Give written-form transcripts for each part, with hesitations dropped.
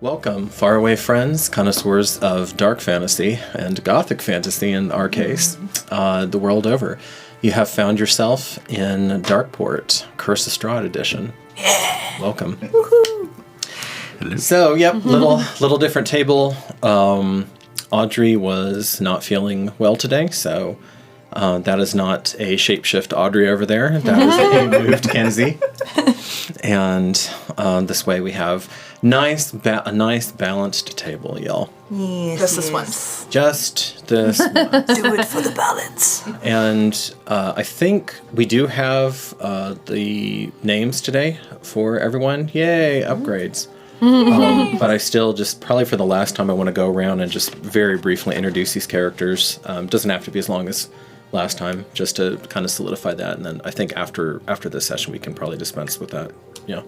Welcome, faraway friends, connoisseurs of dark fantasy and gothic fantasy in our case, the world over. You have found yourself in Darkeport, Curse of Strahd edition. Yeah. Welcome. Woohoo. So, little different table. Audrey was not feeling well today, so that is not a shapeshift Audrey over there. That is a moved Kenzie. And this way we have a nice balanced table, y'all. Yes, just this once. Just this once. Do it for the balance. And I think we do have the names today for everyone. Yay, upgrades. But I still just, probably for the last time, I want to go around and just very briefly introduce these characters. Doesn't have to be as long as last time, just to kind of solidify that. And then I think after this session, we can probably dispense with that. Yeah.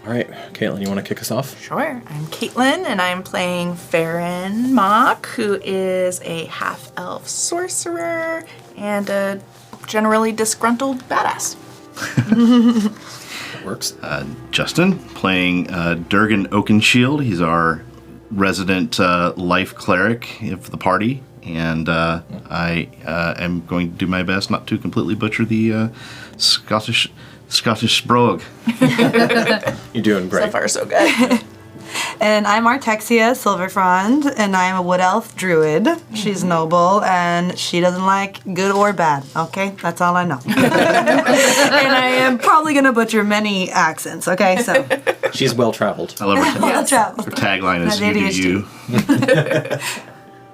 All right, Caitlin, you want to kick us off? Sure. I'm Caitlin, and I'm playing Farron Mock, who is a half-elf sorcerer and a generally disgruntled badass. Works. Justin, playing Durgan Oakenshield. He's our resident life cleric of the party, and I am going to do my best not to completely butcher the Scottish brogue. You're doing great. So far, so good. And I'm Artexia Silverfrond, and I'm a wood elf druid. She's noble, and she doesn't like good or bad. Okay, that's all I know. And I am probably gonna butcher many accents. Okay, so She's well traveled. I love her. well traveled. Her tagline is "You do you."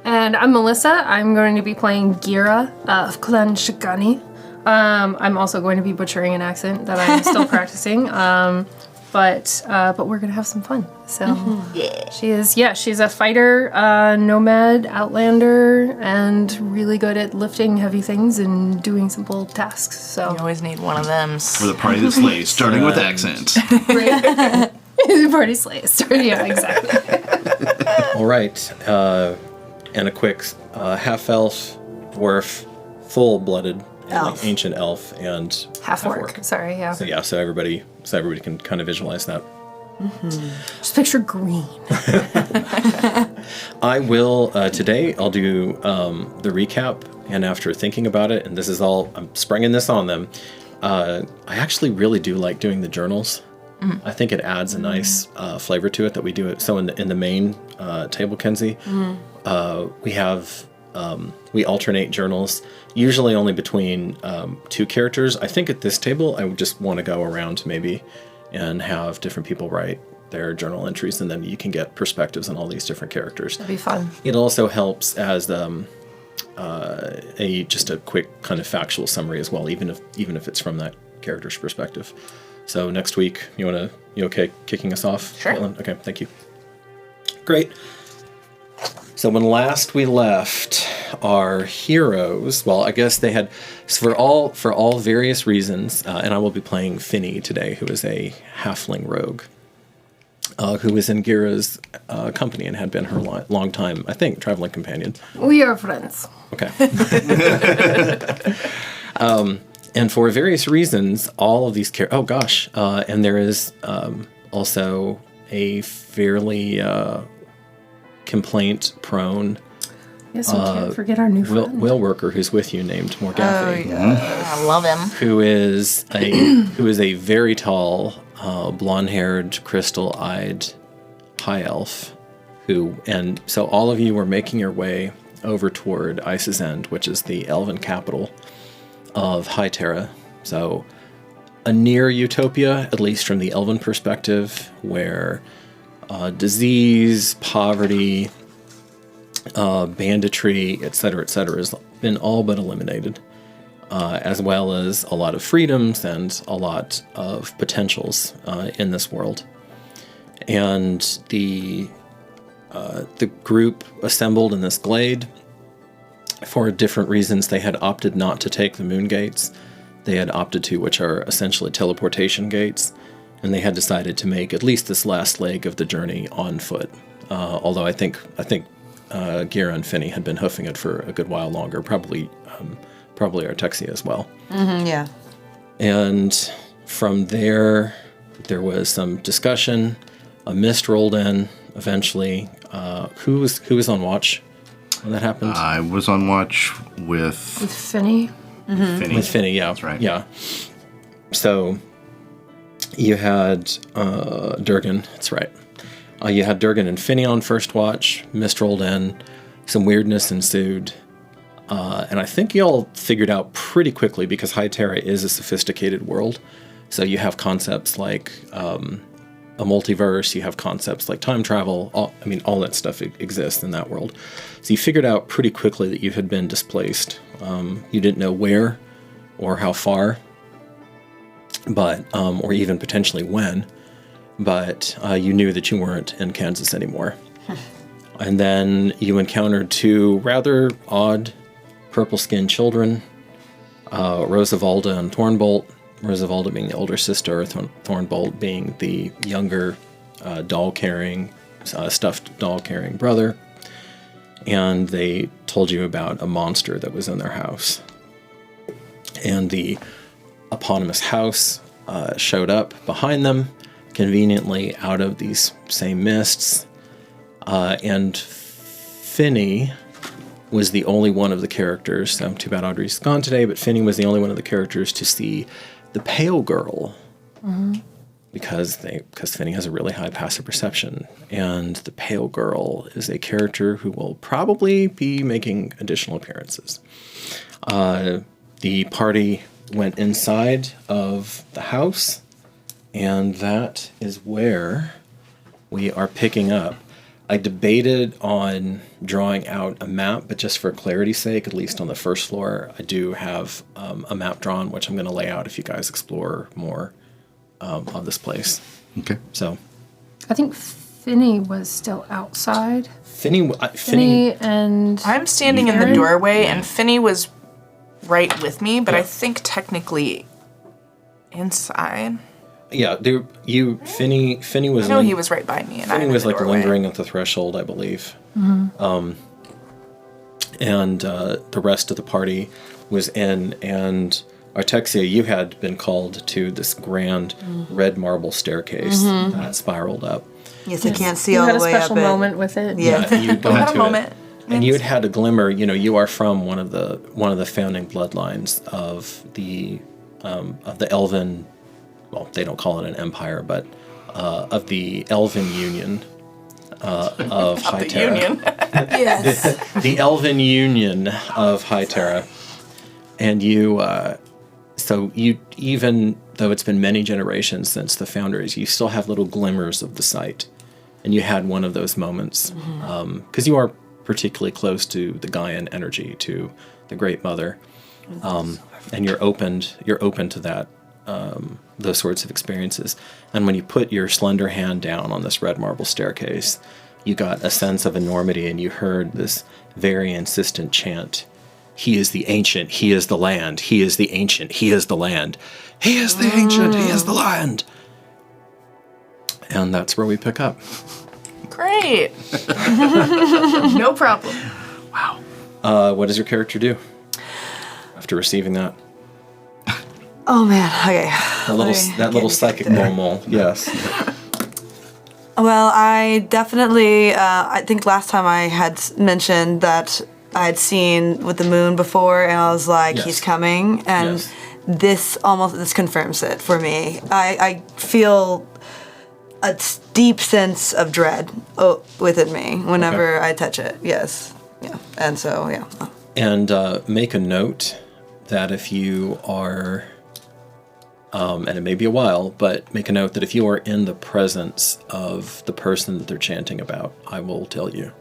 And I'm Melissa. I'm going to be playing Gira of Clan Shikani. I'm also going to be butchering an accent that I'm still practicing. But we're gonna have some fun. So yeah. She's a fighter, nomad, outlander, and really good at lifting heavy things and doing simple tasks. So You always need one of them. We're the party that slays, starting with accent. party slays. Yeah, exactly. All right. And a quick half-elf, dwarf, full-blooded, Elf. ancient elf, and Half-orc. Sorry, yeah. So everybody can kind of visualize that. Just picture green. I will today. I'll do the recap, and after thinking about it, and this is all I'm springing this on them. I actually really do like doing the journals. I think it adds a nice flavor to it that we do it. So in the main table, Kenzie, we have. We alternate journals, usually only between two characters. I think at this table, I would just want to go around maybe and have different people write their journal entries, and then you can get perspectives on all these different characters. That'd be fun. It also helps as just a quick kind of factual summary as well, even if it's from that character's perspective. So next week, you okay kicking us off? Sure. Caitlin? Okay, thank you. Great. So when last we left our heroes, well, I guess they had, for all various reasons, and I will be playing Finny today, who is a halfling rogue, who was in Gira's company and had been her long time, I think, traveling companion. We are friends. Okay. And for various reasons, all of these and there is also a fairly complaint-prone Yes, we can't forget our new friend. will worker who's with you named Morgathy. I love him. Who is a very tall, blonde-haired, crystal-eyed high elf and so all of you were making your way over toward Ice's End, which is the elven capital of High Terra. So a near utopia, at least from the elven perspective, where disease, poverty, banditry, etc., has been all but eliminated, as well as a lot of freedoms and a lot of potentials in this world. And the group assembled in this glade. For different reasons, they had opted not to take the moon gates. They had opted to, which are essentially teleportation gates. And they had decided to make at least this last leg of the journey on foot. Although I think Gira and Finny had been hoofing it for a good while longer, probably Artexia as well. Yeah. And from there was some discussion. A mist rolled in eventually. Who was on watch when that happened? I was on watch with Finny. Finny. With Finny, yeah. That's right. Yeah. So you had Durgan, that's right. You had Durgan and Finny on first watch. Mist rolled in. Some weirdness ensued. And I think y'all figured out pretty quickly, because High Terra is a sophisticated world. So you have concepts like a multiverse, you have concepts like time travel, all that stuff exists in that world. So you figured out pretty quickly that you had been displaced. You didn't know where or how far, but or even potentially when, but you knew that you weren't in Kansas anymore. And then you encountered two rather odd purple-skinned children, Rosavalda and Thornbolt. Rosavalda being the older sister, Thornbolt being the younger stuffed doll-carrying brother. And they told you about a monster that was in their house. And the eponymous house showed up behind them, conveniently out of these same mists. And Finny was the only one of the characters. Too bad Audrey's gone today, but Finny was the only one of the characters to see the pale girl, because Finny has a really high passive perception, and the pale girl is a character who will probably be making additional appearances. The party went inside of the house, and that is where we are picking up. I debated on drawing out a map, but just for clarity's sake, at least on the first floor, I do have a map drawn, which I'm going to lay out if you guys explore more of this place. Okay. So, I think Finny was still outside. Finny and I'm standing in the doorway, and Finny was right with me, but I think technically inside. Yeah, Finny was. I know he was right by me, and Finny I'm was in the like doorway. lingering at the threshold, I believe. And the rest of the party was in, and Artexia, you had been called to this grand red marble staircase that spiraled up. Yes, I can't see you all had the a way up special it. moment with it. Yeah. You'd gone Had a to moment. it, and you had a glimmer. You are from one of the founding bloodlines of the Elven. Well, they don't call it an empire, but of the Elven Union of High Terra. Union. Yes. The Elven Union of High Terra. And so you, even though it's been many generations since the founders, you still have little glimmers of the site. And you had one of those moments, because you are particularly close to the Gaian energy, to the Great Mother, and you're open to that, those sorts of experiences. And when you put your slender hand down on this red marble staircase, you got a sense of enormity, and you heard this very insistent chant. He is the ancient, he is the land. He is the ancient, he is the land. He is the ancient, he is the land. And that's where we pick up. Great. No problem. Wow. What does your character do after receiving that? Oh man. Okay. That little psychic normal. Yes. Well, I definitely. I think last time I had mentioned that I had seen with the moon before, and I was like, Yes. "He's coming," and Yes. this confirms it for me. I feel a deep sense of dread within me whenever I touch it. Yes. Yeah. And so yeah. And make a note that if you are, and it may be a while, but make a note that if you are in the presence of the person that they're chanting about, I will tell you.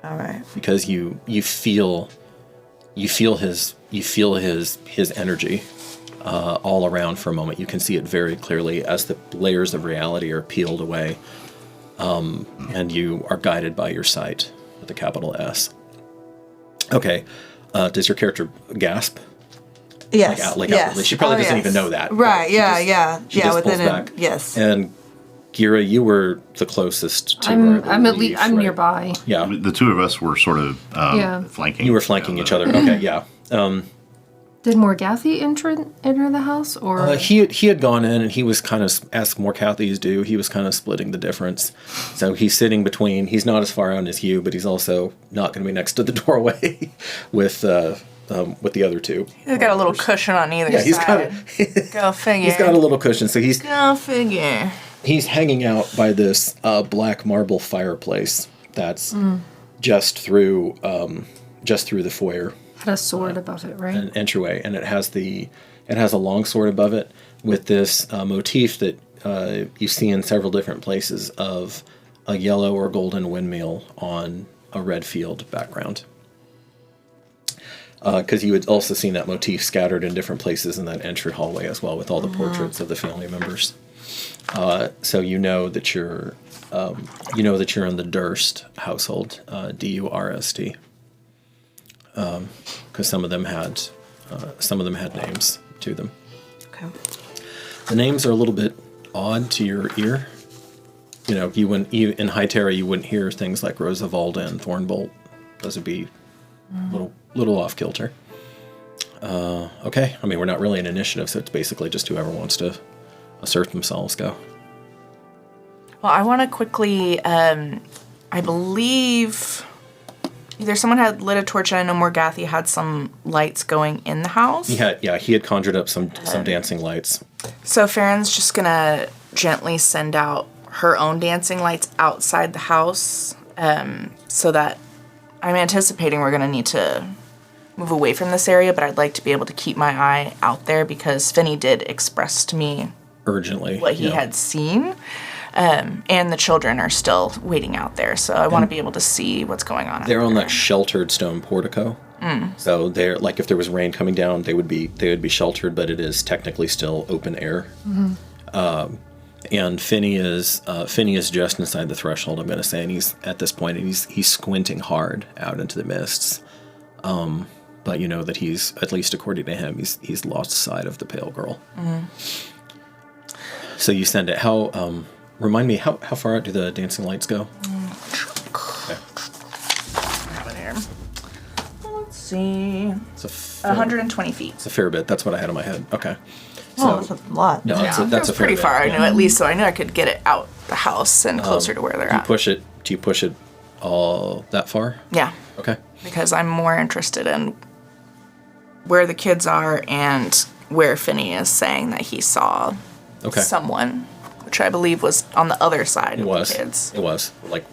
All right. Because you feel his energy all around for a moment. You can see it very clearly as the layers of reality are peeled away, and you are guided by your sight with a capital S. Okay, does your character gasp? Yes. Like yes. outwardly? She probably doesn't yes. even know that. Right. She Yeah. just- She just Within pulls it. back. Yes. And Gira, you were the closest to her. I I'm believe, right? nearby. Yeah, The two of us were sort of Yeah. flanking. you were flanking each other. Okay, yeah. Did Morgathy enter the house, or he had gone in and he was kind of, as Morgathys do, he was kind of splitting the difference. So he's sitting between. He's not as far out as you, but he's also not going to be next to the doorway with the other two. He's got a little cushion on either side. Go figure. He's got a little cushion, so he's Go figure. He's hanging out by this black marble fireplace that's just through the foyer. had a sword above it, right? An entryway, and it has a long sword above it with this motif that you see in several different places of a yellow or golden windmill on a red field background. Because you had also seen that motif scattered in different places in that entry hallway as well, with all the portraits of the family members. So you know that you're in the Durst household, D-U-R-S-T, because some of them had names to them. Okay. The names are a little bit odd to your ear. You know, in High Terra you wouldn't hear things like Rosavalda and Thornbolt. Those would be little off kilter. Okay, I mean, we're not really an initiative, so it's basically just whoever wants to assert themselves go. Well, I want to quickly, I believe either someone had lit a torch, and I know Morgathi had some lights going in the house. He had conjured up some dancing lights. So Farron's just gonna gently send out her own dancing lights outside the house, so that I'm anticipating we're gonna need to move away from this area, but I'd like to be able to keep my eye out there because Finney did express to me Urgently what he had seen. And the children are still waiting out there, so I want to be able to see what's going on. They're on that sheltered stone portico. So they're like, if there was rain coming down, they would be sheltered, but it is technically still open air. And Finney is just inside the threshold, I'm going to say, and he's at this point, and he's squinting hard out into the mists. But you know that he's, at least according to him, he's lost sight of the pale girl. So you send it. How? Remind me, how far out do the dancing lights go? Okay. Let's see. It's 120 feet. It's a fair bit. That's what I had in my head. Okay. Oh, that's a lot. No, that's a fair pretty bit. far. I knew at least, so I knew I could get it out the house and closer to where they're Do at. you push it all that far? Yeah, Okay. because I'm more interested in where the kids are and where Finney is saying that he saw someone, which I believe was on the other side of the kids. It was like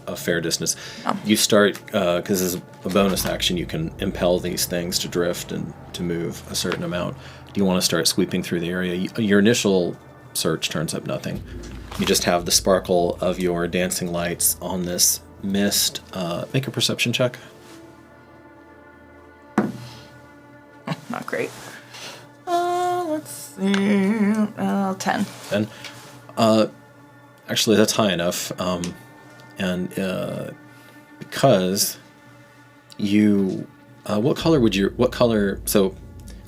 a fair distance. You start, because as a bonus action, you can impel these things to drift and to move a certain amount. Do you want to start sweeping through the area? Your initial search turns up nothing. You just have the sparkle of your dancing lights on this mist. Make a perception check. Not great. Let's see. 10. 10. Actually, that's high enough. And because you, what color? So,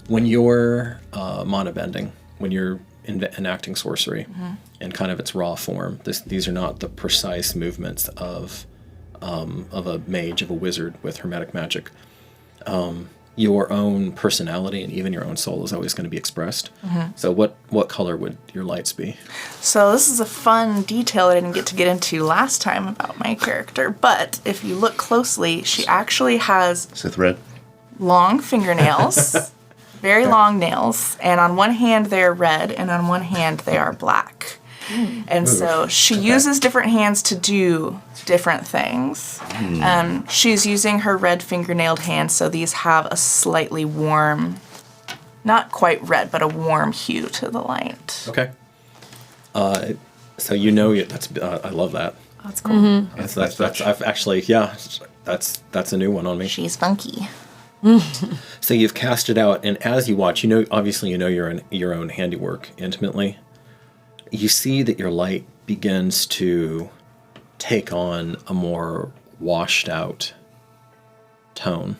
when you're monobending, when you're enacting sorcery, in kind of its raw form, these are not the precise movements of a mage, of a wizard with hermetic magic. Your own personality and even your own soul is always going to be expressed. So what color would your lights be? So this is a fun detail that I didn't get to get into last time about my character, but if you look closely, she actually has Sith red. long fingernails, very long nails, and on one hand they are red and on one hand they are black. And so she uses different hands to do different things. She's using her red fingernailed hands, so these have a slightly warm, not quite red, but a warm hue to the light. Okay. So you know that's I love that. That's cool. That's I've actually that's a new one on me. She's funky. So you've cast it out, and as you watch, obviously you know your own handiwork intimately. You see that your light begins to take on a more washed out tone.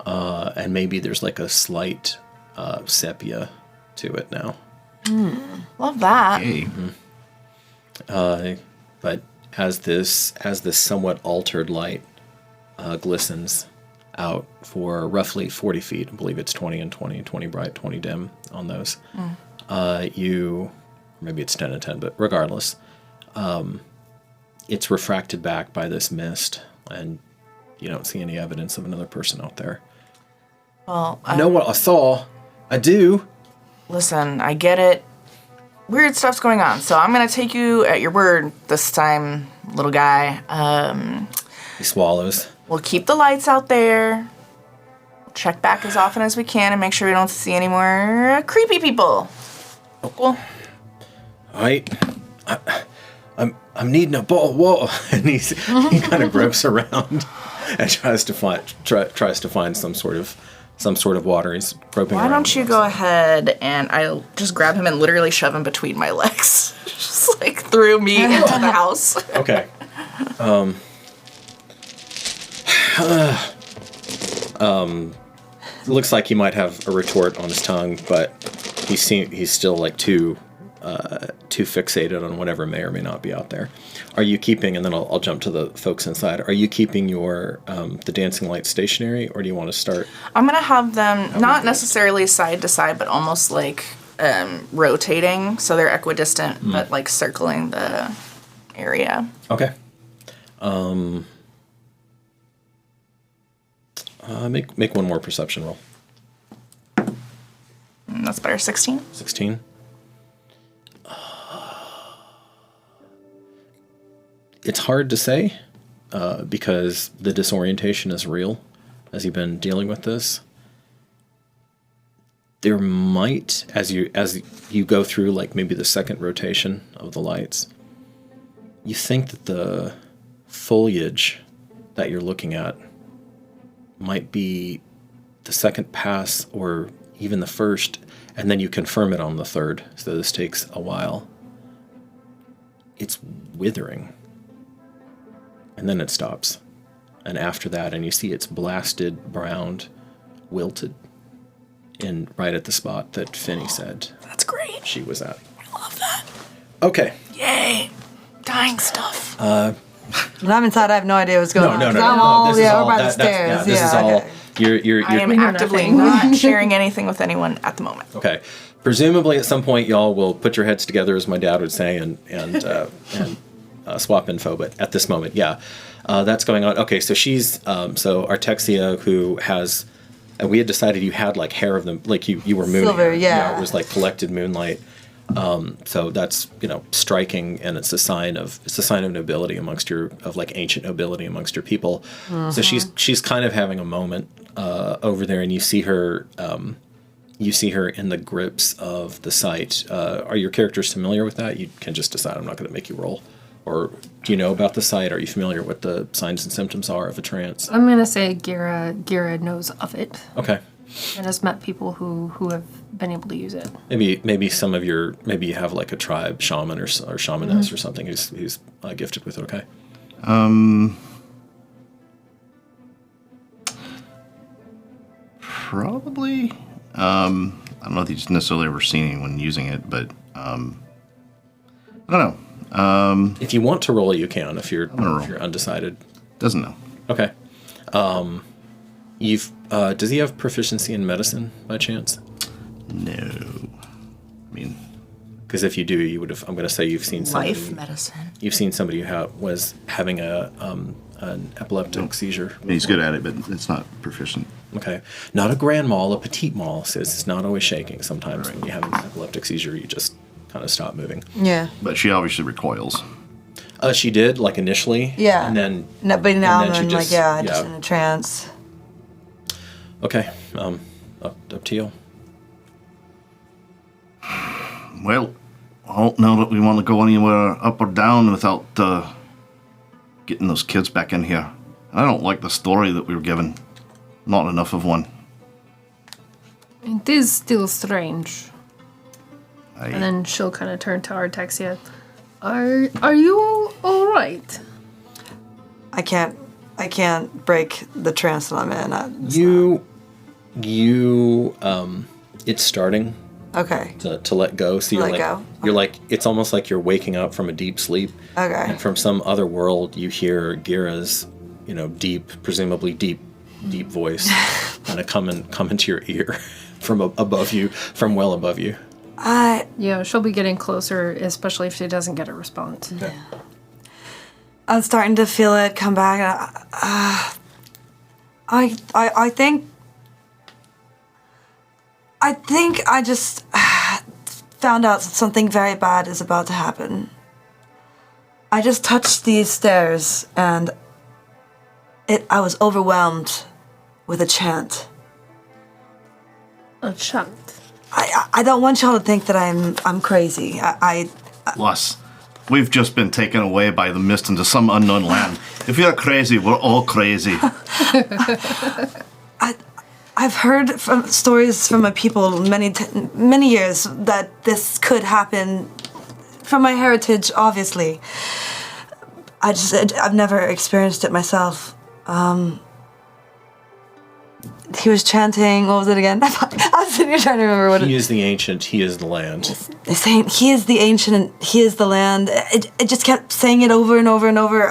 And maybe there's like a slight sepia to it now. Love that. Hey. But as this somewhat altered light glistens out for roughly 40 feet. I believe it's 20 and 20, 20 bright, 20 dim on those. Maybe it's 10 and 10, but regardless, it's refracted back by this mist, and you don't see any evidence of another person out there. Well, I know what I saw. I do. Listen, I get it. Weird stuff's going on, so I'm gonna take you at your word this time, little guy. He swallows. We'll keep the lights out there. We'll check back as often as we can and make sure we don't see any more creepy people. Cool. All right. I'm needing a bottle of water, and he kind of gropes around and tries to find some sort of water. He's groping. Why don't you go ahead and I'll just grab him and literally shove him between my legs, just like through me into the house. Okay. Looks like he might have a retort on his tongue, but he's still like too fixated on whatever may or may not be out there. Are you keeping? And then I'll jump to the folks inside. Are you keeping your the dancing lights stationary, or do you want to start? I'm gonna have them not necessarily side to side, but almost like rotating, so they're equidistant, but like circling the area. Okay. Make one more perception roll. That's better. 16. 16. It's hard to say because the disorientation is real as you've been dealing with this. There might, as you go through like maybe the second rotation of the lights, you think that the foliage that you're looking at might be the second pass or even the first, and then you confirm it on the third, so this takes a while. It's withering. And then it stops. And after that, and you see it's blasted, browned, wilted, right at the spot that Finny said That's great. she was at. I love that. Okay. Yay. Dying stuff. When I'm inside, I have no idea what's going on. No. 'Cause I'm all, This is we're all. by the stairs. This is all. Okay. You're I am actively not sharing anything with anyone at the moment. Okay. Presumably, at some point, y'all will put your heads together, as my dad would say, and swap info. But at this moment, yeah, that's going on. Okay, so she's so Artexia, who has, and we had decided you had like hair of them, like you were mooning. Silver, her. yeah. It was like collected moonlight. So that's striking, and it's a sign of nobility amongst like ancient nobility amongst your people. Mm-hmm. So she's kind of having a moment over there, and you see her in the grips of the sight. Are your characters familiar with that? You can just decide. I'm not going to make you roll. Or do you know about the sight? Are you familiar with the signs and symptoms are of a trance? I'm gonna say Gira knows of it. Okay. And has met people who have been able to use it. Maybe some of maybe you have like a tribe shaman or shamaness or something who's gifted with it. Okay. Probably. I don't know if he's necessarily ever seen anyone using it, but I don't know. If you want to roll, you can. If you're undecided. Doesn't know. Okay. Does he have proficiency in medicine by chance? No. I mean, because if you do, you would have. I'm going to say you've seen somebody. Life medicine. You've seen somebody who was having an epileptic seizure. he's good at it, but it's not proficient. Okay. Not a grand mal, a petite mal. Says it's not always shaking. Sometimes when you have an epileptic seizure, you just kind of stop moving. Yeah. But she obviously recoils. She did, like initially. Yeah. And then. No, but now and then I'm she just in a trance. Okay. Up to you. Well, I don't know that we want to go anywhere up or down without getting those kids back in here. I don't like the story that we were given. Not enough of one. It is still strange. And then she'll kind of turn to Artexia. Are you all right? I can't break the trance that I'm in. It's starting. Okay. To let go. So you're you're like, it's almost like you're waking up from a deep sleep. Okay. And from some other world, you hear Gira's, presumably deep deep voice kind of come into your ear from above you, from well above you. Yeah, she'll be getting closer, especially if she doesn't get a response. Okay. I'm starting to feel it come back. I think I just found out something very bad is about to happen. I just touched these stairs and I was overwhelmed with a chant. A chant. I don't want y'all to think that I'm crazy. Plus, we've just been taken away by the mist into some unknown land. If you're crazy, we're all crazy. I've heard from stories from my people many years that this could happen. From my heritage, obviously. I've never experienced it myself. He was chanting, what was it again? I was sitting here trying to remember what He is the ancient, he is the land. saying he is the ancient and he is the land. It just kept saying it over and over and over.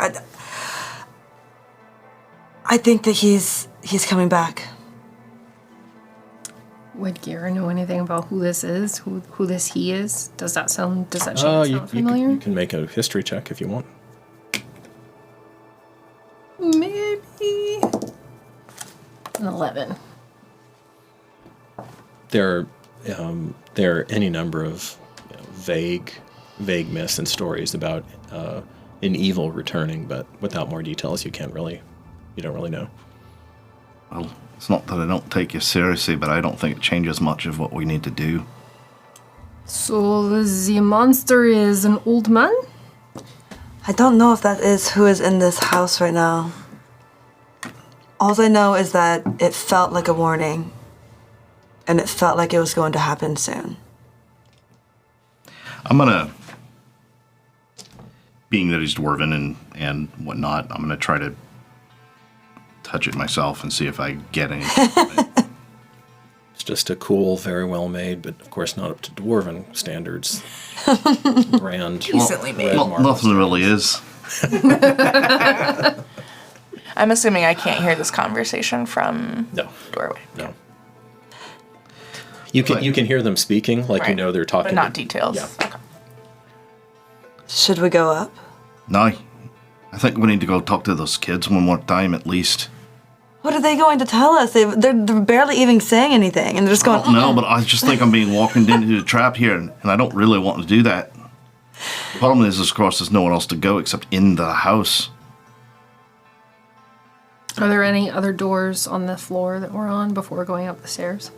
I think that he's coming back. Would Gira know anything about who this is? Who this he is? Does that sound You familiar? can make a history check if you want. Maybe an 11. There are any number of vague myths and stories about an evil returning, but without more details, you don't really know. Well, it's not that I don't take you seriously, but I don't think it changes much of what we need to do. So the monster is an old man? I don't know if that is who is in this house right now. All I know is that it felt like a warning. And it felt like it was going to happen soon. I'm gonna, being that he's dwarven and whatnot, I'm gonna try to touch it myself and see if I get anything from it. It's just a cool, very well made, but of course not up to dwarven standards. Grand. Decently made. red marble Nothing really is. I'm assuming I can't hear this conversation from No. doorway. No. You can hear them speaking, like Right. they're talking. But not details. Yeah. Okay. Should we go up? No, I think we need to go talk to those kids one more time at least. What are they going to tell us? They're barely even saying anything, and they're just going. No, but I just think I'm being walked into a trap here, and I don't really want to do that. The problem is, of course, there's nowhere else to go except in the house. Are there any other doors on the floor that we're on before going up the stairs?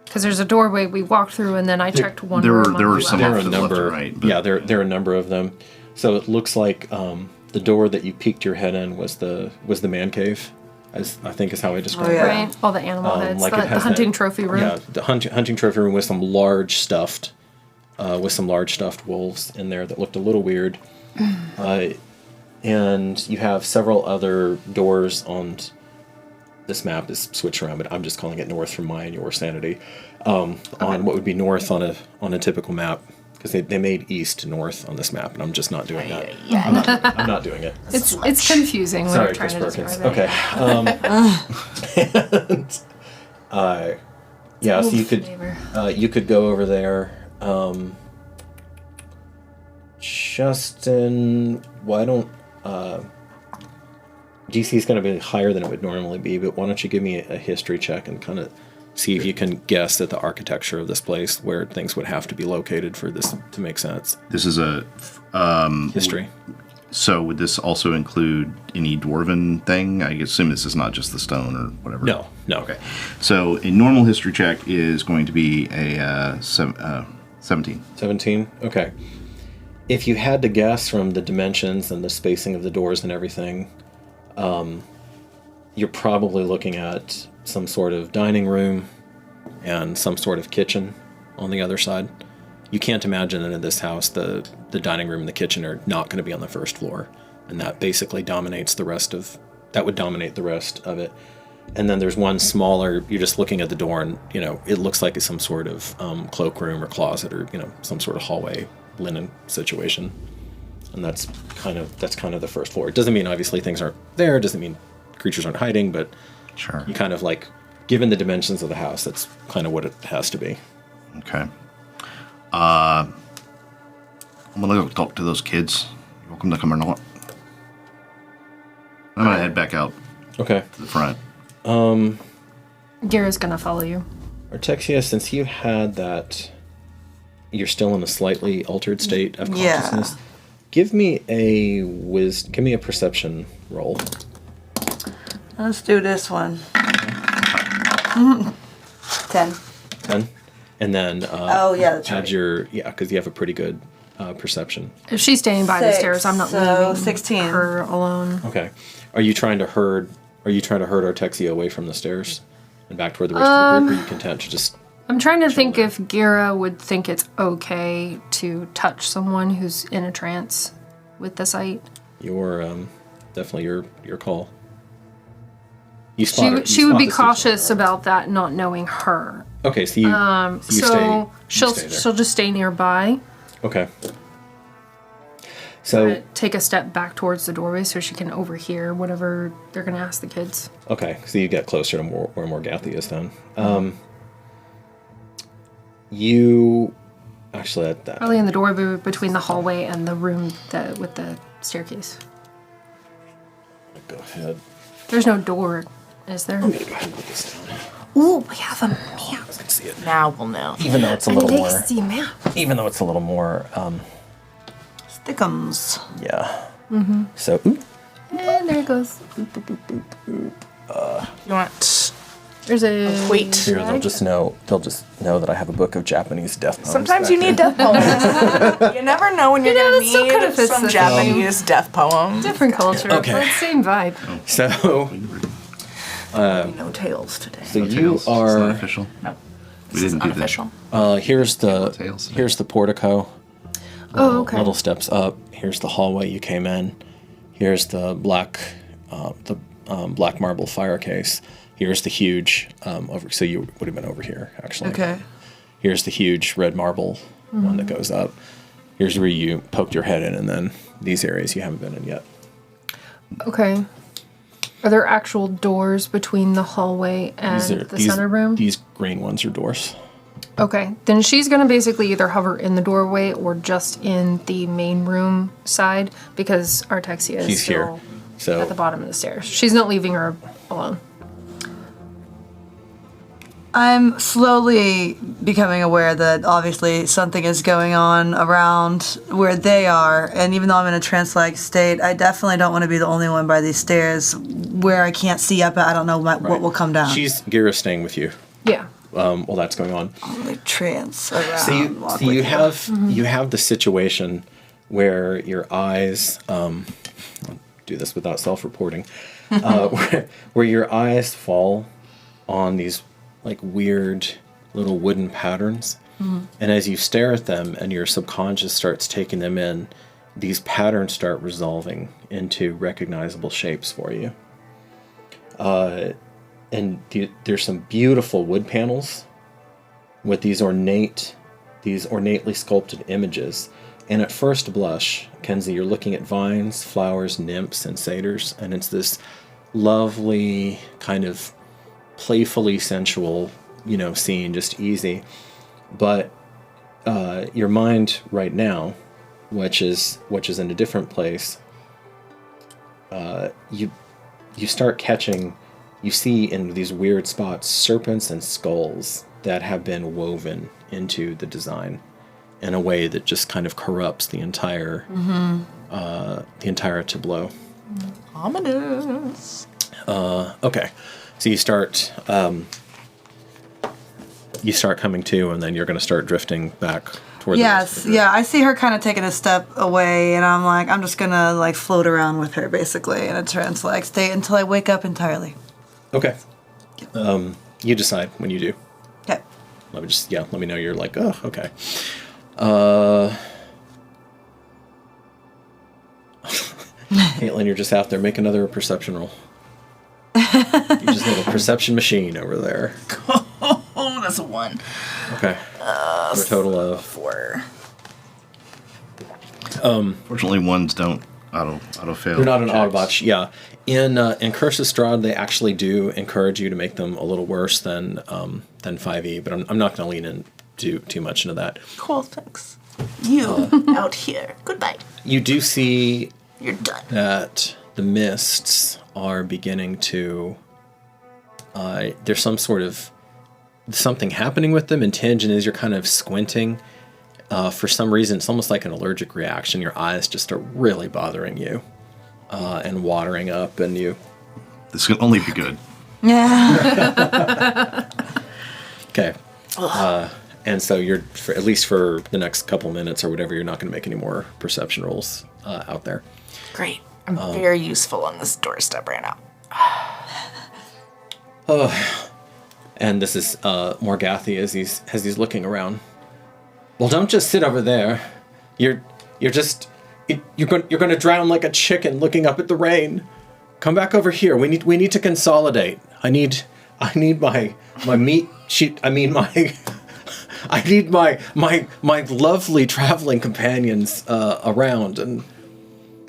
Because there's a doorway we walked through, and then I checked one there room. were- there on were the some left. There are a off to the left number. and right, but- Yeah, there are a number of them. So it looks like the door that you peeked your head in was the man cave, as I think is how I described yeah. it. Right, all the animal heads, Like the it has hunting that- trophy room. Yeah, the hunting trophy room with some large stuffed wolves in there that looked a little weird. And you have several other doors on this map is switched around, but I'm just calling it north from my and your sanity. On what would be north on a typical map, because they made east to north on this map, and I'm just not doing that. I'm not doing it. It's confusing when Sorry, we're trying Chris to Perkins. describe it. Okay. Yeah, so you could go over there. Justin, why don't DC is going to be higher than it would normally be, but why don't you give me a history check and kind of see if you can guess at the architecture of this place, where things would have to be located for this to make sense. This is a History. So would this also include any dwarven thing? I assume this is not just the stone or whatever. No. Okay. So a normal history check is going to be a 17. 17? Okay. If you had to guess from the dimensions and the spacing of the doors and everything, you're probably looking at some sort of dining room and some sort of kitchen on the other side. You can't imagine that in this house the dining room and the kitchen are not going to be on the first floor, and that basically dominates the rest of it. And then there's one smaller, you're just looking at the door and, it looks like it's some sort of cloakroom or closet or, some sort of hallway linen situation. And that's kind of the first floor. It doesn't mean obviously things aren't there. It doesn't mean creatures aren't hiding, but Sure. you kind of like, given the dimensions of the house, that's kind of what it has to be. Okay. I'm gonna go talk to those kids. You're welcome to come or not. I'm gonna head back out Okay. to the front. Gira's gonna follow you. Artexia, since you had that, you're still in a slightly altered state of Yeah. consciousness. Give me a perception roll. Let's do this one. 10. 10. And then Oh, yeah, that's add right. your, because you have a pretty good perception. If she's staying by the 6, stairs, I'm not so leaving 16. her alone. Okay. Are you trying to herd Artexia away from the stairs and back toward the rest of the group, or are you content to just... I'm trying to think if Gira would think it's okay to touch someone who's in a trance with the sight. Definitely your call. You spot her- you She would spot be the situation. cautious about that, not knowing her. Okay, so you So stay there. she'll just stay nearby. Okay. So Take a step back towards the doorway so she can overhear whatever they're gonna ask the kids. okay, so you get closer to where Morgathi is then. You actually that Probably in the doorway between the hallway and the room with the staircase. go ahead. There's no door, is there? I'm gonna go ahead and put this down. Ooh, we have a map. I can see it. Now we'll know. Even though it's a little more. map. Even though it's a little more. Stickums. Yeah. Mm-hmm. So. Ooh. And there it goes. You want... There's a Wait. Here, they'll just know that I have a book of Japanese death poems. Sometimes back you need there. death poems. You never know when you're know, going that still to kinda need fits some the Japanese death poem. different culture, Okay. but same vibe. So. No tails today. So you Tails. It's not are. official. No. We didn't do that. Unofficial. Here's the Tails. here's the portico. Oh, okay. Little steps up. Here's the hallway you came in. Here's the black marble fire case. Here's the huge so you would have been over here actually. Okay. Here's the huge red marble one that goes up. Here's where you poked your head in, and then these areas you haven't been in yet. Okay. Are there actual doors between the hallway and the center room? These green ones are doors. Okay. Then she's going to basically either hover in the doorway or just in the main room side because Artexia is She's still here. So at the bottom of the stairs. She's not leaving her alone. I'm slowly becoming aware that obviously something is going on around where they are, and even though I'm in a trance-like state, I definitely don't want to be the only one by these stairs where I can't see up. I don't know what will come down. Gira's staying with you Yeah. while that's going on. Only trance around. So you have Mm-hmm. you have the situation where your eyes I'll do this without self-reporting, where your eyes fall on these like weird little wooden patterns, and as you stare at them and your subconscious starts taking them in, these patterns start resolving into recognizable shapes for you. And there's some beautiful wood panels with these ornately sculpted images. And at first blush, Kenzie, you're looking at vines, flowers, nymphs, and satyrs, and it's this lovely kind of playfully sensual, scene, just easy. But your mind right now, which is in a different place, you start catching. You see in these weird spots serpents and skulls that have been woven into the design in a way that just kind of corrupts the entire tableau. Ominous. Okay, so you start coming to, and then you're going to start drifting back toward. Yes, yeah. I see her kind of taking a step away, and I'm like, I'm just gonna like float around with her basically in a trance, like stay until I wake up entirely. Okay. You decide when you do. Okay. Let me know you're like, oh, okay. Caitlin, you're just out there. Make another perception roll. You just need a perception machine over there. Oh, that's a 1. Okay. For a total of 4. Fortunately, ones don't auto fail. They're not an checks. Autobot. Yeah. In Curse of Strahd, they actually do encourage you to make them a little worse than 5e, but I'm not going to lean in too much into that. Cool, thanks. You out here. Goodbye. You do see You're done. that the mists are beginning to... there's some sort of... something happening with them, and Tinge, and as you're kind of squinting, for some reason, it's almost like an allergic reaction. Your eyes just are really bothering you and watering up, and you... This can only be good. Yeah. Okay. And so you're, at least for the next couple minutes or whatever, you're not going to make any more perception rolls out there. Great. I'm very useful on this doorstep right now. And this is Morgathi as he's looking around. Well, don't just sit over there. You're going to drown like a chicken looking up at the rain. Come back over here. We need to consolidate. I need my meat sheet. I mean I need my lovely traveling companions around, and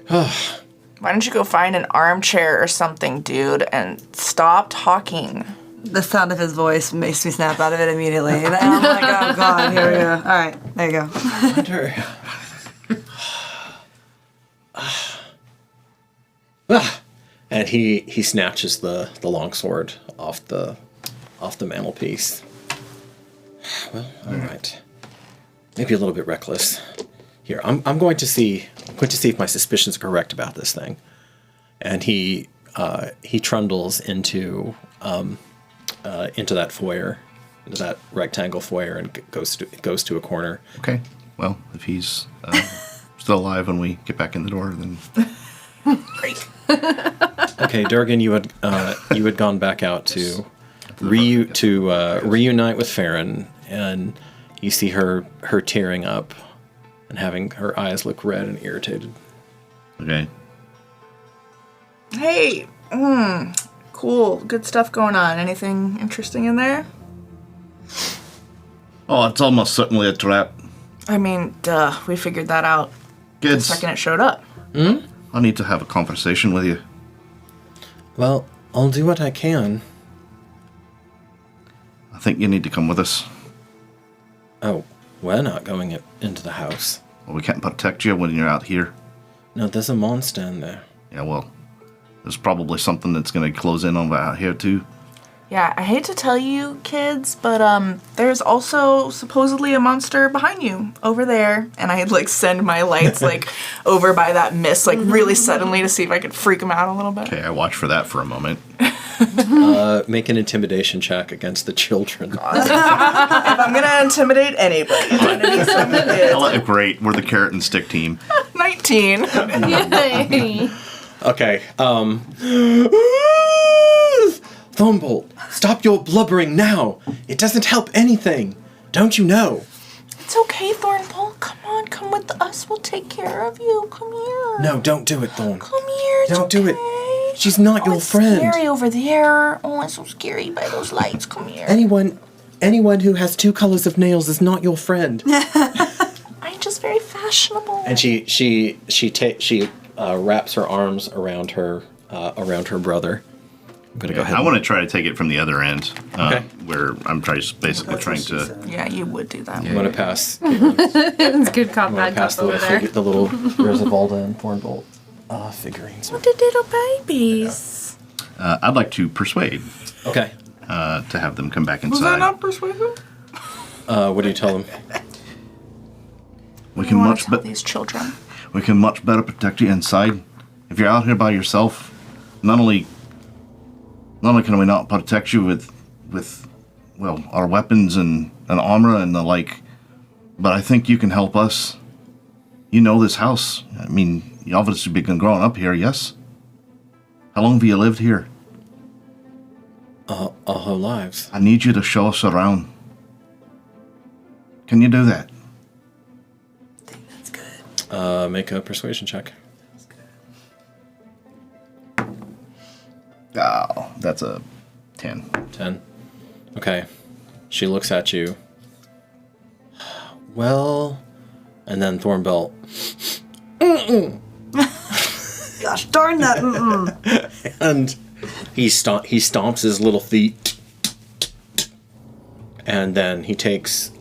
Why don't you go find an armchair or something, dude, and stop talking? The sound of his voice makes me snap out of it immediately. And I'm like, oh god, here we go. All right, there you go. and he snatches the longsword off the mantelpiece. Well, all right. Maybe a little bit reckless. Here, I'm going to see if my suspicions are correct about this thing. And he trundles into that foyer, into that rectangle foyer, and goes to a corner. Okay. Well, if he's still alive when we get back in the door, then Great. Okay, Durgan, you had gone back out to reunite with Farron, and you see her tearing up and having her eyes look red and irritated. okay. Hey, cool. Good stuff going on. Anything interesting in there? Oh, it's almost certainly a trap. I mean, duh. We figured that out the Kids, second it showed up. I need to have a conversation with you. Well, I'll do what I can. I think you need to come with us. Oh, we're not going into the house. Well, we can't protect you when you're out here. No, there's a monster in there. Yeah, well, there's probably something that's going to close in on out here, too. Yeah, I hate to tell you, kids, but there's also supposedly a monster behind you over there. And I like send my lights like over by that mist, like really suddenly to see if I could freak them out a little bit. Okay, I watch for that for a moment. Make an intimidation check against the children. If I'm gonna intimidate anybody, it's gonna be some kids. Great, we're the carrot and stick team. 19. Yay! Okay. Thornbolt, stop your blubbering now. It doesn't help anything. Don't you know? It's okay, Thornbolt. Come on, come with us. We'll take care of you. Come here. No, don't do it, Thorn. Come here. It's Don't do it. okay. She's not your It's friend. scary over there. Oh, it's so scary by those lights. Come here. Anyone who has 2 colors of nails is not your friend. I'm just very fashionable. And she wraps her arms around her brother. I'm gonna go ahead. I want to try to take it from the other end, Okay. where I'm basically trying to... Yeah, you would do that. I'm gonna pass. It's good cop, I'm gonna bad pass cop over there. the little Rosivalda and Thornbolt figurines. The little babies. I'd like to persuade Okay. to have them come back Was that inside. not persuasive? What do you tell them? We You can want much to tell be- these children. we can much better protect you inside. If you're out here by yourself, not only can we not protect you with our weapons and armor and the like, but I think you can help us. You know this house. I mean, you obviously been growing up here, yes? How long have you lived here? Our whole lives. I need you to show us around. Can you do that? That's good. Make a persuasion check. Oh, that's a 10. 10. Okay. She looks at you. Well, and then Thornbolt. gosh darn that. Mm-mm. And he stomps his little feet, and then he takes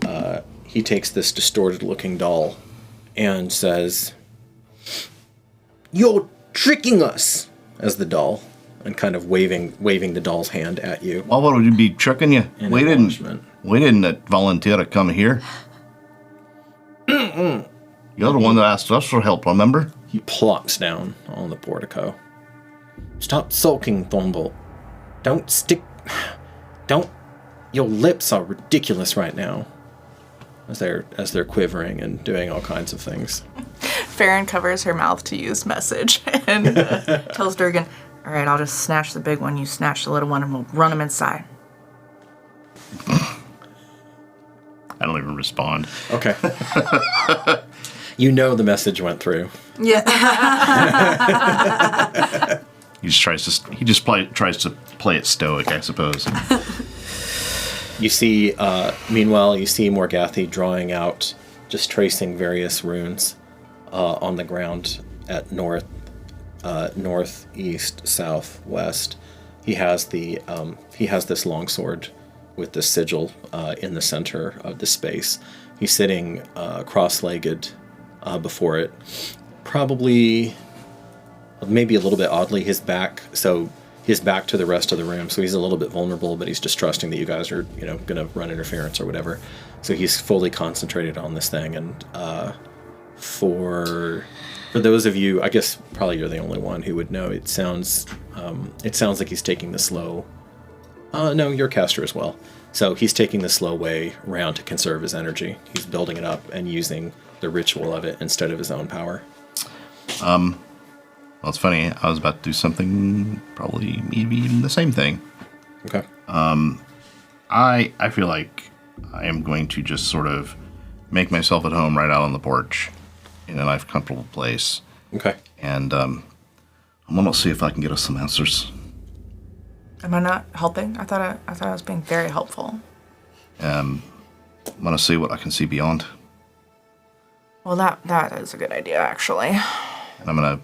this distorted-looking doll, and says, "You're tricking us," as the doll, and kind of waving the doll's hand at you. Well, what would you be tricking you? In We acknowledgement. didn't volunteer to come here. You're the one that asked us for help, remember? He plops down on the portico. "Stop sulking, Thornbolt. Don't. Your lips are ridiculous right now." As they're quivering and doing all kinds of things. Farron covers her mouth to use message and tells Durgan, "All right, I'll just snatch the big one, you snatch the little one, and we'll run them inside." I don't even respond. Okay. You know the message went through. Yeah. He just tries to play it stoic, I suppose. You see, meanwhile, you see Morgathi drawing out, just tracing various runes on the ground at north, northeast, southwest. He has this longsword with the sigil in the center of the space. He's sitting cross-legged before it, probably, maybe a little bit oddly, his back to the rest of the room, so he's a little bit vulnerable, but he's just trusting that you guys are, going to run interference or whatever. So he's fully concentrated on this thing, and for those of you, I guess probably you're the only one who would know, it sounds like he's taking the slow. No, you're a caster as well. So he's taking the slow way around to conserve his energy. He's building it up and using the ritual of it instead of his own power. Well, it's funny. I was about to do something, probably maybe even the same thing. Okay. I feel like I am going to just sort of make myself at home right out on the porch in a nice, comfortable place. Okay. And I'm going to see if I can get us some answers. Am I not helping? I thought I was being very helpful. I'm going to see what I can see beyond. Well, that is a good idea, actually. And I'm gonna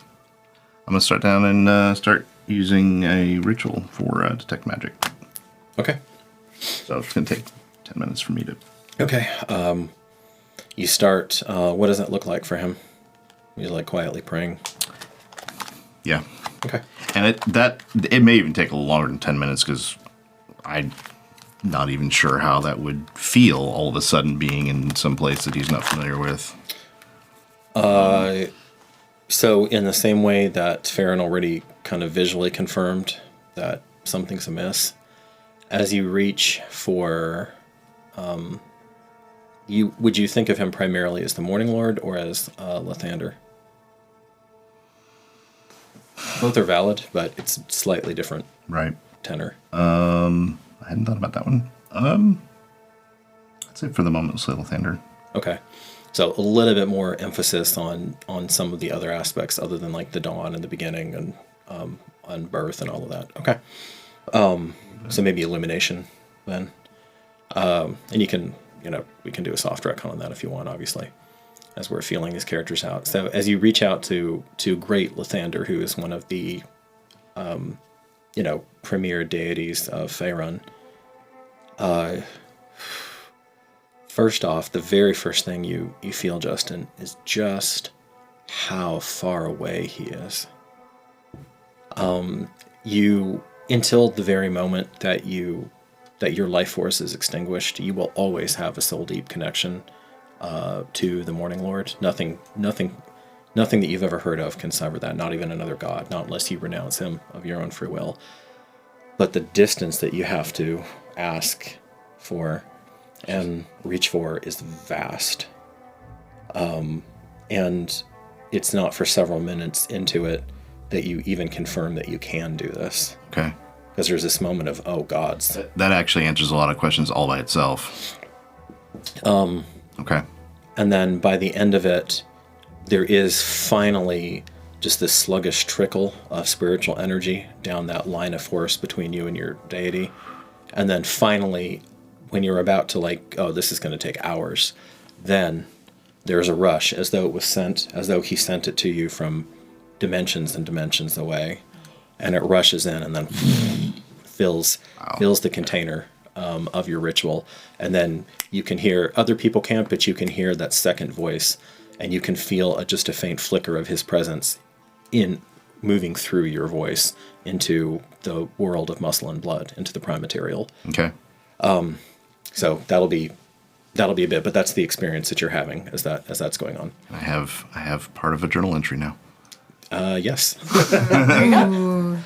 start down and start using a ritual for detect magic. Okay. So it's gonna take 10 minutes for me to. Okay. You start. What does that look like for him? He's like quietly praying. Yeah. Okay. And it may even take a little longer than 10 minutes because I'm not even sure how that would feel all of a sudden being in some place that he's not familiar with. So in the same way that Farron already kind of visually confirmed that something's amiss, as you reach for, would you think of him primarily as the Morning Lord or as Lathander? Both are valid, but it's slightly different. Right. Tenor. I hadn't thought about that one. I'd say for the moment, say Lathander. Okay. So a little bit more emphasis on some of the other aspects other than like the dawn and the beginning and on birth and all of that. Okay. So maybe illumination then. And you can, we can do a soft retcon on that if you want, obviously, as we're feeling these characters out. So as you reach out to Great Lathander, who is one of the, premier deities of Faerun, first off, the very first thing you feel, Justin, is just how far away he is. Until the very moment that your life force is extinguished, you will always have a soul deep connection to the Morning Lord. Nothing that you've ever heard of can sever that. Not even another god, not unless you renounce him of your own free will. But the distance that you have to ask for and reach for is vast. And it's not for several minutes into it that you even confirm that you can do this. Okay. Because there's this moment of, oh, gods. That actually answers a lot of questions all by itself. Okay. And then by the end of it, there is finally just this sluggish trickle of spiritual energy down that line of force between you and your deity. And then finally, when you're about to this is going to take hours, then there's a rush as though he sent it to you from dimensions and dimensions away, and it rushes in and then fills the container of your ritual. And then you can hear other people can't, but you can hear that second voice, and you can feel just a faint flicker of his presence in moving through your voice into the world of muscle and blood, into the prime material. Okay. So that'll be a bit, but that's the experience that you're having as that's going on. I have part of a journal entry now. Yes. There you go.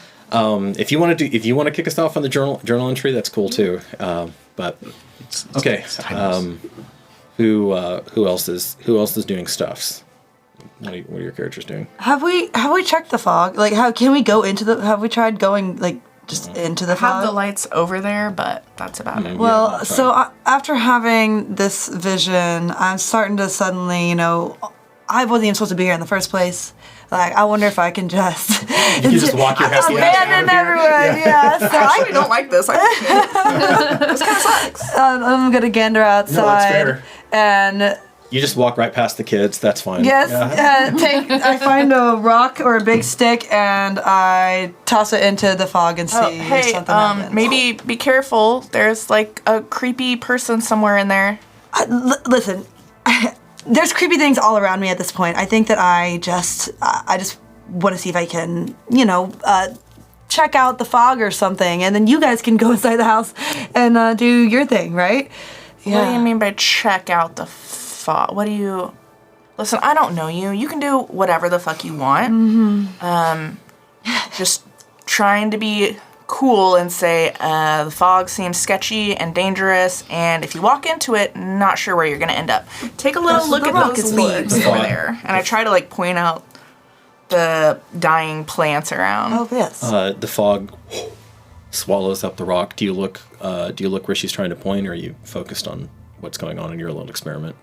If you want to kick us off on the journal entry, that's cool too. But okay. Who else is doing stuffs? What are your characters doing? Have we checked the fog? Like, how can we go into the? Have we tried going like just into the I fog? have the lights over there, but that's about it. Well, Yeah, so after having this vision, I'm starting to suddenly, I wasn't even supposed to be here in the first place. Like, I wonder if I can just You can just walk your happy ass out abandon of here. everyone. Yeah. So I actually don't like this. This kind of sucks. I'm gonna gander outside fair. and. You just walk right past the kids. That's fine. Yes, Yeah. I find a rock or a big stick and I toss it into the fog and see Oh, if hey, something happens. maybe be careful. There's like a creepy person somewhere in there. Listen, there's creepy things all around me at this point. I think that I just want to see if I can, check out the fog or something, and then you guys can go inside the house and do your thing, right? What do you mean by check out the fog? What do you... Listen, I don't know you. You can do whatever the fuck you want. Mm-hmm. Just trying to be cool and say, the fog seems sketchy and dangerous, and if you walk into it, not sure where you're going to end up. Take a little look the at rock those is for. leaves over there. And I try to, point out the dying plants around. Oh, yes. The fog swallows up the rock. Do you look where she's trying to point, or are you focused on what's going on in your little experiment?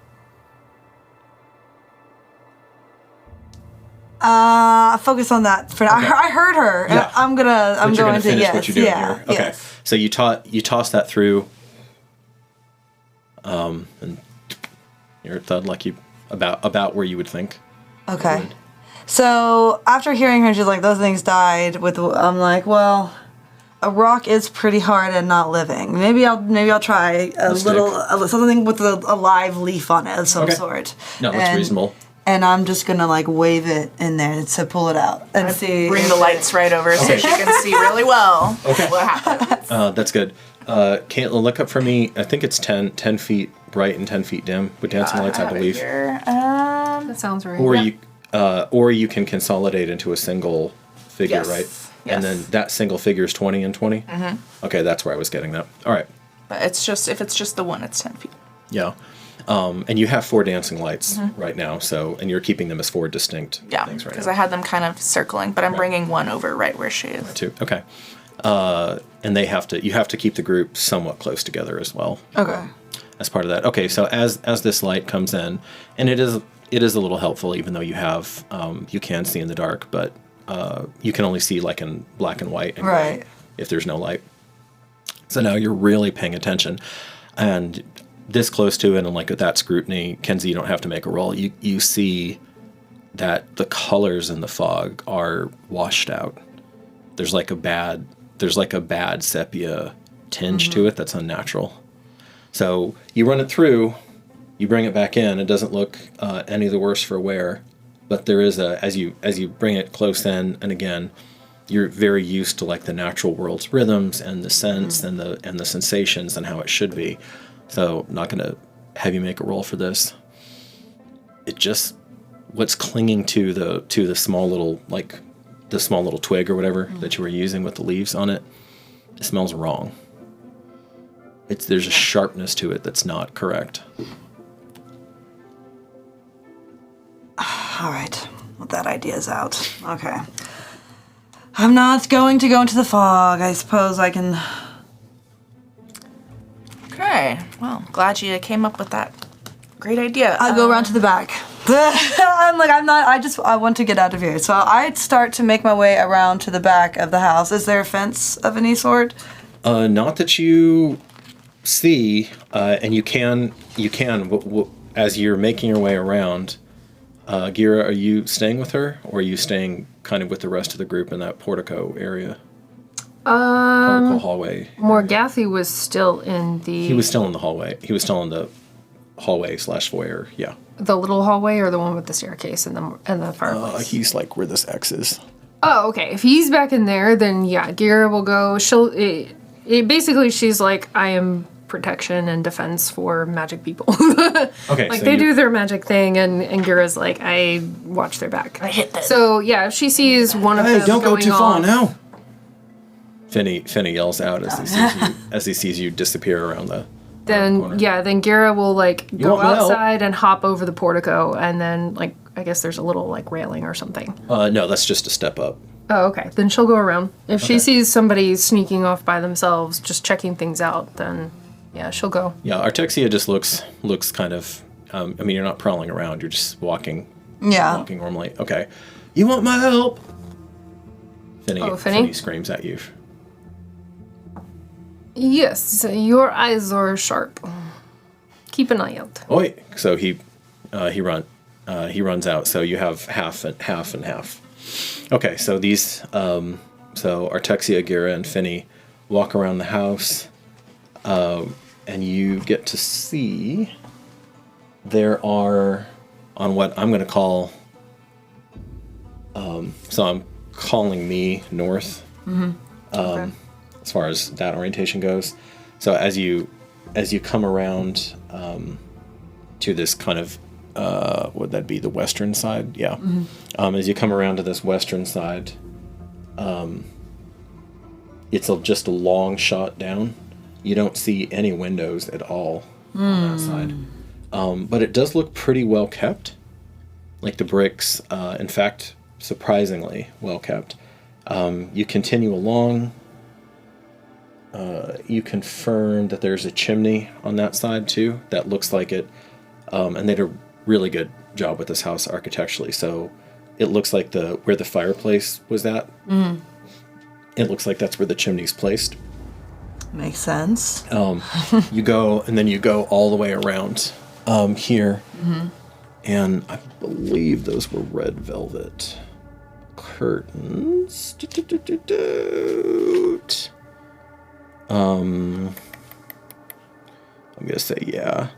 Focus on that for now. Okay. I heard her. Yeah. I'm But going you're gonna to finish yes. what you're doing Yeah. here. Okay. Yes. So you toss that through, and you're at thud like you about where you would think. Okay. So after hearing her, she's like, "Those things died." I'm like, "Well, a rock is pretty hard and not living. Maybe I'll try something with a live leaf on it of some Okay. sort." No, that's reasonable. And I'm just gonna wave it in there to pull it out and see. Bring the lights right over so she can see really well what happens. That's good. Caitlin, look up for me. I think it's 10 feet bright and 10 feet dim with dancing lights, I believe. That sounds right. Or you can consolidate into a single figure, Yes. right? Yes. And then that single figure is 20 and 20? Mm-hmm. Okay, that's where I was getting that. All right. But if it's just the one, it's 10 feet. Yeah. And you have 4 dancing lights right now, and you're keeping them as 4 distinct Yeah, things right because now. I had them kind of circling, but I'm bringing one over right where she is. Too. Okay. And you have to keep the group somewhat close together as well. Okay. As part of that. Okay, so as this light comes in, and it is a little helpful, even though you have you can see in the dark, but you can only see in black and white and gray Right. if there's no light. So now you're really paying attention, and this close to it, and with that scrutiny, Kenzie, you don't have to make a roll. You see that the colors in the fog are washed out. There's a bad sepia tinge to it that's unnatural. So you run it through, you bring it back in. It doesn't look any the worse for wear, but there is as you bring it close in, and again, you're very used to the natural world's rhythms and the scents and the sensations and how it should be. So I'm not gonna have you make a roll for this. It just what's clinging to the small little the small little twig or whatever that you were using with the leaves on it. It smells wrong. There's a sharpness to it that's not correct. All right. Well, that idea's out. Okay. I'm not going to go into the fog. I suppose I can. Okay, well, glad you came up with that great idea. I'll go around to the back. I want to get out of here. So I start to make my way around to the back of the house. Is there a fence of any sort? Not that you see, and you can as you're making your way around, Gira, are you staying with her, or are you staying kind of with the rest of the group in that portico area? Portico hallway. Morgathy was still in the... He was still in the hallway. He was still in the hallway/foyer, yeah. The little hallway or the one with the staircase and the fireplace? He's like where this X is. Oh, okay. If he's back in there, then yeah, Gira will go. Basically, she's like, I am protection and defense for magic people. Okay, like so they do their magic thing, and Gira's like, I watch their back. I hit them. So yeah, if she sees one of them Hey, don't go going too far off, now. Finny yells out as he sees you disappear around the corner. then Gira will like go want my help? outside and hop over the portico, and then like I guess there's a little like railing or something. No, that's just a step up. Oh, okay. Then she'll go around. If she Okay. sees somebody sneaking off by themselves, just checking things out, then yeah, she'll go. Yeah, Artexia just looks kind of. I mean, you're not prowling around. You're just walking normally. Okay. You want my help? Finny? Finny screams at you. Yes, your eyes are sharp. Keep an eye out. Oi! So he runs out. So you have half and half. Okay, so these so Artexia, Gira, and Finny walk around the house, and you get to see there are on what I'm going to call. So I'm calling me north. Okay. As far as that orientation goes. So as you come around to this kind of would that be the western side? Yeah. As you come around to this western side, it's just a long shot down. You don't see any windows at all on that side. But it does look pretty well kept. Like the bricks, in fact, surprisingly well kept. You continue along. You confirm that there's a chimney on that side too. That looks like it. And they did a really good job with this house architecturally. So it looks like where the fireplace was at. It looks like that's where the chimney's placed. Makes sense. You go all the way around here. And I believe those were red velvet curtains. I'm gonna say yeah.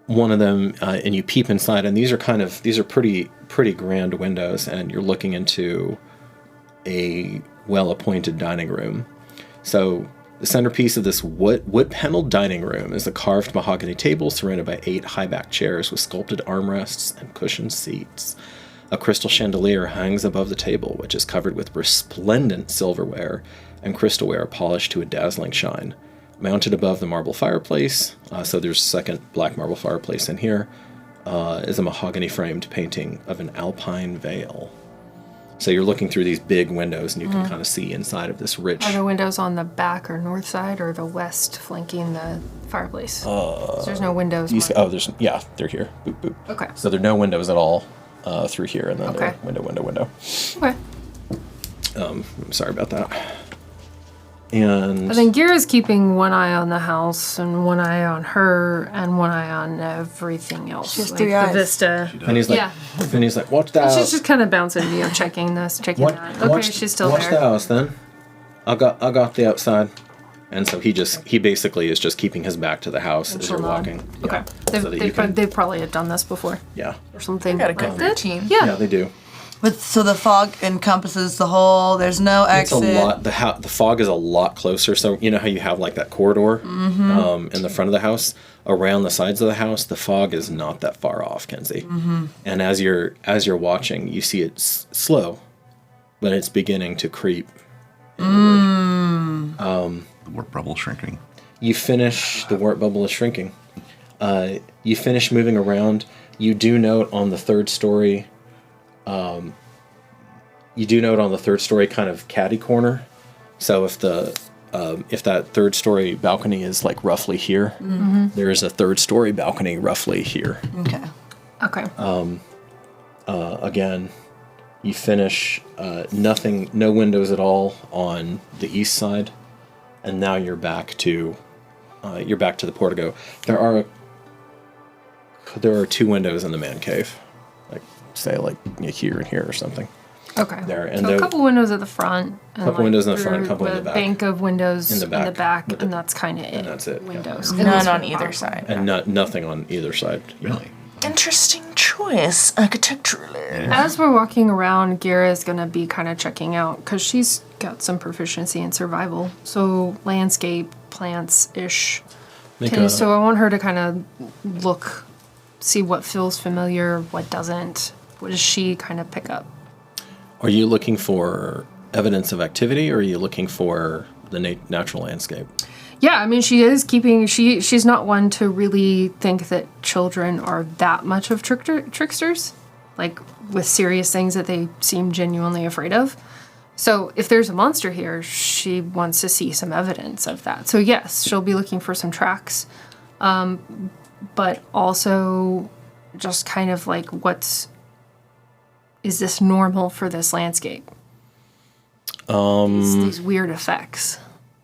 One of them, and you peep inside, and these are pretty grand windows, and you're looking into a well-appointed dining room. So the centerpiece of this wood-paneled dining room is a carved mahogany table surrounded by 8 high-backed chairs with sculpted armrests and cushioned seats. A crystal chandelier hangs above the table, which is covered with resplendent silverware and crystalware polished to a dazzling shine. Mounted above the marble fireplace, so there's a second black marble fireplace in here, is a mahogany-framed painting of an alpine vale. So you're looking through these big windows, and you can kind of see inside of this rich... Are the windows on the back or north side, or the west flanking the fireplace? So there's no windows. they're here. Boop, boop. Okay. So there are no windows at all through here, and then Okay. window. Okay. I'm sorry about that. And I think Gira's keeping one eye on the house and one eye on her and one eye on everything else. She has like 3 the eyes. vista. and he's like, Yeah. watch the house. She's just kind of bouncing, checking this, checking that. Okay, she's still watch there. the house then. I got the outside. And so he basically is just keeping his back to the house as she'll you're nod. walking. Okay. Yeah. So that you They probably have done this before yeah. or something. Got a good like that. routine. Yeah, they do. But so the fog encompasses the whole. There's no It's exit. a lot. The fog is a lot closer. So you know how you have like that corridor in the front of the house, around the sides of the house. The fog is not that far off, Kenzie. And as you're watching, you see it's slow, but it's beginning to creep. The warp bubble shrinking. You finish. The warp bubble is shrinking. You finish moving around. You do note on the third story. Kind of caddy corner. So if that third story balcony is like roughly here, there is a third story balcony roughly here. Okay. Okay. Again, you finish no windows at all on the east side, and now you're back to the portico. There are a there are 2 windows in the man cave, like say like here and here or something. Okay. There, and so a couple windows at the front. And couple windows in the front, a couple in the back. Bank of windows In the back. and that's kind of it. And that's it, yeah. Windows. None on either side. And nothing on either side. Really? Interesting choice architecturally. As we're walking around, Gira is going to be kind of checking out because she's got some proficiency in survival. So landscape, plants-ish. So I want her to kind of look, see what feels familiar, what doesn't. What does she kind of pick up? Are you looking for evidence of activity, or are you looking for the natural landscape? Yeah, I mean, she is keeping. She's not one to really think that children are that much of tricksters, like with serious things that they seem genuinely afraid of. So if there's a monster here, she wants to see some evidence of that. So yes, she'll be looking for some tracks, but also just kind of like is this normal for this landscape? These weird effects.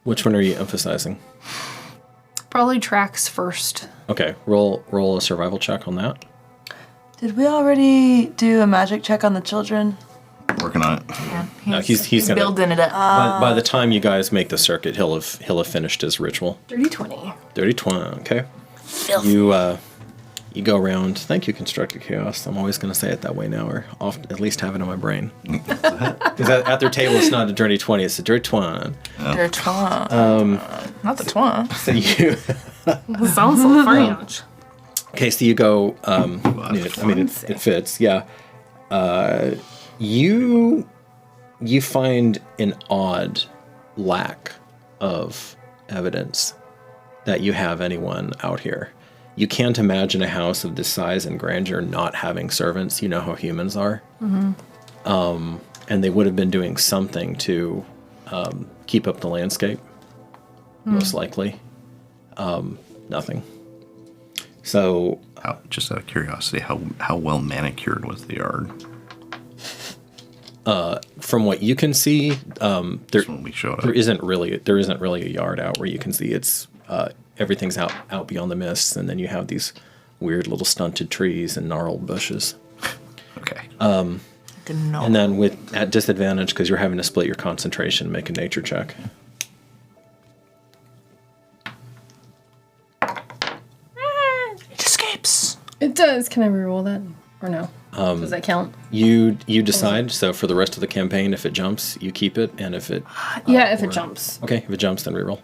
Which one are you emphasizing? Probably tracks first. Okay, roll a survival check on that. Did we already do a magic check on the children? Working on it. Yeah, No, he's gonna, building it up. by the time you guys make the circuit, he'll have finished his ritual. 30-20. 30-20, okay. You go around. Thank you, Constructed Chaos. I'm always going to say it that way now, or at least have it in my brain. Because at their table, it's not a dirty 20, it's a dirty 20. Dirty 20. Not the 20. So you... Sounds so French. Okay, so you go... it fits, yeah. You find an odd lack of evidence that you have anyone out here. You can't imagine a house of this size and grandeur not having servants. You know how humans are. Mm-hmm. And they would have been doing something to keep up the landscape, most likely. Nothing. So... just out of curiosity, how well manicured was the yard? From what you can see, When we showed up. there isn't really a yard out where you can see it's... everything's out beyond the mists, and then you have these weird little stunted trees and gnarled bushes. Okay. And then at disadvantage, because you're having to split your concentration, make a nature check. It escapes. It does. Can I reroll that? Or no? Does that count? You decide, so for the rest of the campaign, if it jumps, you keep it, and if it... if it jumps. Okay, if it jumps, then reroll.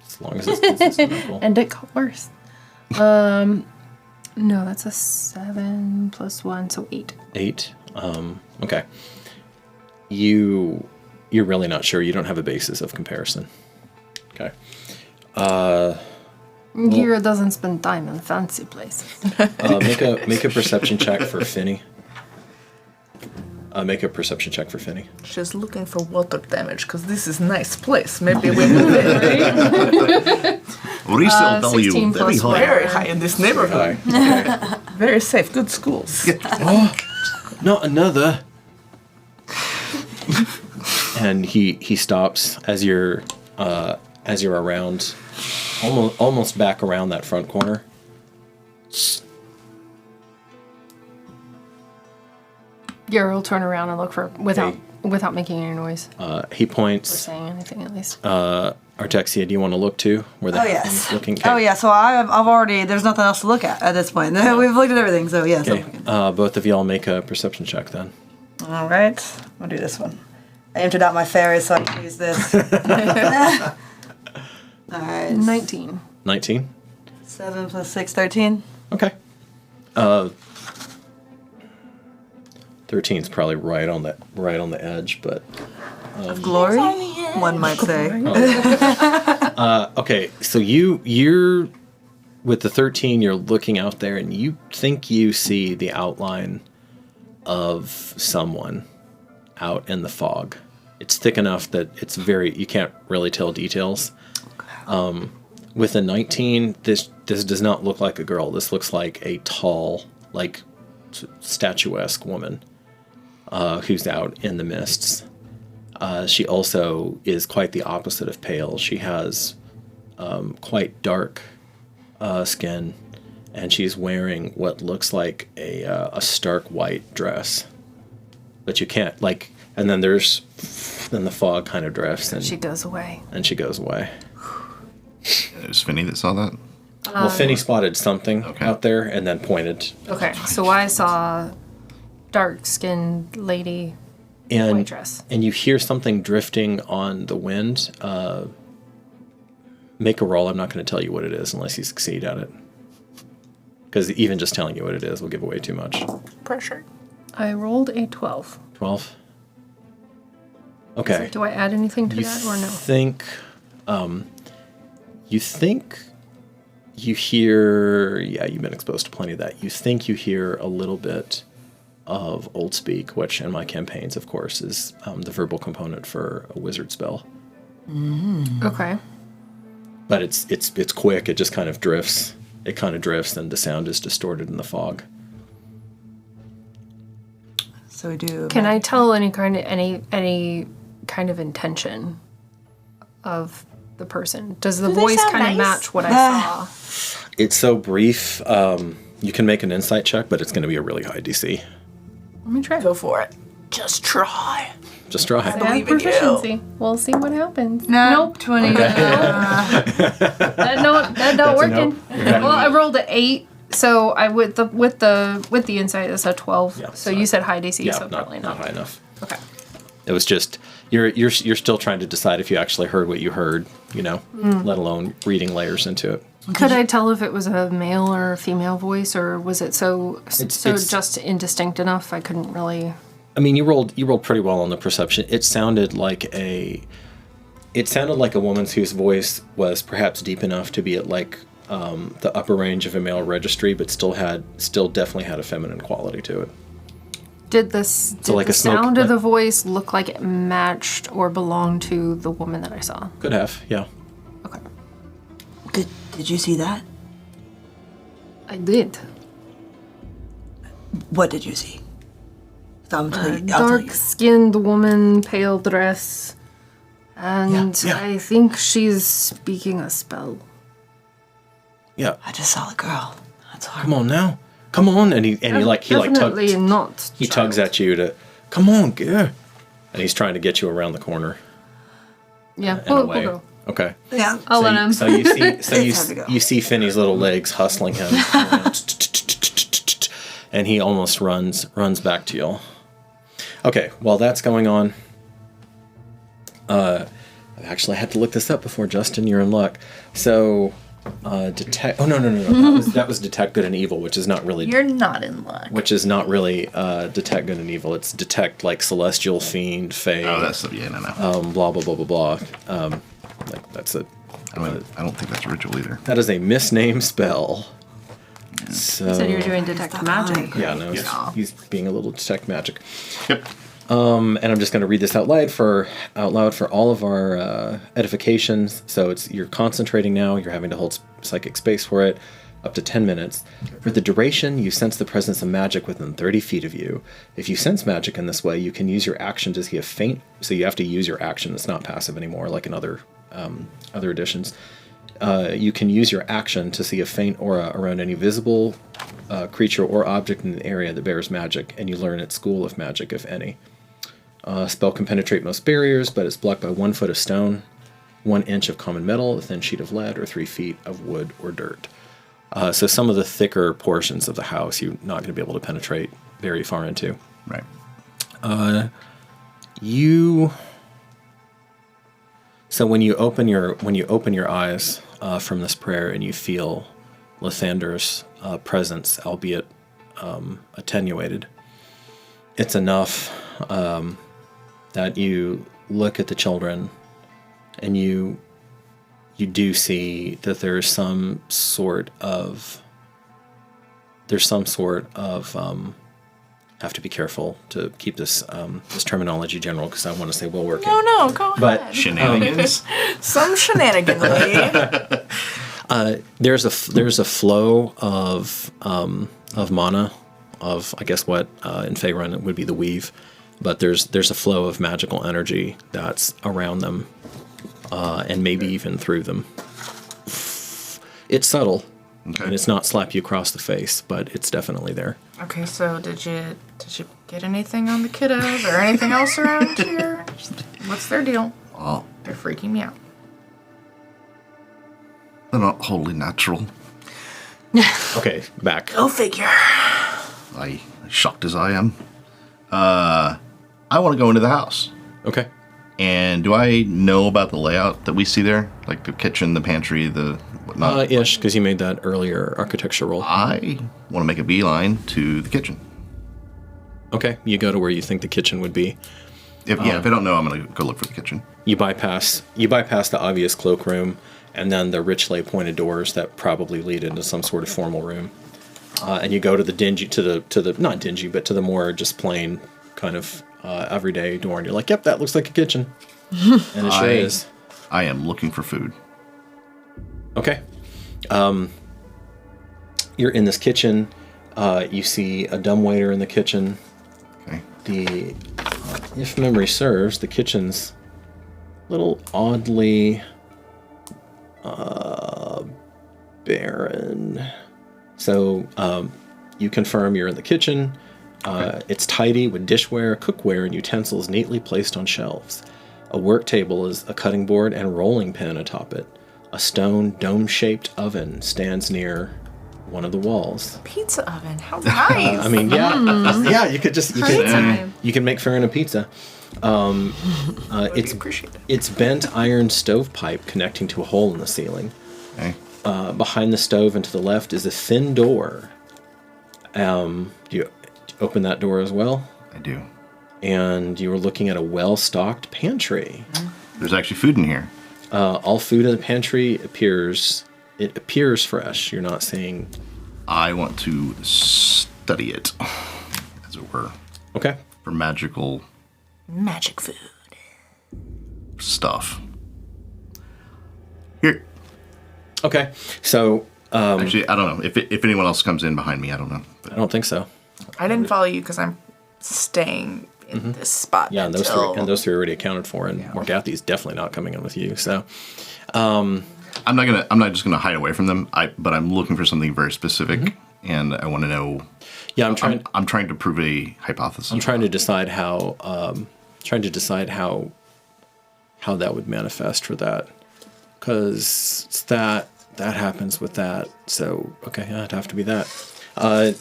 As long as it's consistent. Roll. And it got worse. No, that's a 7 plus 1, so 8. 8. Okay. You're really not sure. You don't have a basis of comparison. Okay. Gira doesn't spend time in fancy places. Make a perception check for Finny. Make a perception check for Finny. She's looking for water damage because this is a nice place. Maybe we move it. Resale value 16 very plus high. Very high in this neighborhood. Okay. Very safe. Good schools. Not another. And he stops as you're around, almost back around that front corner. Gira will turn around and look for without making any noise. He Or points. saying anything at least. Artexia, do you want to look too? Where the yes. looking? Oh yeah, so I've already, there's nothing else to look at this point. We've looked at everything, so yes. Okay. Both of y'all make a perception check then. All right, I'll do this one. I emptied out my fairies, so I can use this. All right. 19. 19. 7 plus 6, 13. Okay. 13's probably right on the edge, but Glory, one might say. okay. So you're with the 13. You're looking out there, and you think you see the outline of someone out in the fog. It's thick enough that you can't really tell details. With a 19, this does not look like a girl. This looks like a tall, like statuesque woman who's out in the mists. She also is quite the opposite of pale. She has quite dark skin and she's wearing what looks like a stark white dress, but you can't and then the fog kind of drifts and She goes away. she goes away. It was Finny that saw that. Well, Finny spotted something Okay. out there and then pointed. Okay, so I saw dark-skinned lady, white dress. And you hear something drifting on the wind. Make a roll. I'm not going to tell you what it is unless you succeed at it. Because even just telling you what it is will give away too much. Pressure. I rolled a 12. 12? Okay. Do I add anything to that or no? You think you hear, you've been exposed to plenty of that. You think you hear a little bit of Old Speak, which in my campaigns, of course, is the verbal component for a wizard spell. Okay. But it's quick. It just kind of drifts. It kind of drifts, and the sound is distorted in the fog. So we do. Can I tell any kind of intention of the person? Does the Do they voice sound kind of nice? match what I saw? It's so brief. You can make an insight check, but it's going to be a really high DC. Let me try. Go for it. Just try. Just try. Add believe in you. proficiency. We'll see what happens. Nope. 20. That not working. Well, I rolled an 8, so I with the insight it's a 12. Yeah, so so- you said high DC, Yeah, so probably not not. high enough. Okay. It was just you're still trying to decide if you actually heard what you heard, let alone reading layers into it. Could I tell if it was a male or a female voice, or was it so It's- just indistinct enough I couldn't really? I mean, you rolled pretty well on the perception. It sounded like a woman's whose voice was perhaps deep enough to be at the upper range of a male registry, but still definitely had a feminine quality to it. Did like the a smoke- sound of like- the voice look like it matched or belonged to the woman that I saw? Could have, yeah. Okay. Did you see that? I did. What did you see? I'll tell you. I'll tell you. Dark-skinned woman, pale dress, and Yeah. I think she's speaking a spell. Yeah. I just saw a girl. That's hard. Come on now. Come on. And he Definitely not. he tugs at you to come on, girl. And he's trying to get you around the corner Yeah, in a we'll way. go. Okay. Yeah. I'll let him. So you see, It's time to go. you see Finney's little legs hustling him, and he almost runs back to y'all. Okay, while that's going on, I actually had to look this up before. Justin, you're in luck. So, detect. Oh no! That was detect good and evil, which is not really. You're not in luck. Which is not really detect good and evil. It's detect celestial fiend, fae. Oh, that's no. Blah blah blah blah blah. That's it. I don't think that's ritual either. That is a misnamed spell. So You said you were doing detect magic. yeah, no, Yes. he's being a little detect magic. Yep. And I'm just going to read this out loud for all of our edifications. So you're concentrating now. You're having to hold psychic space for it, up to 10 minutes. For the duration, you sense the presence of magic within 30 feet of you. If you sense magic in this way, you can use your action to see a faint. So you have to use your action. It's not passive anymore, like in other editions. You can use your action to see a faint aura around any visible creature or object in the area that bears magic, and you learn its school of magic, if any. Spell can penetrate most barriers, but it's blocked by 1 foot of stone, 1 inch of common metal, a thin sheet of lead, or 3 feet of wood or dirt. So some of the thicker portions of the house you're not going to be able to penetrate very far into. Right. So when you open your eyes from this prayer and you feel Lathander's presence, albeit attenuated, it's enough that you look at the children and you do see that there's some sort of have to be careful to keep this terminology general because I want to say well working. No, go But ahead. Shenanigans. Some shenaniganly. there's a flow of mana, of I guess what in Faerun would be the weave, but there's a flow of magical energy that's around them, and maybe even through them. It's subtle, Okay. And it's not slap you across the face, but it's definitely there. Okay, so did you get anything on the kiddos or anything else around here? What's their deal? Oh, They're freaking me out. they're not wholly natural. Okay, back. Go figure. Shocked as I am. I want to go into the house. Okay. And do I know about the layout that we see there? Like the kitchen, the pantry, the whatnot? Ish, because you made that earlier architecture roll. I want to make a beeline to the kitchen. Okay, you go to where you think the kitchen would be. If I don't know, I'm going to go look for the kitchen. You bypass the obvious cloakroom, and then the richly pointed doors that probably lead into some sort of formal room. And you go to the dingy, to the not dingy, but to the more just plain kind of everyday door, and you're like, yep, that looks like a kitchen. And it sure is. I am looking for food. Okay. You're in this kitchen. You see a dumbwaiter in the kitchen. Okay. If memory serves, the kitchen's a little oddly barren. So you confirm you're in the kitchen. It's tidy with dishware, cookware, and utensils neatly placed on shelves. A work table is a cutting board and rolling pin atop it. A stone dome-shaped oven stands near one of the walls. Pizza oven. How nice. I mean, yeah, you can make Farron a pizza. It's bent iron stovepipe connecting to a hole in the ceiling. Okay. Behind the stove and to the left is a thin door. Do you open that door as well? I do. And you were looking at a well-stocked pantry. There's actually food in here. All food in the pantry appears fresh. You're not seeing... I want to study it, as it were. Okay. For magic food stuff. Here. Okay. So... actually, I don't know. If anyone else comes in behind me, I don't know. But I don't think so. I didn't follow you because I'm staying in this spot. Yeah, and those three are already accounted for, and Morgathy's definitely not coming in with you. So, I'm not just gonna hide away from them. But I'm looking for something very specific, and I want to know. Yeah, I'm trying to prove a hypothesis. I'm trying to decide how. How that would manifest for that, because that happens with that. So okay, yeah, it'd have to be that.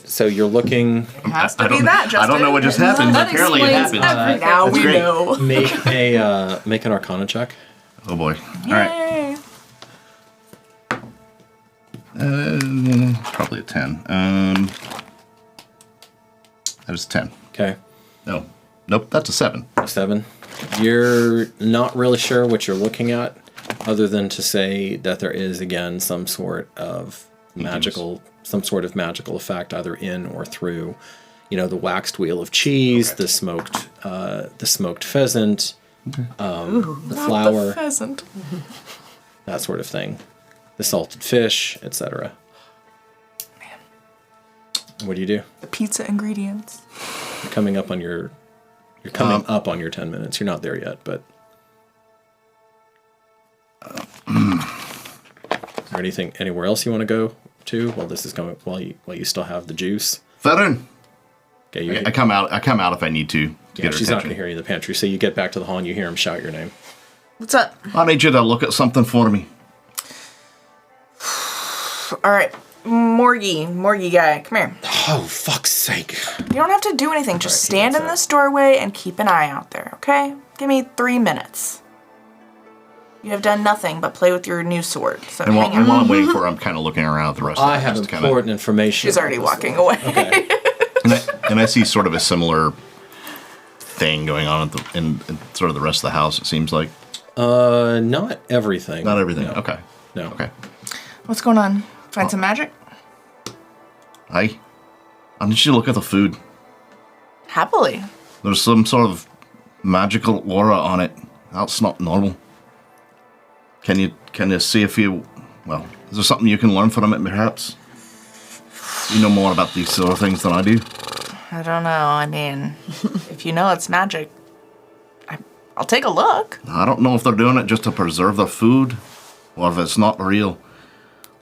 So you're looking. It has to be that, Justin. I don't know what just happened. Apparently it happened. Now we great. know. Make an Arcana check. Oh boy! All right. Probably a 10. That was a 10. Okay. No. Nope. That's a 7. 7. You're not really sure what you're looking at, other than to say that there is again some sort of magical effect, either in or through, the waxed wheel of cheese, the smoked pheasant, the flour, the pheasant, that sort of thing, the salted fish, etc. Man, what do you do? the pizza ingredients. You're coming up on your 10 minutes. You're not there yet, but. Is there anything anywhere else you want to go to while this is going? While you still have the juice? Farron. Okay, I come out if I need to get her she's not attention. going to hear you in the pantry. So you get back to the hall and you hear him shout your name. What's up? I need you to look at something for me. All right, Morgie guy, come here. Oh, fuck's sake! You don't have to do anything. Just stand in this doorway and keep an eye out there, okay? Give me 3 minutes. You have done nothing but play with your new sword, so And hang while out. I'm waiting for her, I'm kind of looking around at the rest of the I have house, important information. She's already walking away. Okay. and I see sort of a similar thing going on in sort of the rest of the house, it seems like. Not everything. Not everything. No. Okay. No. Okay. What's going on? Find some magic? I need you to look at the food. Happily. There's some sort of magical aura on it. That's not normal. Can you see if you... Well, is there something you can learn from it, perhaps? You know more about these sort of things than I do. I don't know. I mean, if you know it's magic, I'll take a look. I don't know if they're doing it just to preserve the food, or if it's not real.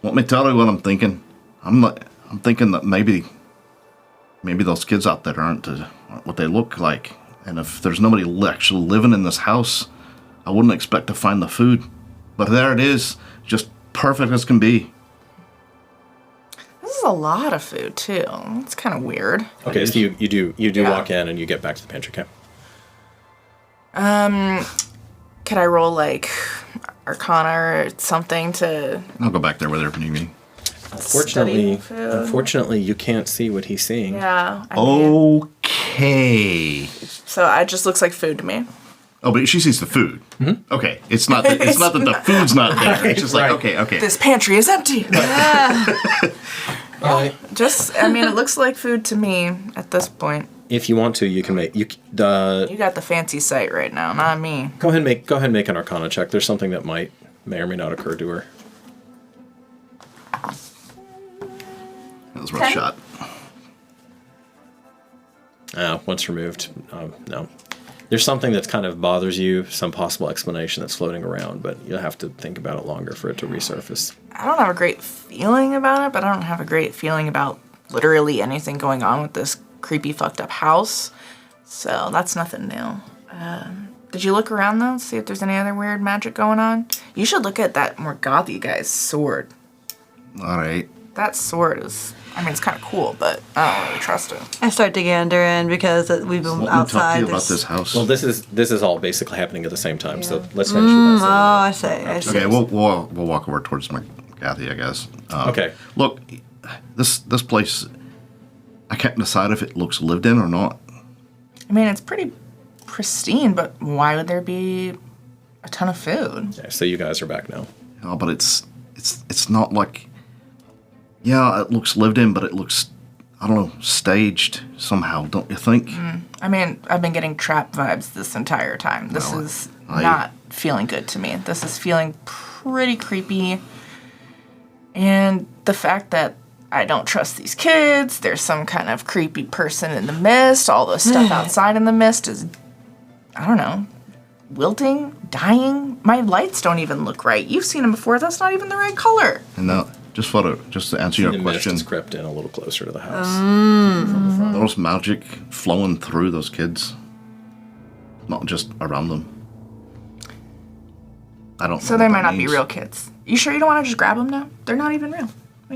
Want me to tell you what I'm thinking? I'm thinking that maybe those kids out there aren't what they look like. And if there's nobody actually living in this house, I wouldn't expect to find the food. But there it is, just perfect as can be. This is a lot of food too. It's kind of weird. Okay, so you do walk in and you get back to the pantry. Okay. Could I roll like Arcana or something to? I'll go back there with her if you need me. Unfortunately, you can't see what he's seeing. Yeah. Okay. So it just looks like food to me. Oh, but she sees the food. Mm-hmm. Okay, it's not that the food's not there. It's just like okay. This pantry is empty. It looks like food to me at this point. If you want to, you can make You got the fancy sight right now, not me. Go ahead and make an Arcana check. There's something that may or may not occur to her. That was a rough shot. Once removed, no. There's something that kind of bothers you, some possible explanation that's floating around, but you'll have to think about it longer for it to resurface. I don't have a great feeling about it, but I don't have a great feeling about literally anything going on with this creepy, fucked up house. So that's nothing new. Did you look around though, see if there's any other weird magic going on? You should look at that more gothy guy's sword. All right. That sword is, it's kind of cool, but I don't really trust it. I start to gander in because we've been Let me outside. talk to you about this house. Well, this is all basically happening at the same time. So let's finish with that. I see. Okay, we'll walk over towards McGathy, I guess. Okay. Look, this place, I can't decide if it looks lived in or not. It's pretty pristine, but why would there be a ton of food? Okay, so you guys are back now. Oh, but it's not like. Yeah, it looks lived in, but it looks, I don't know, staged somehow, don't you think? I've been getting trap vibes this entire time. This is not feeling good to me. This is feeling pretty creepy. And the fact that I don't trust these kids, there's some kind of creepy person in the mist, all the stuff outside in the mist is, I don't know, wilting, dying. My lights don't even look right. You've seen them before. That's not even the right color. And now, just to answer your The question, mist has crept in a little closer to the house. there's magic flowing through those kids, not just around them. I don't. So know they what might that not be means. real kids. You sure you don't want to just grab them now? They're not even real.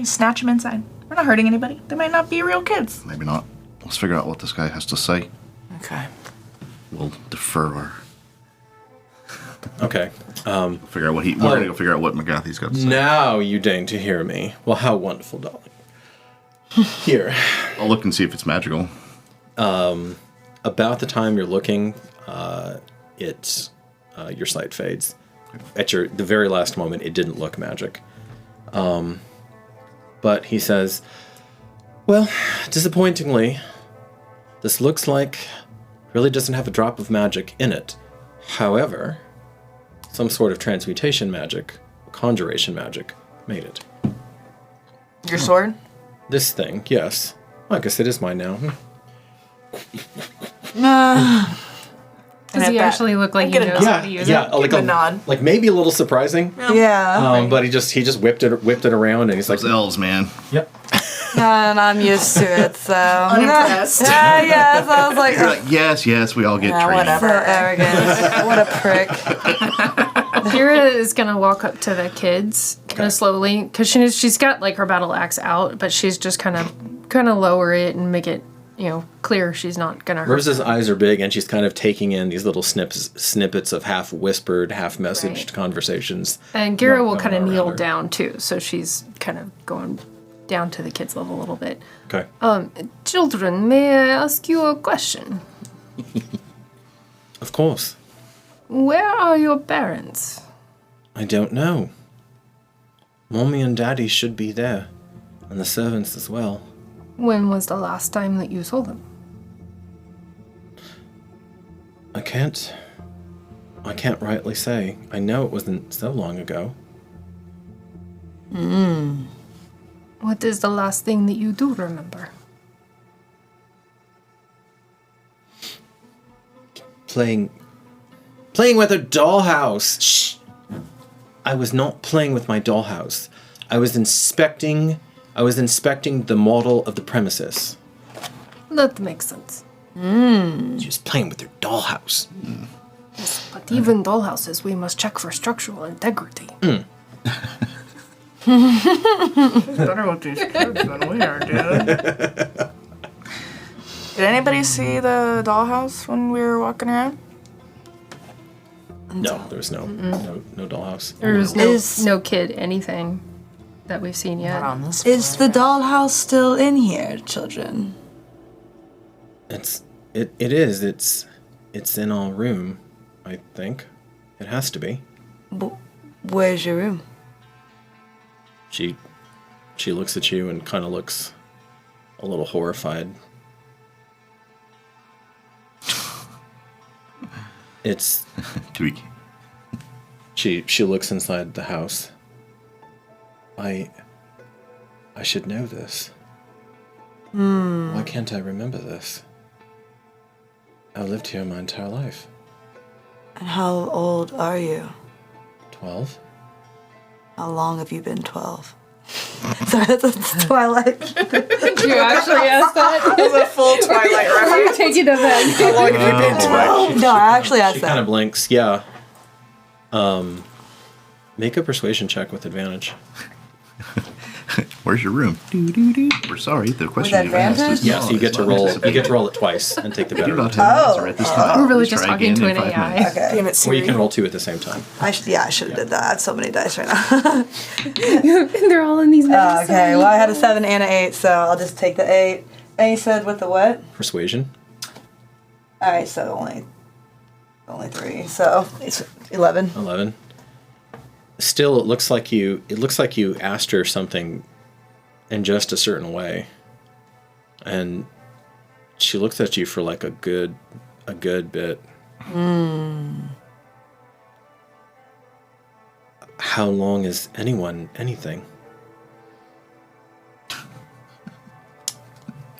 Snatch them inside. We're not hurting anybody. They might not be real kids. Maybe not. Let's figure out what this guy has to say. Okay. We'll defer our. Okay. We're gonna go figure out what McGathy's got to say. Now you deign to hear me. Well, how wonderful, darling. Here. I'll look and see if it's magical. About the time you're looking, your sight fades. At the very last moment, it didn't look magic. But he says, well, disappointingly, this looks like really doesn't have a drop of magic in it. However, some sort of transmutation magic, conjuration magic, made it. Your sword? This thing, yes. I guess it is mine now. Does he actually look like he knows how to use it? Like a nod. Like maybe a little surprising. Yeah. But he just whipped it around, and he's like, Those elves, man. "Yep." And I'm used to it, so. Unimpressed. Yeah, so I was like, You're like, yes, we all get Yeah, trained. whatever. so arrogant. What a prick. Kira is gonna walk up to the kids kind of slowly because she's got like her battle axe out, but she's just kind of lower it and make it clear she's not gonna hurt. Rose's eyes are big, and she's kind of taking in these little snippets of half whispered, half messaged conversations. And Gira will going kind of on kneel around her. down too, so she's kind of going down to the kids' level a little bit. Okay. Children, may I ask you a question? Of course. Where are your parents? I don't know. Mommy and Daddy should be there, and the servants as well. When was the last time that you saw them? I can't rightly say. I know it wasn't so long ago. What is the last thing that you do remember? Playing with a dollhouse. Shh. I was not playing with my dollhouse. I was inspecting I was inspecting the model of the premises. That makes sense. She was playing with her dollhouse. But even dollhouses, we must check for structural integrity. Better with these kids than we are, dude. Did anybody see the dollhouse when we were walking around? No, there was no dollhouse. There's no kid anything that we've seen yet. Not on this Is the dollhouse still in here, children? It is. It's in our room, I think. It has to be. Where's your room? She looks at you and kind of looks a little horrified. It's Tweak. she looks inside the house. I should know this. Why can't I remember this? I've lived here my entire life. And how old are you? 12? How long have you been 12? Sorry, that's Twilight. Did you actually ask that? It was a full Twilight reference. You're taking it back. How long have you been 12? No, I actually asked She kind that. of blinks. Yeah. Make a persuasion check with advantage. Where's your room? We're sorry. The question you've advantage? asked is Yeah, so you get to roll. You get to roll it twice and take the I do better. not have an answer at this time. We're really Please just try talking again to in an 5 AI. minutes. Okay. Damn it, Or Siri. you can roll 2 at the same time. I should have did that. I have so many dice right now. They're all in these names. Okay, well I had a 7 and an 8, so I'll just take the 8. And you said with the what? Persuasion. Alright, so only 3. So it's 11. 11. Still, it looks like you asked her something in just a certain way, and she looks at you for like a good bit. How long is anything?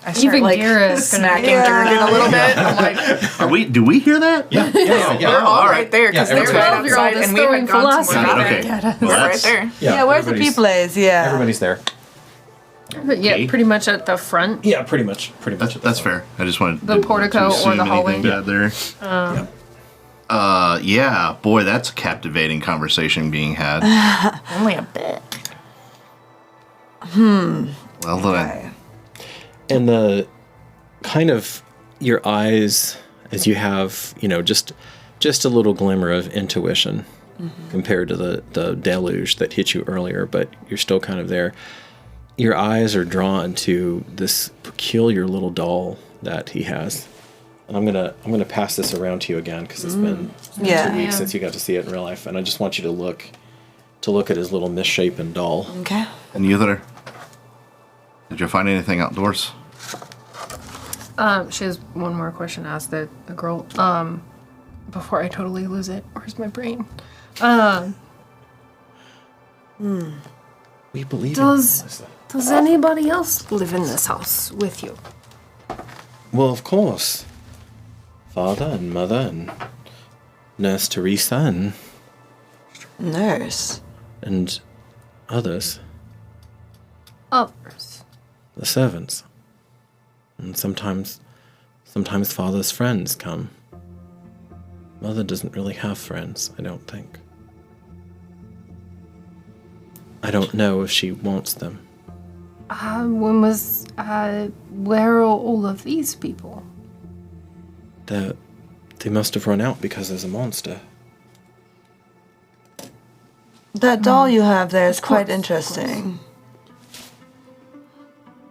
I start Even like Gira is gonna smacking be- Durgan a little bit. I'm like, Do we hear that? Yeah, we're all right there because Yeah, they're right everybody- outside 12-year-old is and we throwing had gone philosophy somewhere. Got it, okay. back at us. Well, We're right that's- there. Yeah, where's the everybody's- P-Plays? Yeah. Everybody's there. Yeah, pretty much at the front. Yeah, pretty much. That's fair. I just wanted The portico or to assume the hallway. anything bad there. Yeah, boy, that's a captivating conversation being had. Only a bit. Well then, And the kind of your eyes, as you have, just a little glimmer of intuition compared to the deluge that hit you earlier, but you're still kind of there. Your eyes are drawn to this peculiar little doll that he has. And I'm gonna pass this around to you again because it's been 2 Yeah. weeks since you got to see it in real life, and I just want you to look at his little misshapen doll. Okay. and you there? Did you find anything outdoors? She has one more question to ask the girl. Before I totally lose it. Where's my brain? We believe Does- in Melissa. Does anybody else live in this house with you? Well, of course. Father and mother and Nurse Teresa Nurse. and others, Others. the servants. And sometimes Father's friends come. Mother doesn't really have friends, I don't think. I don't know if she wants them. Where are all of these people? They must have run out because there's a monster. That doll you have there is quite interesting.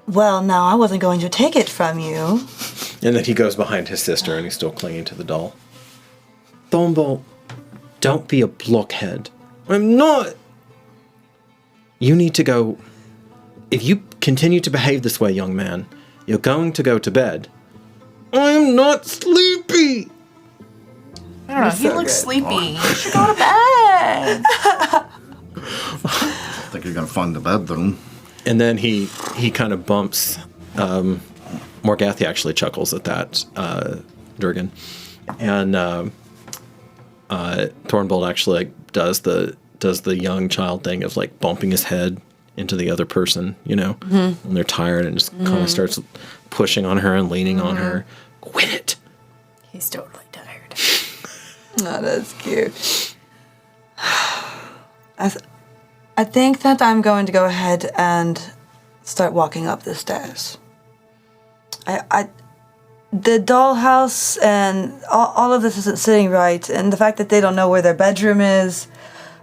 Well, now I wasn't going to take it from you. And then he goes behind his sister and he's still clinging to the doll. Thornbolt, don't be a blockhead. I'm not! You need to go. If you continue to behave this way, young man, you're going to go to bed. I'm not sleepy! I don't know. He so looks good. sleepy. You should go to bed. I think you're gonna find the bedroom. And then he kind of bumps. Morgathi actually chuckles at that, Durgan. And Thornbolt actually does the young child thing of like bumping his head into the other person, when they're tired, and just kind of starts pushing on her and leaning on her. Quit it. He's totally tired. Oh, that's cute. I think that I'm going to go ahead and start walking up the stairs. The dollhouse and all of this isn't sitting right, and the fact that they don't know where their bedroom is,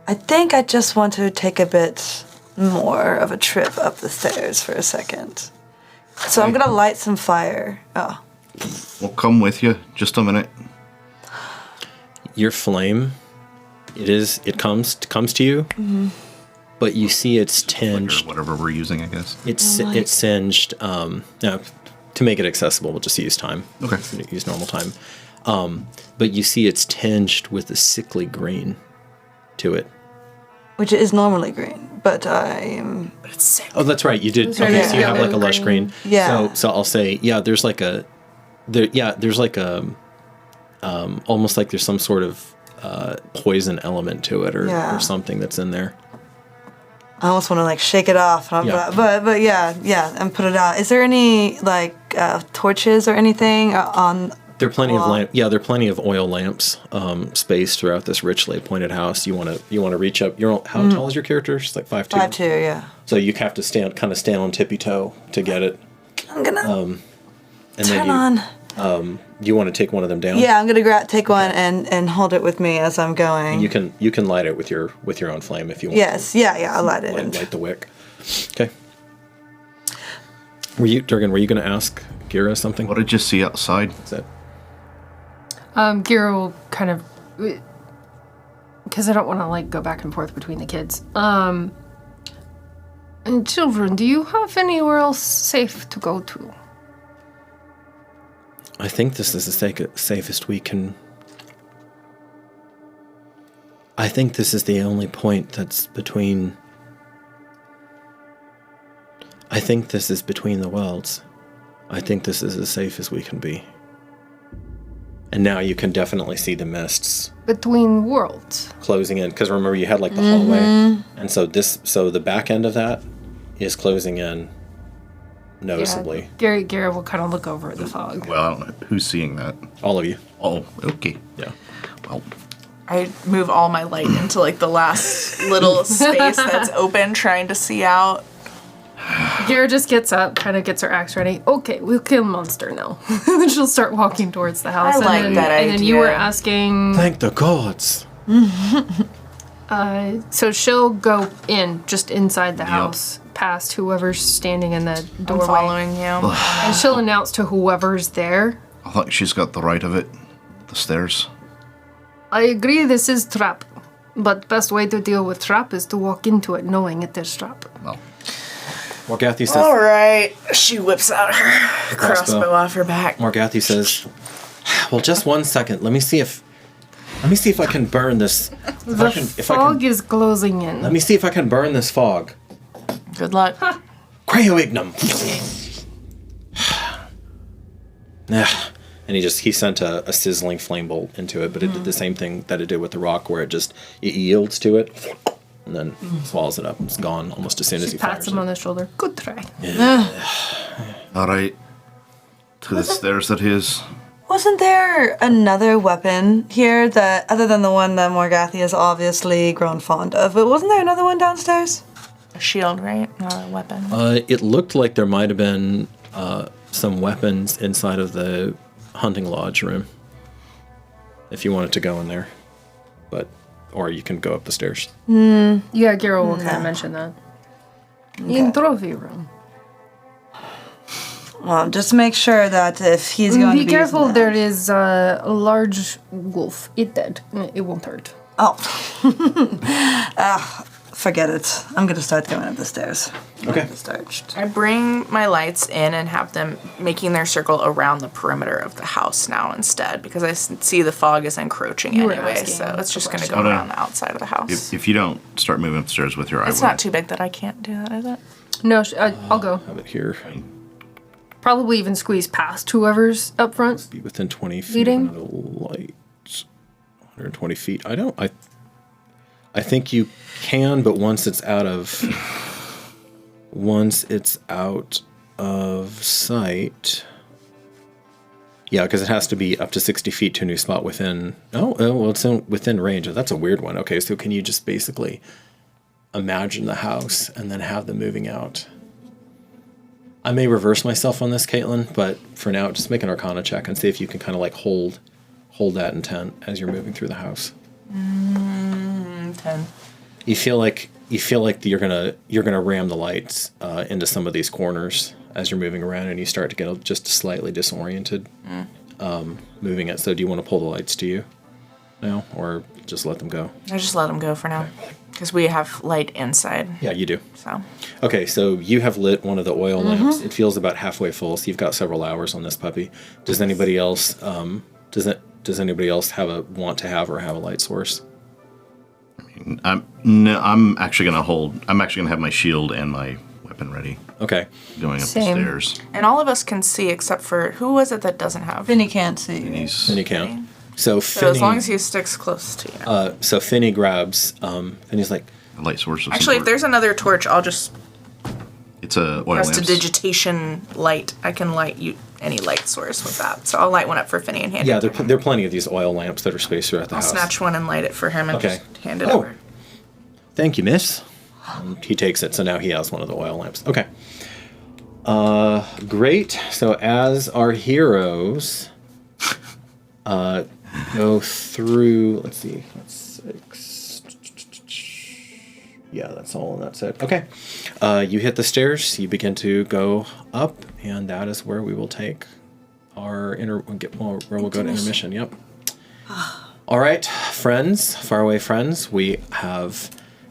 I think I just want to take a bit more of a trip up the stairs for a second. So I'm gonna light some fire. Oh. We'll come with you. Just a minute. Your flame, it comes to you, but you see it's tinged. Or whatever we're using, I guess. It's singed. No, to make it accessible, we'll just use time. Okay. Use normal time. But you see it's tinged with a sickly green to it. Which is normally green, but I'm... But it's sick. Oh, that's right. You did. Those Okay, are so you have like a yellow lush green. Yeah. So I'll say, yeah. There's like almost like there's some sort of poison element to it, or something that's in there. I almost want to like shake it off, Yeah. but yeah, and put it out. Is there any like torches or anything on? There are plenty of wall? lamp. Yeah, there are plenty of oil lamps spaced throughout this richly appointed house. You want to reach up. How tall is your character? She's like 5'2". 5'2", yeah. So you have to stand on tippy toe to get it. I'm gonna And turn then on. you want to take one of them down. Yeah, I'm gonna take one and hold it with me as I'm going. You can light it with your own flame if you want. Yes, yeah, I'll light it. Light the wick. Okay. Durgan, were you going to ask Gira something? What did you see outside? Is that? Gira will kind of, because I don't want to like go back and forth between the kids. And children, do you have anywhere else safe to go to? I think this is the safest we can. I think this is the only point that's between. I think this is between the worlds. I think this is as safe as we can be. And now you can definitely see the mists Between worlds. closing in. Because remember, you had like the hallway, and so the back end of that is closing in noticeably. Yeah, Gira will kind of look over at the fog. Well, I don't know. Who's seeing that? All of you. Oh, okay. Yeah. Well, I move all my light into like the last little space that's open, trying to see out. Gira just gets up, kind of gets her axe ready. Okay, we'll kill monster now. Then she'll start walking towards the house. I like that And then you were idea. asking. Thank the gods. So she'll go in, just inside the house, past whoever's standing in the I'm doorway. following you. And she'll announce to whoever's there. I think she's got the right of it. The stairs. I agree this is trap. But best way to deal with trap is to walk into it knowing it is trap. Well, Morgathi says. All right. She whips out her Crossbow. crossbow off her back. Morgathi says, "Well, just one second. Let me see if I can burn this. The fog is closing in. Let me see if I can burn this fog. Good luck. Creo ignum." And he sent a sizzling flame bolt into it, but it did the same thing that it did with the rock, where it yields to it, and then swallows it up. It's gone almost as soon as he Pats fires him it. on the shoulder. Good try. all right. To the stairs that is. Wasn't there another weapon here that, other than the one that Morgathi has obviously grown fond of, but wasn't there another one downstairs? A shield, right? Not a weapon. It looked like there might have been some weapons inside of the hunting lodge room, if you wanted to go in there, or you can go up the stairs. Yeah, Gira will kind of mention that. In trophy room. Well, just make sure that if he's going to Be be careful, using there that- is a large wolf. It dead. It won't hurt. Oh. Forget it. I'm going to start going up the stairs. Okay. I bring my lights in and have them making their circle around the perimeter of the house now instead, because I see the fog is encroaching You were anyway, asking so it's just going to go question. around the outside of the house. If you don't start moving upstairs with her, I It's will. not too big that I can't do that, is it? No, I'll go. Have it here. Probably even squeeze past whoever's up front. Be within 20 feet Leading? of the lights. 120 feet. I think you can, but once it's out of once it's out of sight... Yeah, because it has to be up to 60 feet to a new spot within... well, it's within range. That's a weird one. Okay, so can you just basically imagine the house and then have them moving out? I may reverse myself on this, Caitlin, but for now, just make an Arcana check and see if you can kind of like hold that intent as you're moving through the house. 10. You feel like you're gonna ram the lights into some of these corners as you're moving around, and you start to get just slightly disoriented moving it. So do you want to pull the lights to you now, or just let them go? I just let them go for now, because we have light inside. Yeah, you do. So. Okay, so you have lit one of the oil lamps. It feels about halfway full, so you've got several hours on this puppy. Does anybody else does anybody else want to have a light source? I'm actually gonna have my shield and my weapon ready. Okay. Going up Same. the stairs. And all of us can see except for, who was it that doesn't have? Finny can't see. And you can. So So Finny, as long as he sticks close to you. so Finny grabs, Finny's like, A light source. Of Actually, some if there's another torch, I'll just it's a oil lamp. prestidigitation light. I can light you any light source with that. So I'll light one up for Finny and hand yeah, it. there are plenty of these oil lamps that are spaced throughout the I'll house. snatch one and light it for him and Okay. just hand it Oh. over. Thank you, miss. He takes it, so now he has one of the oil lamps. Okay. Great. So as our heroes go through, let's see, that's 6. Yeah, that's all in that set. Okay. You hit the stairs, you begin to go up, and that is where we will take our where we'll go to intermission. Yep. All right, friends, faraway friends, we have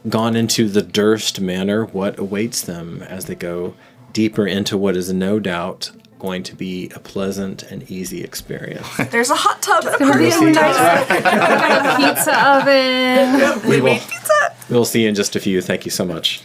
gone into the Durst Manor. What awaits them as they go deeper into what is no doubt going to be a pleasant and easy experience. There's a hot tub at a Gonna be party. a nice pizza oven. We will, made pizza. we'll see you in just a few. Thank you so much.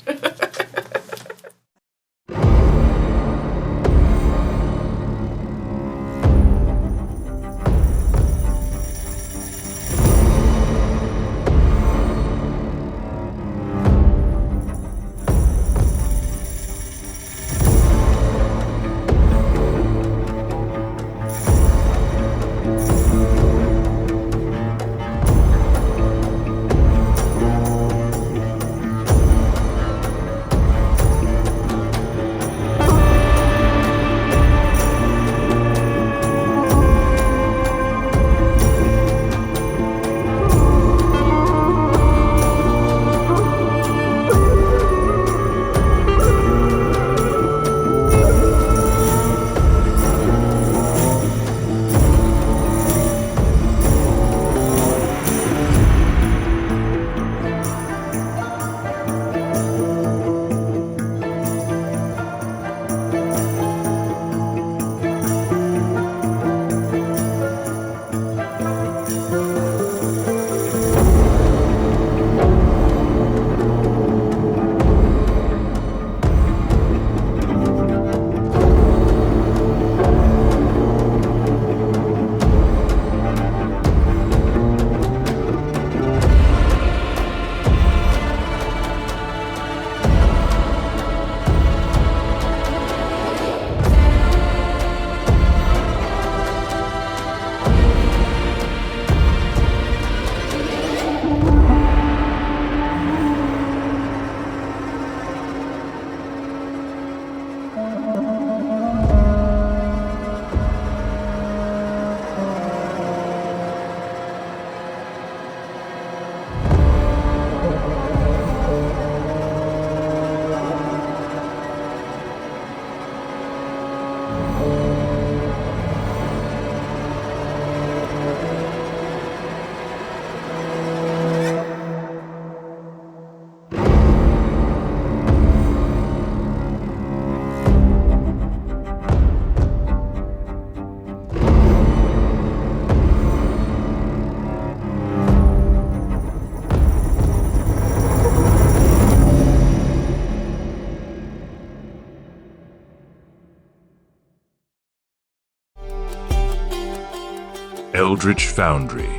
Eldritch Foundry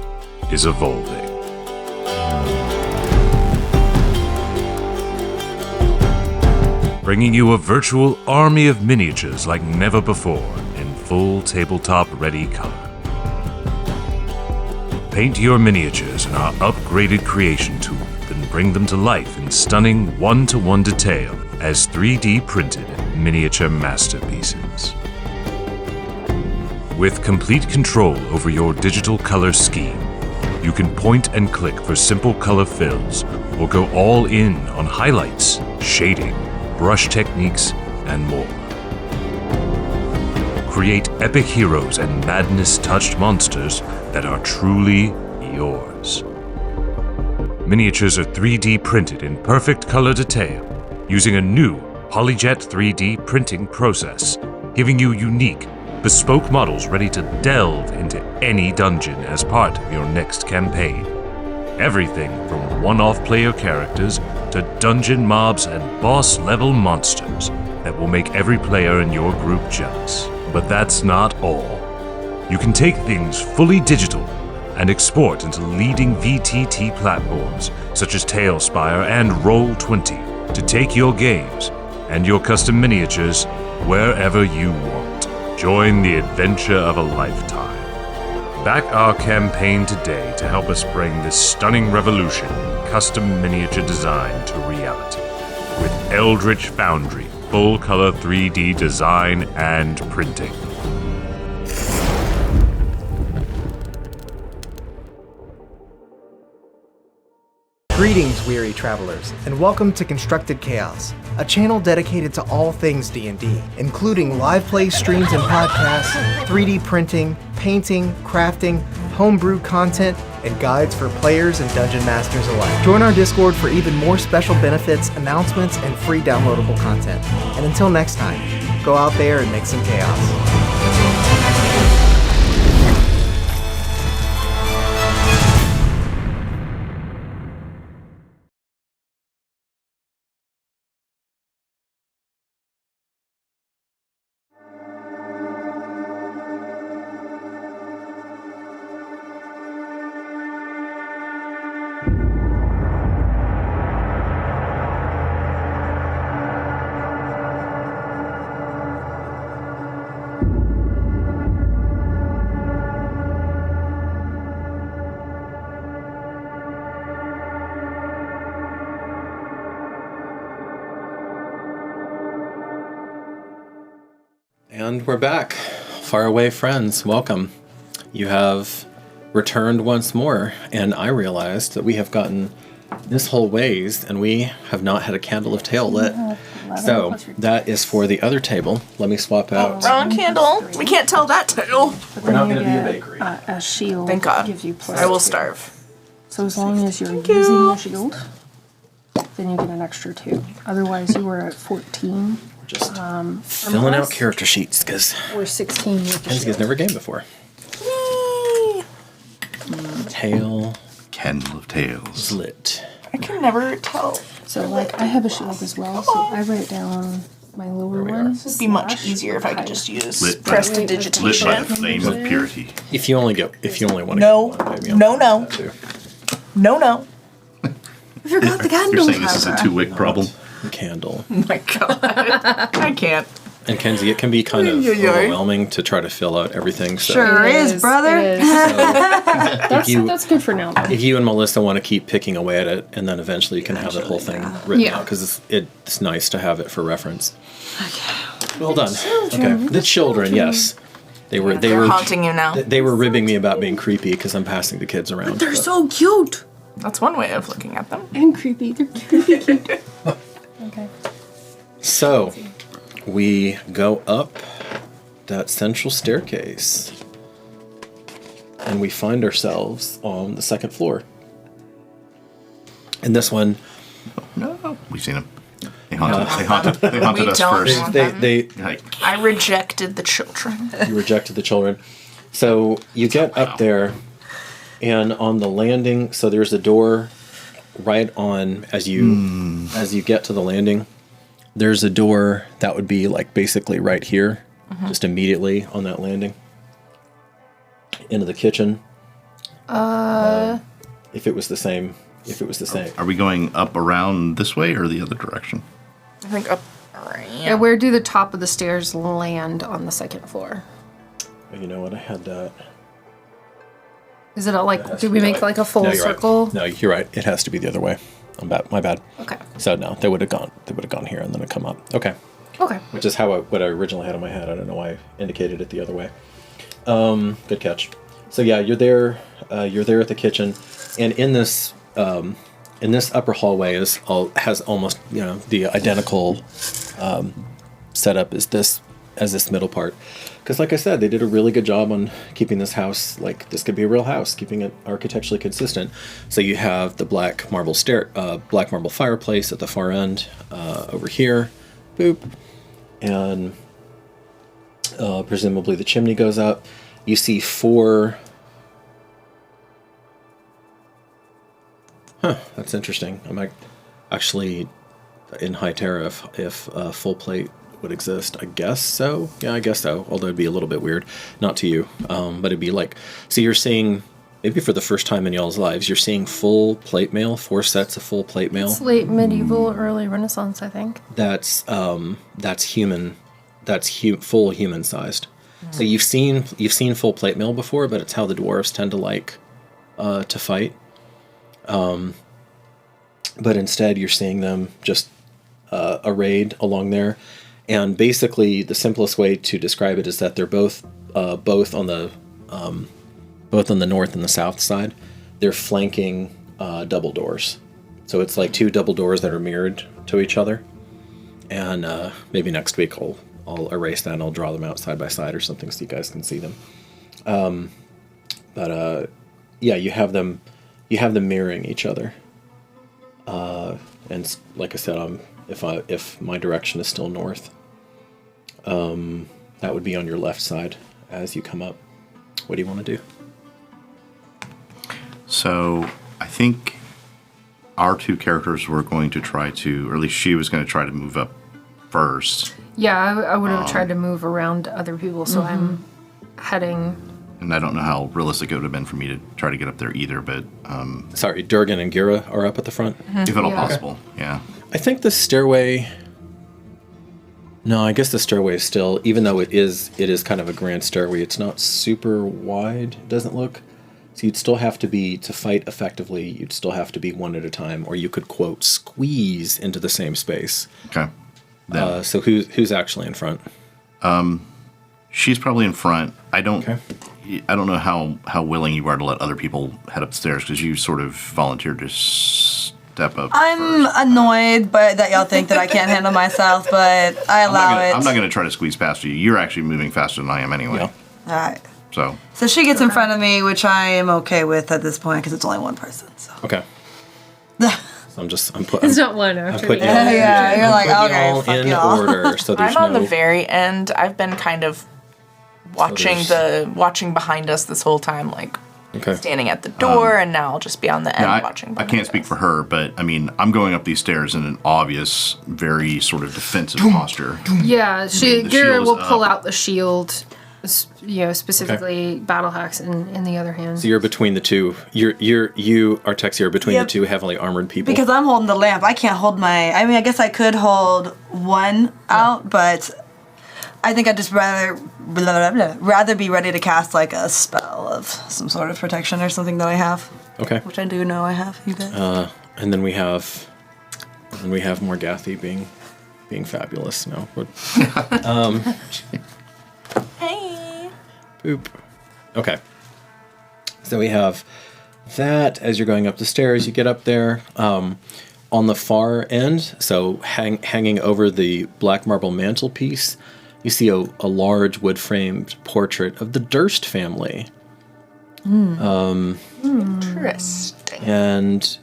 is evolving. bringing you a virtual army of miniatures like never before in full tabletop-ready color. Paint your miniatures in our upgraded creation tool, then bring them to life in stunning one-to-one detail as 3D printed miniature masterpieces. With complete control over your digital color scheme, you can point and click for simple color fills or go all in on highlights, shading, brush techniques, and more. Create epic heroes and madness-touched monsters that are truly yours. Miniatures are 3D printed in perfect color detail using a new PolyJet 3D printing process, giving you unique, bespoke models ready to delve into any dungeon as part of your next campaign. Everything from one-off player characters to dungeon mobs and boss-level monsters that will make every player in your group jealous. But that's not all. You can take things fully digital and export into leading VTT platforms such as Tailspire and Roll20 to take your games and your custom miniatures wherever you want. Join the adventure of a lifetime. Back our campaign today to help us bring this stunning revolution in custom miniature design to reality. With Eldritch Foundry, full-color 3D design and printing. Greetings, weary travelers, and welcome to Constructed Chaos, a channel dedicated to all things D&D, including live play streams and podcasts, 3D printing, painting, crafting, homebrew content, and guides for players and dungeon masters alike. Join our Discord for even more special benefits, announcements, and free downloadable content. And until next time, go out there and make some chaos. And we're back. Faraway friends, welcome. You have returned once more, and I realized that we have gotten this whole ways, and we have not had a candle of tale lit. So, that is for the other table. Let me swap out. Wrong candle. We can't tell that tale. We're not going to be a bakery. A shield. Thank God. Gives you plus I will 2. starve. So as long as you're using the shield, then you get an extra 2. Otherwise, you were at 14. Just filling out character sheets, because Or 16 with the Kenzie's shield. never gamed before. Tail Candle of Tales. lit. I can never tell. So, like, I have a shield as well, so I write down my lower one. It'd be much easier if I could just use Lit by- prestidigitation. Lit by the flame of purity. If you only want to No. get one, maybe I'll No, do no. that too. No. I forgot the You're candle. saying this is a two-wick problem? Candle. Oh my God. I can't. And Kenzie, it can be kind of overwhelming to try to fill out everything. So Sure is, brother. It is. That's good for now, though. if you and Melissa want to keep picking away at it, and then eventually you can have that whole thing written Yeah. out, because it's nice to have it for reference. Okay. Well done. Okay. The children, yes. They were Haunting you now. They were ribbing me about being creepy because I'm passing the kids around. They're so cute. That's one way of looking at them. And creepy. They're creepy cute. Okay. So, we go up that central staircase, and we find ourselves on the second floor. And this one, No, we've seen them. They haunted We us don't first. want they Like, I rejected the children. you rejected the children. So you get up there, and on the landing, so there's a door right on as you get to the landing. There's a door that would be like basically right here, just immediately on that landing. Into the kitchen. If it was the same. are we going up around this way or the other direction? I think up Yeah. And where do the top of the stairs land on the second floor? Oh, you know what? I had that. Is it like, do we make like a full No, you're circle? Right. No, you're right. It has to be the other way. My bad. Okay. So no, they would have gone here and then it come up. Okay. Okay. Which is what I originally had in my head. I don't know why I indicated it the other way. Good catch. So yeah, you're there. You're there at the kitchen, and in this upper hallway has almost the identical setup as this middle part. Because like I said, they did a really good job on keeping this house like this could be a real house, keeping it architecturally consistent. So you have the black marble fireplace at the far end over here, boop, and presumably the chimney goes up. You see 4. That's interesting. I might actually in High Terra if full plate would exist. I guess so. Yeah, I guess so. Although it'd be a little bit weird, not to you, but it'd be like. So you're seeing maybe for the first time in y'all's lives, you're seeing full plate mail, 4 sets of full plate mail. It's late medieval, early Renaissance, I think. That's human. That's full human sized. So you've seen full plate mail before, but it's how the dwarves tend to like to fight. But instead, you're seeing them just arrayed along there, and basically the simplest way to describe it is that they're both on the north and the south side. They're flanking double doors, so it's like 2 double doors that are mirrored to each other. And maybe next week I'll erase that and I'll draw them out side by side or something so you guys can see them. Yeah, you have them mirroring each other. And like I said, if my direction is still north, that would be on your left side as you come up. What do you want to do? So I think our 2 characters were going to try to, or at least she was going to try to move up first. Yeah, I would have tried to move around other people, so I'm heading. And I don't know how realistic it would have been for me to try to get up there either, but... Sorry, Durgan and Gira are up at the front? If at all Yeah. possible, yeah. I think the stairway... No, I guess the stairway is still... Even though it is kind of a grand stairway, it's not super wide, it doesn't look. So you'd still have to fight effectively, you'd still have to be one at a time, or you could, quote, squeeze into the same space. Okay. So who's actually in front? She's probably in front. I don't know how willing you are to let other people head upstairs because you sort of volunteered to step up. I'm first. annoyed that y'all think that I can't handle myself, but I allow it. I'm not going to try to squeeze past you. You're actually moving faster than I am anyway. Yeah. All right. So she gets in front of me, which I am okay with at this point because it's only one person. So. Okay. So I'm putting... It's not one after the Yeah, other. you're like, okay, all fuck in y'all. order, so there's I'm on no... the very end. I've been kind of watching behind us this whole time, like Okay. standing at the door, and now I'll just be on the end watching. I behind can't speak us. for her, but I mean, I'm going up these stairs in an obvious, very sort of defensive posture. Yeah, the Gira shield will is pull up. out the shield, specifically battle axe in the other hand. So you're between the two. You Artexia are between the 2 heavily armored people. Because I'm holding the lamp, I can't hold I guess I could hold one out, but I think I'd just rather be ready to cast like a spell of some sort of protection or something that I have. Okay. Which I do know I have, you guys. And then we have Morgathi being fabulous. No. Hey. Boop. Okay. So we have that as you're going up the stairs. You get up there. On the far end, so hanging over the black marble mantelpiece, you see a large wood-framed portrait of the Durst family. Interesting. And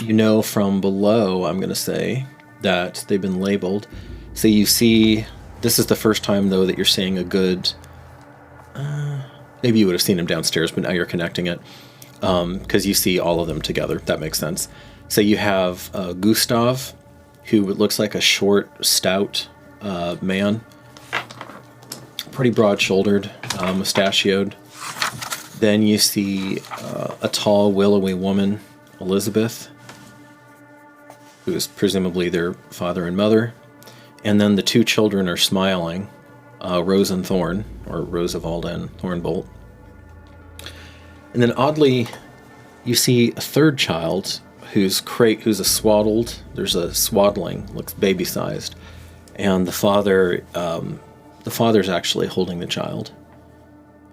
you know from below, I'm going to say, that they've been labeled. So you see, this is the first time, though, that you're seeing a good... maybe you would have seen them downstairs, but now you're connecting it. Because you see all of them together. That makes sense. So you have Gustav, who looks like a short, stout man. Pretty broad-shouldered, mustachioed. Then you see a tall, willowy woman, Elizabeth, who is presumably their father and mother. And then the two children are smiling, Rose and Thorn, or Roosevelt and Thornbolt. And then oddly, you see a third child who's a swaddled. There's a swaddling, looks baby-sized, and the father's actually holding the child.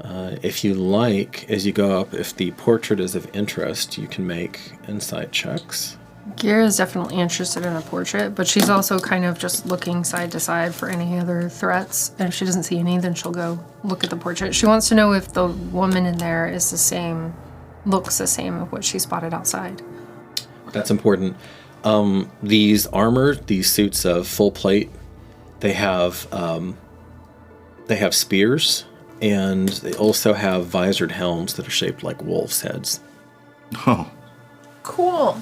If you like, as you go up, if the portrait is of interest, you can make insight checks. Gira is definitely interested in the portrait, but she's also kind of just looking side to side for any other threats. And if she doesn't see any, then she'll go look at the portrait. She wants to know if the woman in there is looks the same of what she spotted outside. That's important. These suits of full plate, they have spears, and they also have visored helms that are shaped like wolves' heads. Oh. Cool.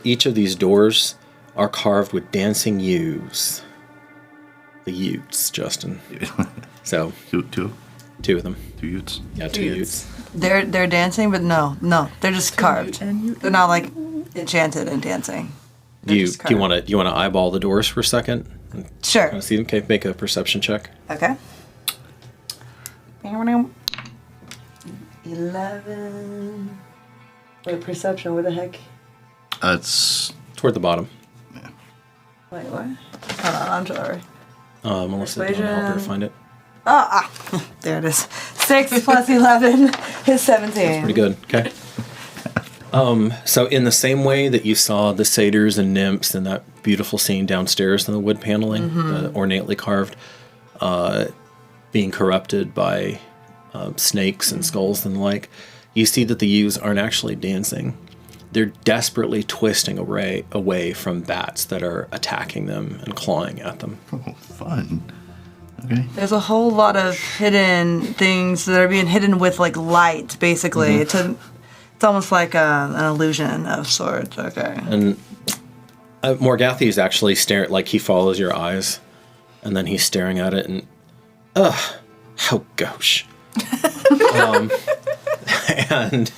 Each of these doors are carved with dancing ewes. The ewes, Justin. So Two of them. Two utes. Yeah, two ewes. They're dancing, but no, they're just carved. They're not like enchanted and dancing. Do you want to eyeball the doors for a second? Sure. Kind of see them? Okay, make a perception check. Okay. 11. Wait, perception, what the heck? It's Toward the bottom. Wait, what? Hold on, I'm sorry. Melissa, do you want to help her find it? There it is. 6 plus 11 is 17. Pretty good. Okay. So in the same way that you saw the satyrs and nymphs in that beautiful scene downstairs in the wood paneling, ornately carved, being corrupted by snakes and skulls and the like, you see that the ewes aren't actually dancing. They're desperately twisting away from bats that are attacking them and clawing at them. oh, fun. Okay. There's a whole lot of hidden things that are being hidden with like light, basically. It's almost like an illusion of sorts. Okay. And Morgathi is actually staring, like he follows your eyes, and then he's staring at it, and how gauche. And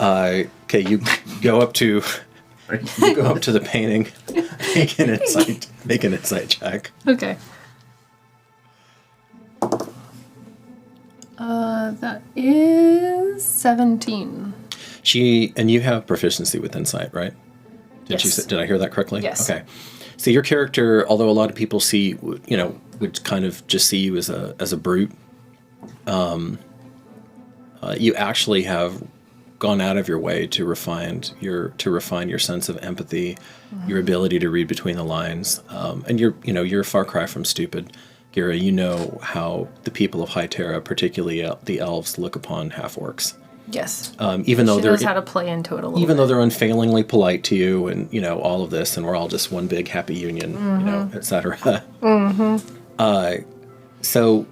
okay, you go up to the painting, make an insight check. Okay. That is 17. And you have proficiency with insight, right? Yes. Did I hear that correctly? Yes. Okay. So your character, although a lot of people would kind of just see you as a brute, you actually have gone out of your way to refine your sense of empathy, your ability to read between the lines, and you're a far cry from stupid. Gira, you know how the people of High Terra, particularly the elves, look upon half-orcs. Yes. Even though she knows how to play into it a little bit. Even though they're unfailingly polite to you, and all of this, and we're all just one big happy union, etc. So,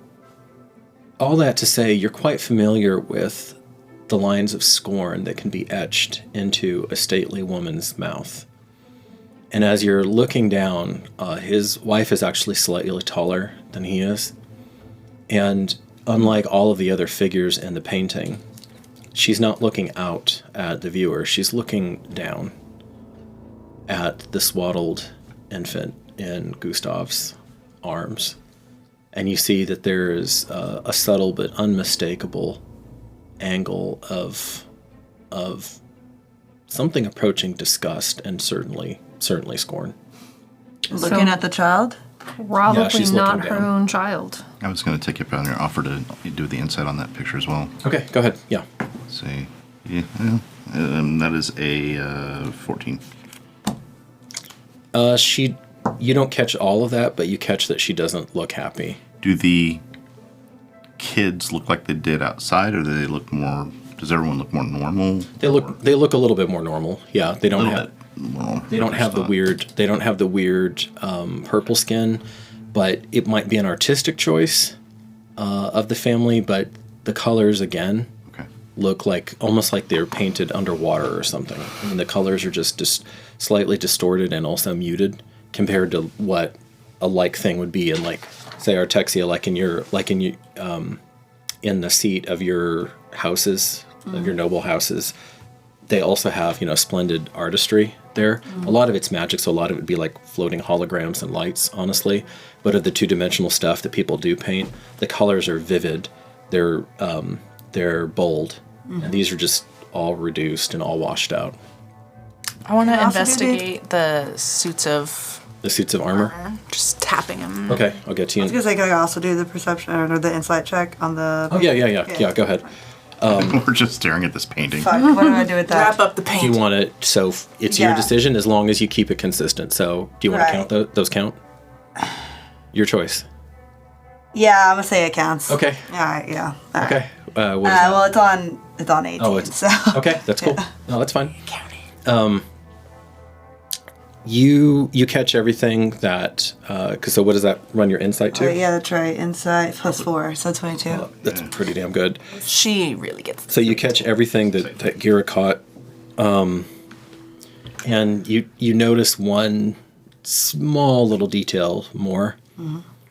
all that to say, you're quite familiar with the lines of scorn that can be etched into a stately woman's mouth. And as you're looking down, his wife is actually slightly taller than he is. And unlike all of the other figures in the painting, she's not looking out at the viewer. She's looking down at the swaddled infant in Gustav's arms. And you see that there is a subtle but unmistakable angle of something approaching disgust and certainly scorn. Looking at the child? Probably she's not looking her down. own child. I was going to take you up on your offer to do the insight on that picture as well. Okay, go ahead. Yeah. Let's see. Yeah, that is a 14. You don't catch all of that, but you catch that she doesn't look happy. Do the kids look like they did outside, or do they look more? Does everyone look more normal? They look a little bit more normal. Yeah, they don't have the weird purple skin, but it might be an artistic choice of the family. But the colors again look almost like they're painted underwater or something. I mean, the colors are just slightly distorted and also muted compared to what a like thing would be in, like, say, Artexia, in the seat of your houses, of your noble houses. they also have, splendid artistry there. A lot of it's magic, so a lot of it would be like floating holograms and lights, honestly. But of the two-dimensional stuff that people do paint, the colors are vivid. They're bold. And these are just all reduced and all washed out. I want Can to I also do investigate the suits of armor? Just tapping them. Okay, I'll get to I you. was gonna say, can I also do the perception or the insight check on the? Oh, yeah, go ahead. We're just staring at this painting. Fuck, what do I do with that? Wrap up the Do you paint. want it, so it's your Yeah. decision as long as you keep it consistent. So do you want to count those count? Your choice. Yeah, I'm gonna say it counts. Okay. All right. Yeah. All right. Okay. What is that? Well, it's on 18. Oh, it's so. okay. That's cool. No, that's fine. You catch everything that so what does that run your insight to? Oh, yeah, that's right. Insight +4, so 22. That's pretty damn good. She really gets. So you catch everything that Gira caught, and you notice one small little detail more,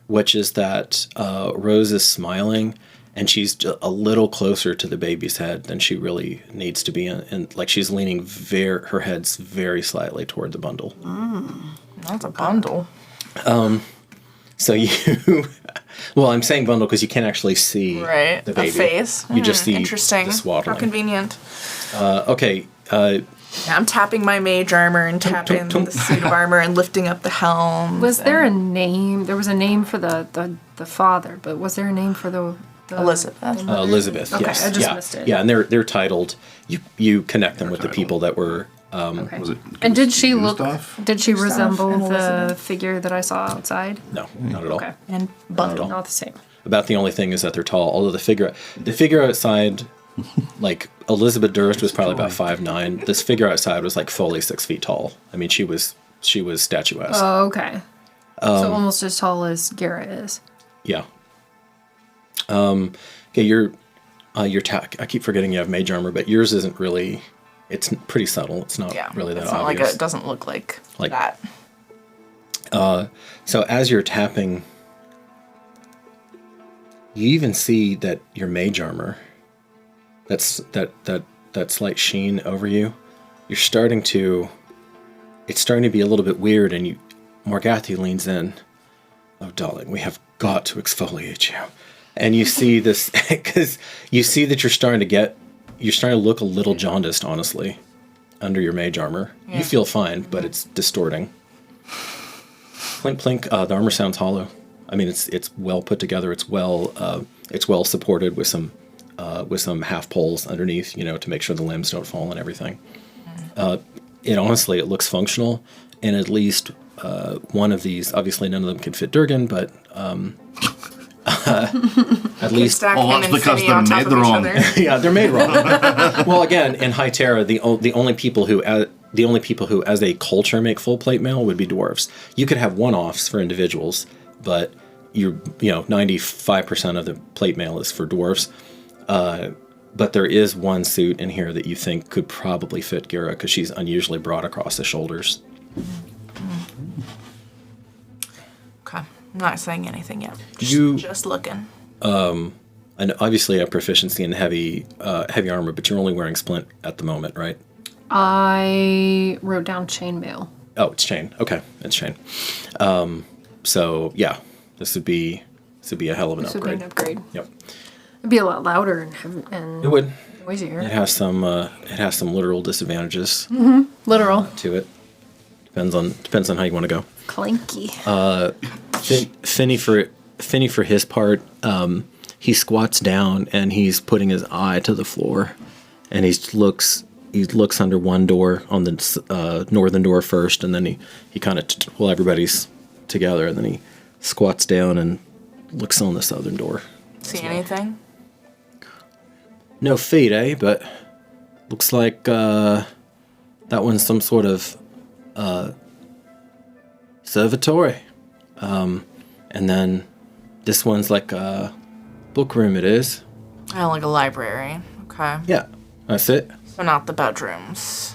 which is that Rose is smiling, and she's a little closer to the baby's head than she really needs to be, and like she's leaning her head's very slightly toward the bundle. That's a bundle. So you, well, I'm saying bundle because you can't actually see Right. the baby. A face. You just see Interesting. the How swaddling. convenient. Okay. Yeah, I'm tapping my mage armor and tapping the suit of armor and lifting up the helm. Was there a name? There was a name for the father, but was there a name for the Elizabeth? Elizabeth. Okay, Yes. I just yeah. missed it. Yeah, and they're titled. You connect them with the people that were. Okay. Was it And did she look? Gustav? Did she resemble and the Elizabeth. figure that I saw outside? No, not at all. Okay. And bundle. Not the same. About the only thing is that they're tall. Although the figure outside, like Elizabeth Durst was probably about 5'9". This figure outside was like fully 6 feet tall. I mean, she was statuesque. Oh, okay. So almost as tall as Gara is. Yeah. Okay, your I keep forgetting you have mage armor, but yours isn't really. It's pretty subtle. It's not Yeah. really that it's not obvious. it doesn't look like Like- that. So as you're tapping, you even see that your mage armor, that slight sheen over you, it's starting to be a little bit weird, and Morgathi leans in. Oh, darling, we have got to exfoliate you. And you see this, because you see that you're starting to look a little jaundiced, honestly, under your mage armor. Yeah. You feel fine, but it's distorting. Plink, plink. The armor sounds hollow. I mean, it's well put together. It's well supported with some half poles underneath, to make sure the limbs don't fall and everything. It looks functional, and at least one of these. Obviously, none of them can fit Durgan, but at least. Stack Well, him that's and because Finny they're on top made of the each wrong- other. Yeah, they're made wrong. Well, again, in High Terra, the only people who, as a culture, make full plate mail would be dwarves. You could have one-offs for individuals, but 95% of the plate mail is for dwarves. But there is one suit in here that you think could probably fit Gira because she's unusually broad across the shoulders. Okay. I'm not saying anything yet. You- Just looking. And obviously, a proficiency in heavy armor, but you're only wearing splint at the moment, right? I wrote down chainmail. Oh, it's chain. Okay, it's chain. So yeah, this would be a hell of an This would be upgrade. an upgrade. Yep, It'd be a lot louder and it would. noisier. It has some literal disadvantages Literal. to it. Depends on how you want to go. Clanky. Finny for his part, he squats down and he's putting his eye to the floor, and he looks under one door on the northern door first, and then he kind of everybody's together, and then he squats down and looks on the southern door. See anything? No feet, eh? But looks like that one's some sort of servitory. And then this one's like a book room, it is. Oh, like a library. Okay. Yeah, that's it. So not the bedrooms.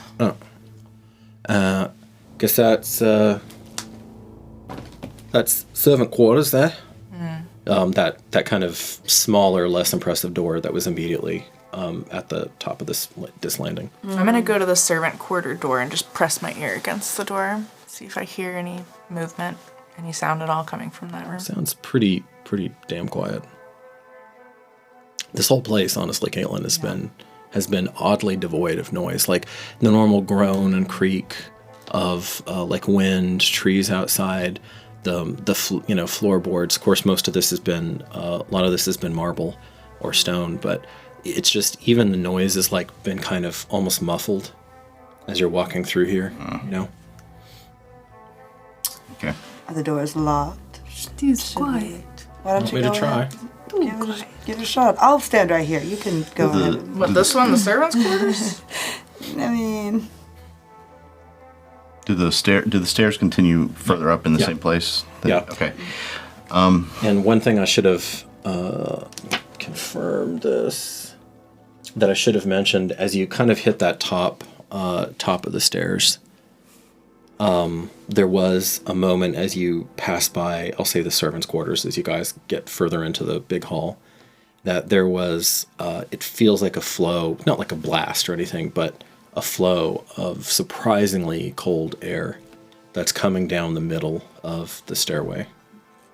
Guess that's servant quarters there. That kind of smaller, less impressive door that was immediately at the top of this landing. I'm gonna go to the servant quarter door and just press my ear against the door, see if I hear any movement, any sound at all coming from that room. Sounds pretty damn quiet. This whole place, honestly, Caitlin, has been oddly devoid of noise. Like the normal groan and creak of like wind, trees outside, the floorboards. Of course, most of this has been a lot of this has been marble or stone, but it's just even the noise has like been kind of almost muffled as you're walking through here. You know. Okay. Are the doors locked? It's quiet. Why don't Want you me to go try? ahead? Give it a shot. I'll stand right here. You can go ahead. What, this one, the servants' quarters? I mean, Do the stairs continue further up in the Yeah. same place? Yeah. Okay. And one thing I should have confirmed this, that I should have mentioned, as you kind of hit that top of the stairs, there was a moment as you pass by, I'll say the servants' quarters, as you guys get further into the big hall, that there was, it feels like a flow, not like a blast or anything, but a flow of surprisingly cold air that's coming down the middle of the stairway,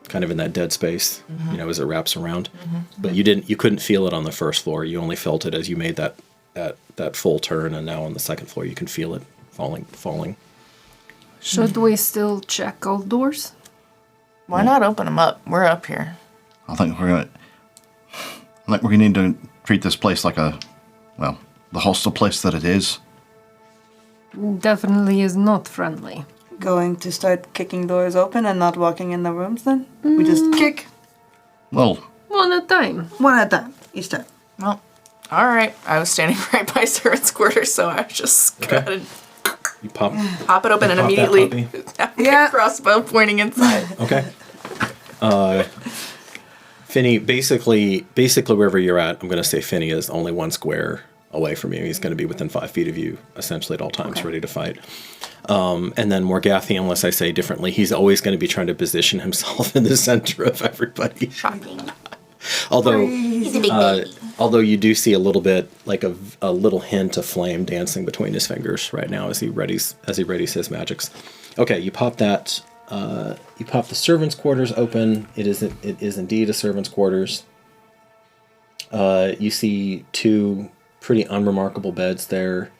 kind of in that dead space, as it wraps around. But you couldn't feel it on the first floor. You only felt it as you made that full turn, and now on the second floor you can feel it falling. Should we still check all doors? Why not open them up? We're up here. I think we're gonna need to treat this place like the hostel place that it is. Definitely is not friendly. going to start kicking doors open and not walking in the rooms then? We just kick Well, One at a time. one at a time, each time. Well, all right. I was standing right by servant's quarters, so I just gotta You pop pop it open and pop that immediately puppy. have Yeah. a crossbow pointing inside. Okay. Finny, basically wherever you're at, I'm going to say Finny is only one square away from you. He's going to be within 5 feet of you, essentially at all times, ready to fight. And then Morgathi, unless I say differently, he's always going to be trying to position himself in the center of everybody. Shocking. Although, He's a big baby. although you do see a little bit, like a little hint of flame dancing between his fingers right now as he readies his magics. Okay, you pop that. You pop the servants' quarters open. It is indeed a servants' quarters. You see 2 pretty unremarkable beds there,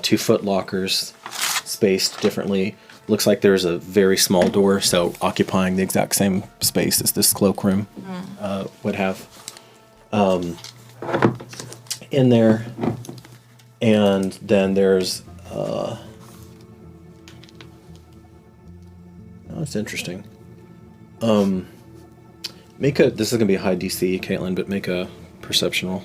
2 foot lockers spaced differently. Looks like there's a very small door, so occupying the exact same space as this cloakroom would have in there. And then there's that's interesting. This is gonna be a high DC, Caitlin, but make a perception roll.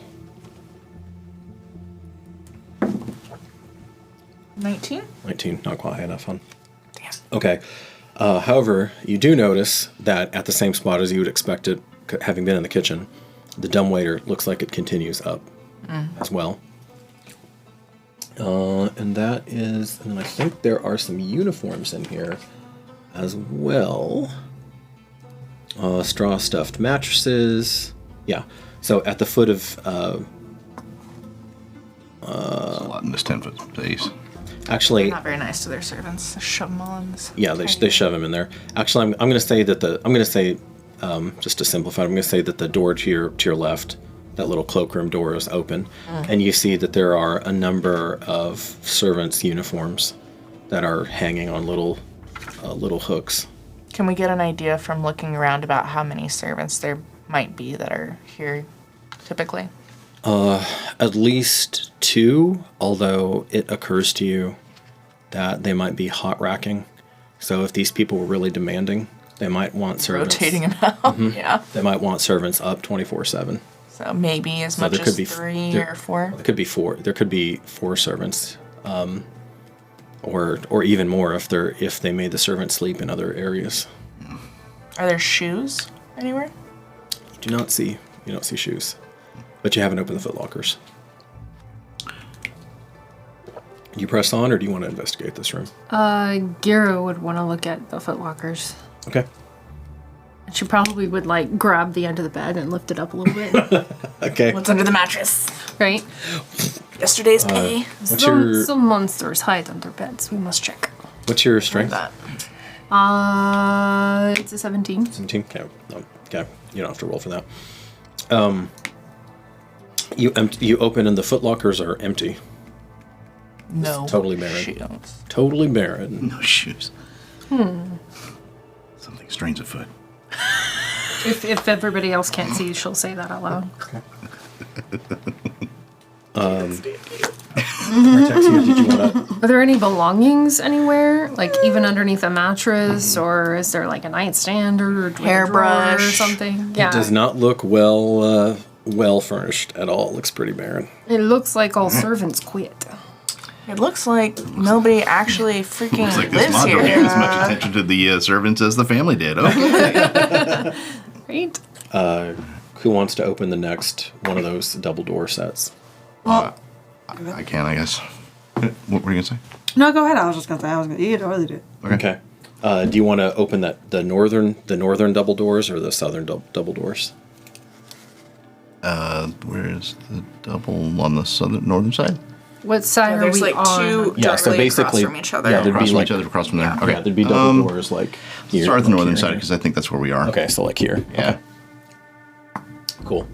19? 19, not quite high enough, huh? Damn. Okay. However, you do notice that at the same spot as you would expect it, having been in the kitchen, the dumbwaiter looks like it continues up as well. And then I think there are some uniforms in here as well. Straw stuffed mattresses. Yeah. So at the foot of there's a lot in this 10-foot space. actually, Not very nice to their servants. Shove them all in this. yeah, they shove him in there. Actually, I'm going to say that just to simplify, I'm going to say that the door to your left, that little cloakroom door, is open, and you see that there are a number of servants' uniforms that are hanging on little hooks. Can we get an idea from looking around about how many servants there might be that are here typically? At least 2, although it occurs to you that they might be hot racking. So if these people were really demanding, they might want servants. Rotating them out. Yeah. They might want servants up 24/7. So maybe as much there as could be 3 or 4. There could be 4. There could be 4 servants, or even more if they made the servants sleep in other areas. Are there shoes anywhere? You don't see shoes, but you haven't opened the footlockers. Do you press on, or do you want to investigate this room? Gira would want to look at the footlockers. Okay. She probably would grab the end of the bed and lift it up a little bit. Okay. What's under the mattress? Right? Yesterday's pay. What's your Some monsters hide under beds. We must check. What's your strength? That. It's a 17. 17. Okay. Okay. You don't have to roll for that. You open and the footlockers are empty. No. Totally barren. Shoes. Totally barren. No shoes. Something strange afoot. If everybody else can't see, she'll say that out loud. Artexia, did you want to? Are there any belongings anywhere? Like even underneath a mattress, or is there like a nightstand or Hairbrush or something? Yeah. It does not look well furnished at all. It looks pretty barren. It looks like all servants quit. It looks like nobody actually freaking It's like this lives mod here. don't pay as much attention to the servants as the family did. Okay. Right? Who wants to open the next one of those double door sets? I can, I guess. What were you gonna say? No, go ahead. I was just gonna say you could really do it. Okay. Do you want to open the northern double doors or the southern double doors? Where's the double on the northern side? What side are There's we like on? two Yeah, so directly basically- across from each other. yeah, there'd Across be from like- each other, across from there. Yeah, Okay. there'd be double doors like here. Start at the like northern here. side because I think that's where we are. Okay, so like here. Yeah. Cool.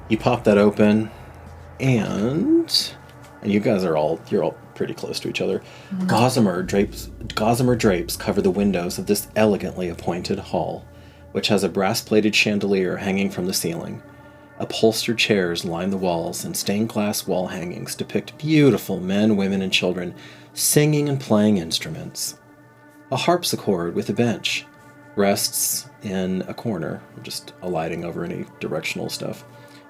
You pop that open, and you guys are all pretty close to each other. Gossamer drapes cover the windows of this elegantly appointed hall, which has a brass-plated chandelier hanging from the ceiling. Upholstered chairs line the walls, and stained glass wall hangings depict beautiful men, women, and children singing and playing instruments. A harpsichord with a bench rests in a corner, just alighting over any directional stuff.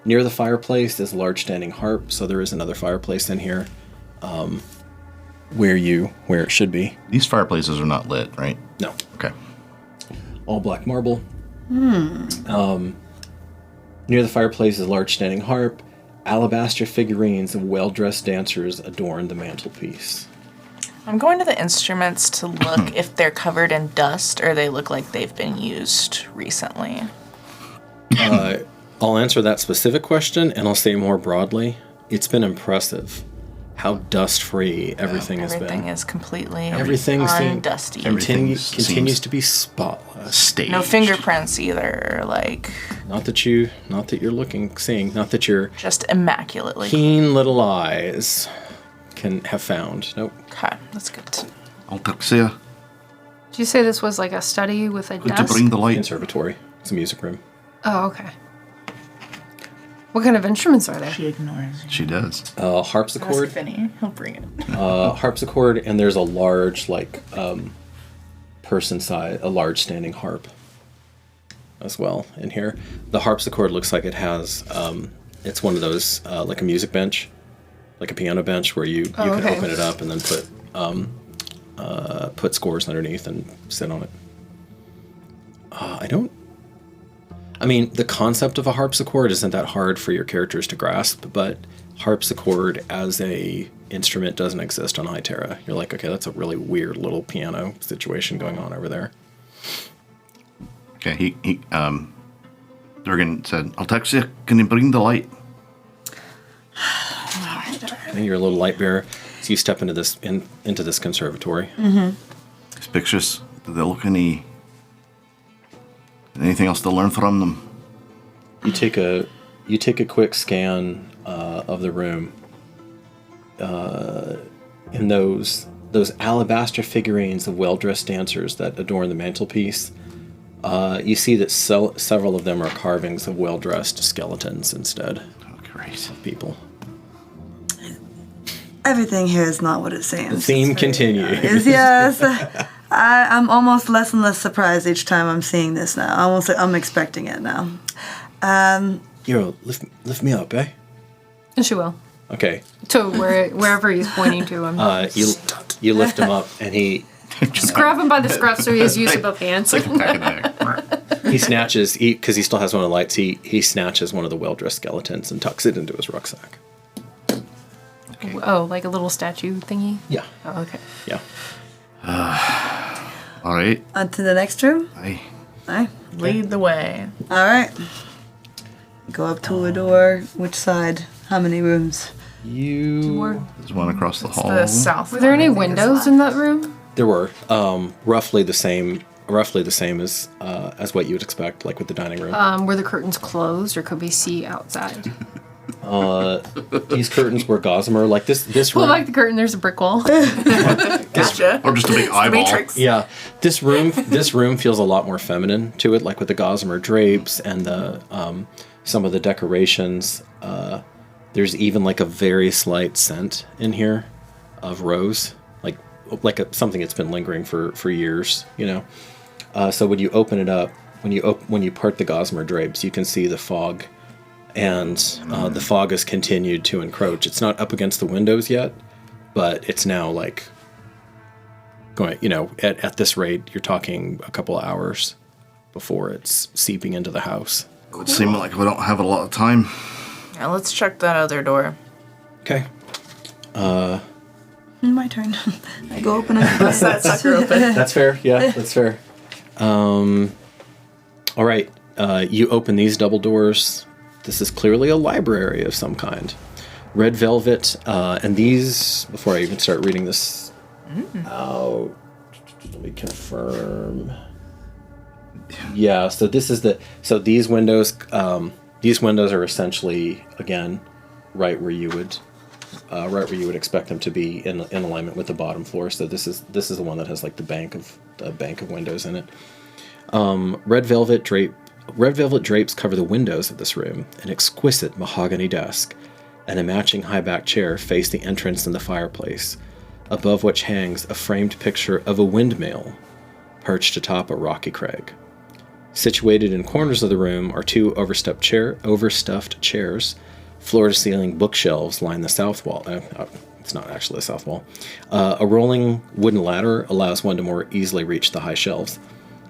Near the fireplace is a large standing harp, so there is another fireplace in here, where it should be. These fireplaces are not lit, right? No, Okay. all black marble. Near the fireplace is a large standing harp. Alabaster figurines of well-dressed dancers adorn the mantelpiece. I'm going to the instruments to look if they're covered in dust or they look like they've been used recently. I'll answer that specific question, and I'll say more broadly. It's been impressive how dust-free everything has Everything been. is completely Everything undusty. Everything's continues seems- to be spotless. Staged. No fingerprints either, like Not that you're seeing, not that your just immaculately. keen little eyes can have found. Nope. Okay, that's good. Altaxia, Did you say this was like a study with a good to desk? bring the light. Conservatory. It's a music room. Oh, okay. What kind of instruments are there? She ignores. She does. Harpsichord. Finny, he'll bring it. Harpsichord, and there's a large, person size, a large standing harp as well in here. The harpsichord looks like it has, it's one of those, like a music bench, like a piano bench where you can okay. open it up and then put scores underneath and sit on it. The concept of a harpsichord isn't that hard for your characters to grasp, but harpsichord as a instrument doesn't exist on Hytera. You're like, okay, that's a really weird little piano situation going on over there. Okay, Durgan said, Altaxia, can you bring the light? I think you're a little light bearer, so you step into this conservatory. These pictures, do they look anything else to learn from them? You take a quick scan of the room. In those alabaster figurines of well-dressed dancers that adorn the mantelpiece, you see that several of them are carvings of well-dressed skeletons instead Oh, great. of people. Everything here is not what it seems. The theme continues. Yes. I'm almost less and less surprised each time I'm seeing this now. I'm expecting it now. Yo, lift me up, eh? And she will. Okay. To wherever he's pointing to him. You lift him up, and he Just grab him by the scruff so he has use of both hands. It's like a pack of neck. he snatches, because he still has one of the lights, he snatches one of the well-dressed skeletons and tucks it into his rucksack. Oh, like a little statue thingy? Yeah. Oh, okay. Yeah. All right. On to the next room. Aye. Aye. Lead the way. All right. Go up to a door. Which side? How many rooms? There's one across the hall. The south. Were there one, any I think, is windows left. in that room? There were roughly the same as what you would expect, like with the dining room. Were the curtains closed, or could we see outside? These curtains were gossamer, like this Pull room. back the curtain. There's a brick wall. Gotcha. Or just a big eyeball. Matrix. Yeah, this room feels a lot more feminine to it, like with the gossamer drapes and the some of the decorations. There's even like a very slight scent in here of rose, like something that's been lingering for years, you know. So when you open it up, when you part the gossamer drapes, you can see the fog, and the fog has continued to encroach. It's not up against the windows yet, but it's now like going, you know, at this rate, you're talking a couple of hours before it's seeping into the house. It would seem like we don't have a lot of time. Yeah, let's check that other door. Okay. My turn. I go open it. That sucker open. That's fair. Yeah, that's fair. All right. You open these double doors. This is clearly a library of some kind. Red velvet. And these, before I even start reading this out, let me confirm. Yeah, so this is these windows are essentially, again, right where you would expect them to be in alignment with the bottom floor. So this is the one that has like the bank of windows in it. Red velvet drapes cover the windows of this room. An exquisite mahogany desk and a matching high-back chair face the entrance and the fireplace, above which hangs a framed picture of a windmill perched atop a rocky crag. Situated in corners of the room are two overstuffed chairs. Floor-to-ceiling bookshelves line the south wall. It's not actually the south wall. A rolling wooden ladder allows one to more easily reach the high shelves.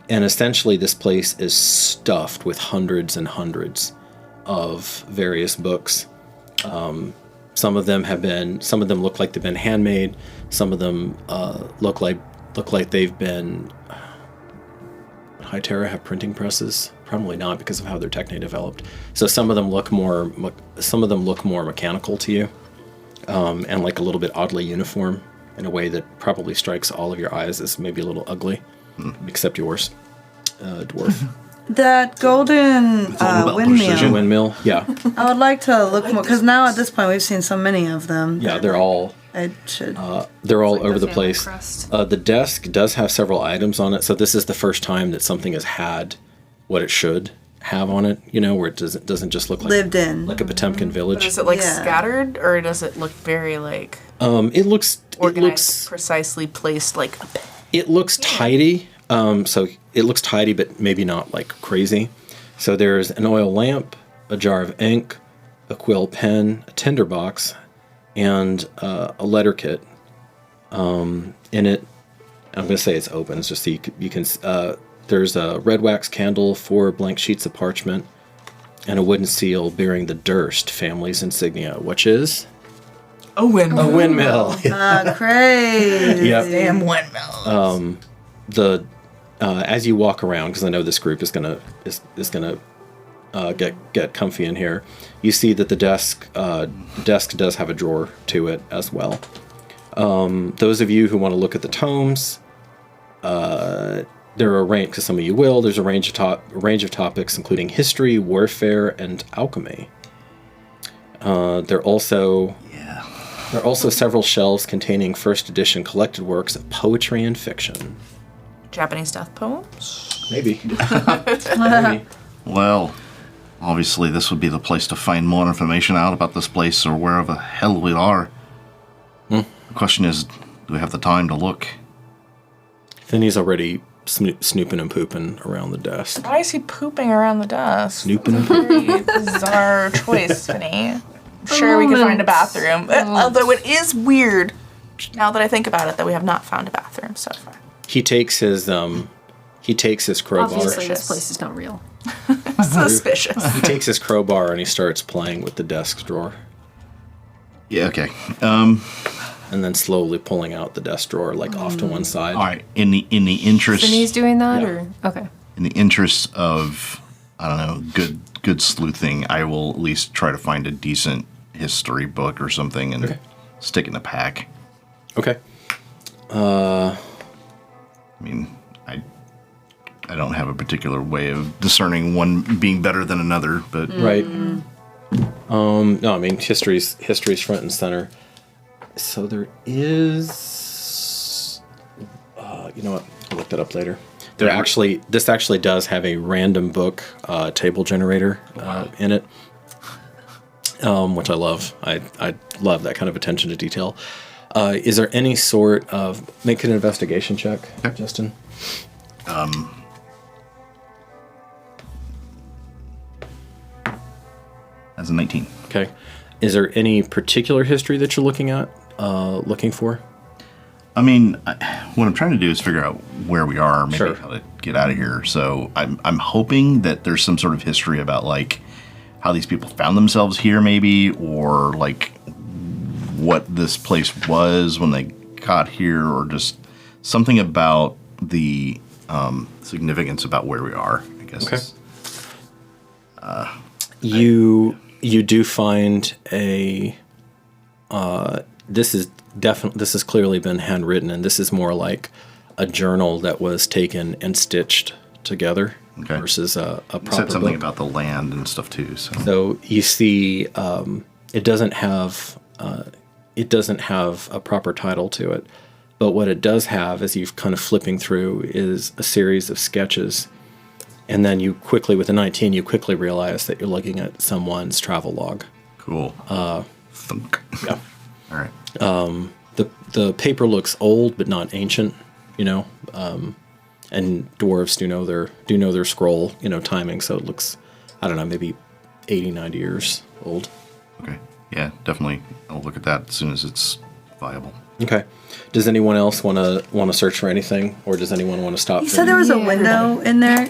And essentially, this place is stuffed with hundreds and hundreds of various books. Some of them look like they've been handmade. Some of them look like they've been. Hytera have printing presses? Probably not, because of how they're technically developed. So some of them look more mechanical to you, and like a little bit oddly uniform in a way that probably strikes all of your eyes as maybe a little ugly, except yours, dwarf. That golden windmill. Windmill, yeah, I would like to look more, because now at this point we've seen so many of them. yeah. They're all over the place. The desk does have several items on it, so this is the first time that something has had what it should have on it. You know, where it doesn't just look like lived in, like a Potemkin village. But is it like scattered, or does it look very like it looks organized, precisely placed, like a pen? It looks tidy. So it looks tidy, but maybe not like crazy. So there's an oil lamp, a jar of ink, a quill pen, a tinderbox, and a letter kit. In it, I'm going to say it's open, it's just so you can. There's a red wax candle, 4 blank sheets of parchment, and a wooden seal bearing the Durst family's insignia, which is A windmill. a windmill. crazy. Yep. Damn windmills. As you walk around, because I know this group is gonna get comfy in here, you see that the desk does have a drawer to it as well. Those of you who want to look at the tomes, there are a range, because some of you will. There's a range of topics, including history, warfare, and alchemy. There are also several shelves containing first edition collected works of poetry and fiction. Japanese death poems? Maybe. Maybe. Well, obviously this would be the place to find more information out about this place or wherever the hell we are. The question is, do we have the time to look? Finney's already snooping and pooping around the desk. Why is he pooping around the desk? Snooping and pooping. Very bizarre choice, Finny. I'm sure we could find a bathroom. Although it is weird, now that I think about it, that we have not found a bathroom so far. He takes his crowbar. Obviously, this place is not real. Suspicious. He takes his crowbar and he starts playing with the desk drawer, Yeah, okay. and then slowly pulling out the desk drawer like off to one side. All right. In the interest Finny's doing that, or okay. in the interest of, I don't know, good sleuthing, I will at least try to find a decent history book or something and stick it in a pack. Okay. I mean, I don't have a particular way of discerning one being better than another, but Right. No, I mean history's front and center. So there is. You know what? I'll look that up later. This actually does have a random book table generator in it, which I love. I love that kind of attention to detail. Is there any sort of make an investigation check, Justin? as a 19. Okay. Is there any particular history that you're looking for? I mean, what I'm trying to do is figure out where we are, maybe Sure. how to get out of here. So I'm hoping that there's some sort of history about like how these people found themselves here, maybe, or like what this place was when they got here, or just something about the significance about where we are, I guess. Okay. You do find a. This has clearly been handwritten, and this is more like a journal that was taken and stitched together versus a proper You said something book. about the land and stuff too. So you see, it doesn't have a proper title to it, but what it does have, as you're kind of flipping through, is a series of sketches, and then you quickly, with a 19, you quickly realize that you're looking at someone's travel log. Cool. Thunk. Yeah. All right. The paper looks old but not ancient, and dwarves do know their scroll, timing, so it looks, I don't know, maybe 80, 90 years old. Okay. Yeah, definitely. I'll look at that as soon as it's viable. Okay. Does anyone else want to search for anything, or does anyone want to stop? You said there was a window in there.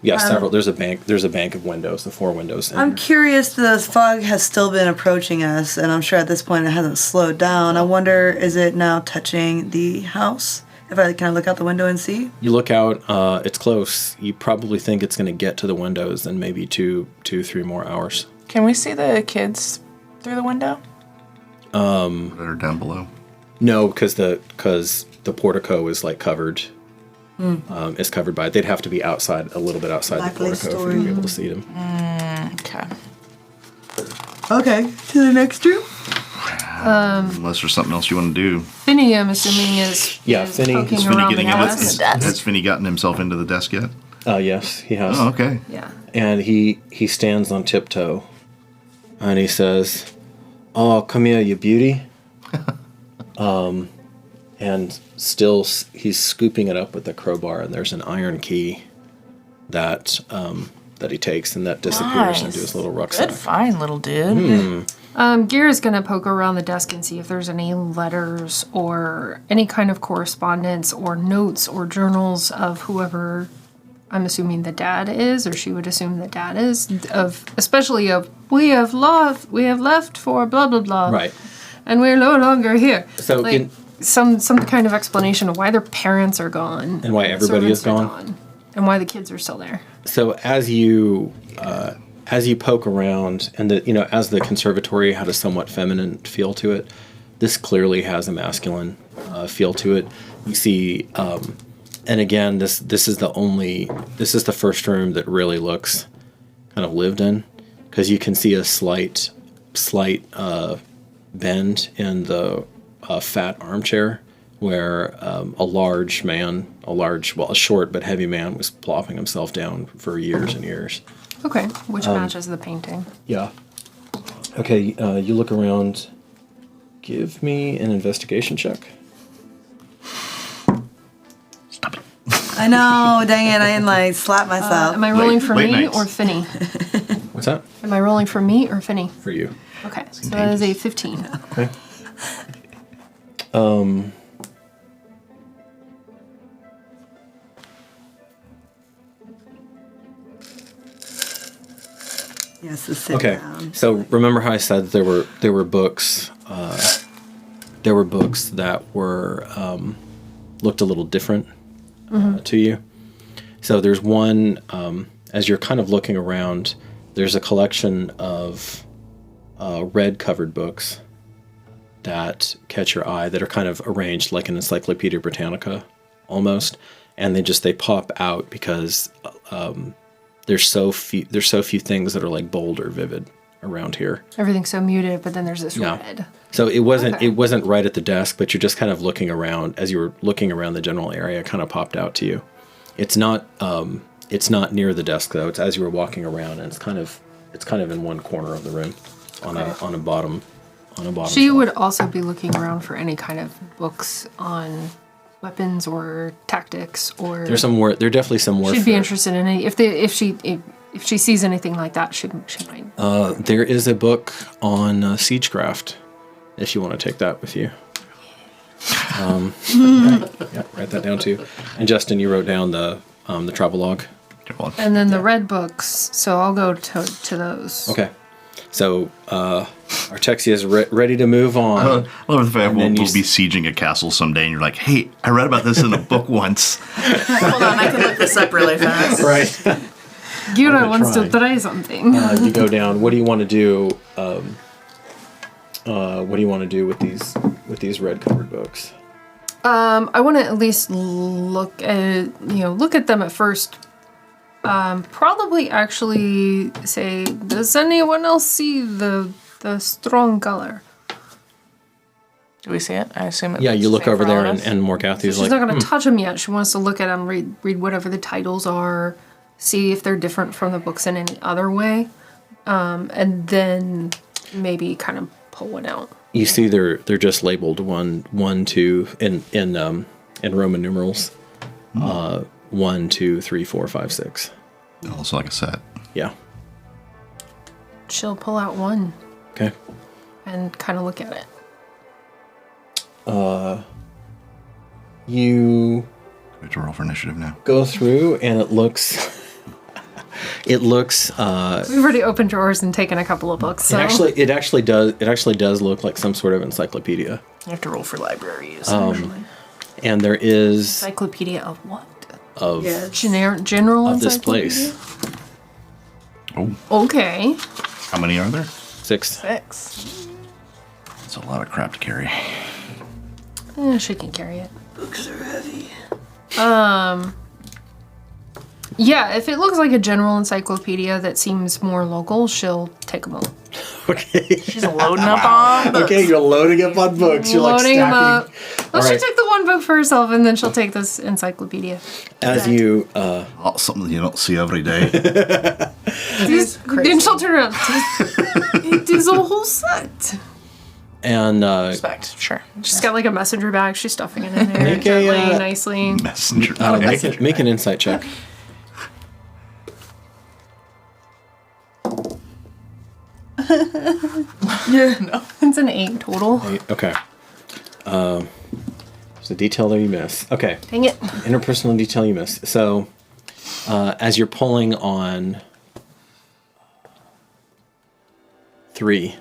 Yeah, several. There's a bank of windows, the 4 windows. I'm curious, the fog has still been approaching us, and I'm sure at this point it hasn't slowed down. I wonder, is it now touching the house? Can I look out the window and see? You look out, it's close. You probably think it's going to get to the windows in maybe 2-3 more hours. Can we see the kids through the window? That are down below. No, because the portico is like covered. Is covered by. They'd have to be outside, a little bit outside the portico for you to be able to see them. Okay. Okay, to the next room. Unless there's something else you want to do. Finny, I'm assuming, is Finny. poking Is Finny around getting the into house. Has Finny gotten himself into the desk yet? Yes, he has. Oh, okay. Yeah. And he stands on tiptoe, and he says, "Oh, come here, you beauty." And still, he's scooping it up with the crowbar, and there's an iron key that he takes, and that disappears into his little rucksack. Good find, little dude. Gira's gonna poke around the desk and see if there's any letters or any kind of correspondence or notes or journals of whoever I'm assuming the dad is, or she would assume the dad is, especially we have left for blah blah blah. Right. And we're no longer here. So some kind of explanation of why their parents are gone. And why everybody is servants are gone. And why the kids are still there. So as you poke around, and as the conservatory had a somewhat feminine feel to it, this clearly has a masculine feel to it. You see, and again, this is the first room that really looks kind of lived in, because you can see a slight bend in the fat armchair where a short but heavy man was plopping himself down for years and years. Okay, which matches the painting. Yeah. Okay, you look around. Give me an investigation check. Stop it. I know, dang it, I didn't slap myself. Am I rolling for late me nights. or Finny? What's that? Am I rolling for me or Finny? For you. Okay, so that is a 15. Okay. Yes, sit Okay. down. So remember how I said there were books. There were books that were looked a little different to you. So there's one, as you're kind of looking around, there's a collection of red covered books that catch your eye that are kind of arranged like an Encyclopedia Britannica almost, and they pop out because there's so few things that are like bold or vivid around here. Everything's so muted, but then there's this red. So it wasn't right at the desk, but you're just kind of looking around. As you were looking around the general area, it kind of popped out to you. It's not near the desk though. It's as you were walking around, and it's kind of in one corner of the room, on a bottom. She shelf. Would also be looking around for any kind of books on weapons or tactics or. There are definitely some more. She'd be interested in any if she sees anything like that. She might. There is a book on siegecraft, if you want to take that with you. Write that down too. And Justin, you wrote down the travelogue. And then the red books. So I'll go to those. Okay. So Artexia is ready to move on. I love the fact we'll be sieging a castle someday, and you're like, "Hey, I read about this in a book once." Hold on, I can look this up really fast. Right. Gira wants to try something. You go down. What do you want to do? What do you want to do with these red covered books? I want to at least look at them at first. Probably actually say, does anyone else see the strong color? Do we see it? I assume it. Yeah, you look over there and Morgathi's she's not going to touch them yet. She wants to look at them, read whatever the titles are, see if they're different from the books in any other way, and then maybe kind of pull one out. You see, they're just labeled 1, 2 in Roman numerals. 1, 2, 3, 4, 5, 6. Also like a set. Yeah. She'll pull out one. Okay. And kind of look at it. You. We have to roll for initiative now. Go through, and it looks. We've already opened drawers and taken a couple of books. So. It actually does look like some sort of encyclopedia. You have to roll for library use. Usually. And there is encyclopedia of what? Of general of this place. Oh. Okay. How many are there? 6. That's a lot of crap to carry. She can carry it. Books are heavy. Yeah, if it looks like a general encyclopedia that seems more local, she'll take them all. Okay. She's loading up on books. Okay, you're loading up on books. You're loading them up. Well, All she right. took the one book for herself, and then she'll take this encyclopedia. As you... something you don't see every day. Then she'll turn around. It is a whole set. And... Respect, sure. She's got like a messenger bag. She's stuffing it in there gently, nicely. Messenger. Make an insight check. No. It's an 8 total. 8, okay. There's a detail there you miss. Okay. Dang it. Interpersonal detail you miss. So, as you're pulling on 3,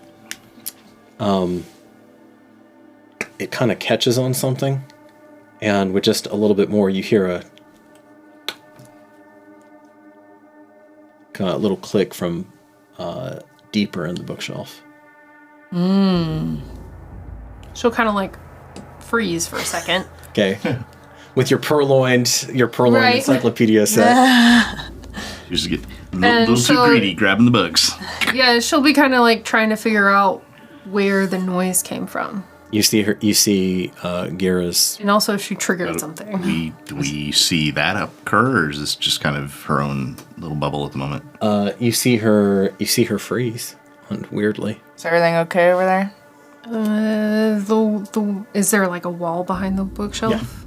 it kind of catches on something, and with just a little bit more, you hear a kind of little click from deeper in the bookshelf. She'll kind of like freeze for a second. Okay. With your purloined Right. encyclopedia set. You just get a little too greedy grabbing the books. Yeah, she'll be kind of like trying to figure out where the noise came from. You see Gira's. And also if she triggered something. Do we see that occur, or is this just kind of her own little bubble at the moment? You see her freeze, weirdly. Is everything okay over there? Is there like a wall behind the bookshelf?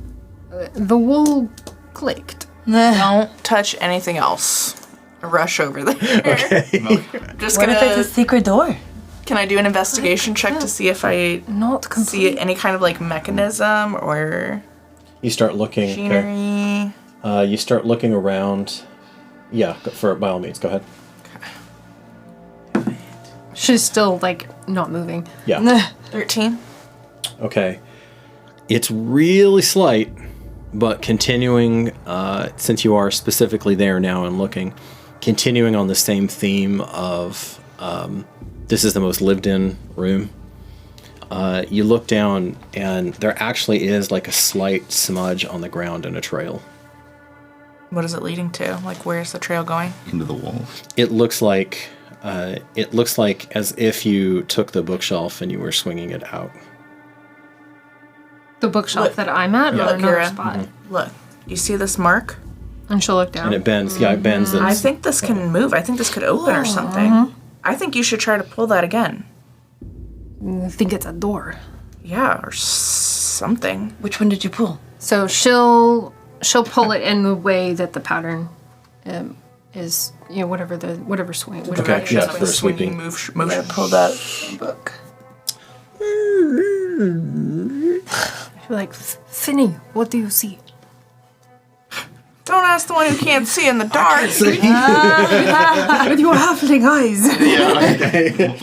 Yeah. The wall clicked. Don't touch anything else. Rush over there. Okay. Just What gonna. if it's a secret door? Can I do an investigation check to see if I see any kind of like mechanism or You start looking. machinery? Okay. You start looking around. Yeah, by all means, go ahead. She's still like not moving. Yeah. 13. Okay. It's really slight, but continuing, since you are specifically there now and looking, continuing on the same theme of This is the most lived-in room. You look down, and there actually is like a slight smudge on the ground and a trail. What is it leading to? Like, where's the trail going? Into the wall. It looks like as if you took the bookshelf and you were swinging it out. The bookshelf that I'm at, or another Kira. spot. Look, you see this mark? And she'll look down. And it bends. Yeah, it bends. I think this can move. I think this could open or something. I think you should try to pull that again. I think it's a door. Yeah, or something. Which one did you pull? So she'll pull it in the way that the pattern is, whatever swing. Whatever Okay, direction yeah, it for is. sweeping. Motion. Pull that book. She'll be like, Finny, what do you see? Don't ask the one who can't see in the dark. With your halfling eyes.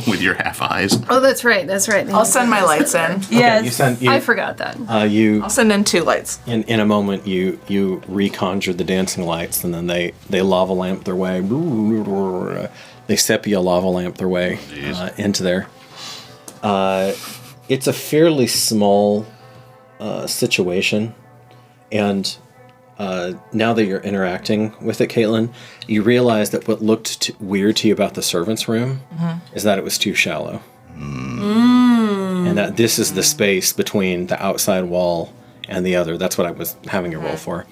With your half eyes. Oh, that's right. I'll send my lights in. Yes. I forgot that. I'll send in 2 lights. In a moment, you reconjured the dancing lights, and then they lava lamp their way. They sepia lava lamp their way into there. It's a fairly small situation, and now that you're interacting with it, Caitlin, you realize that what looked weird to you about the servants' room is that it was too shallow. And that this is the space between the outside wall and the other. That's what I was having a roll for.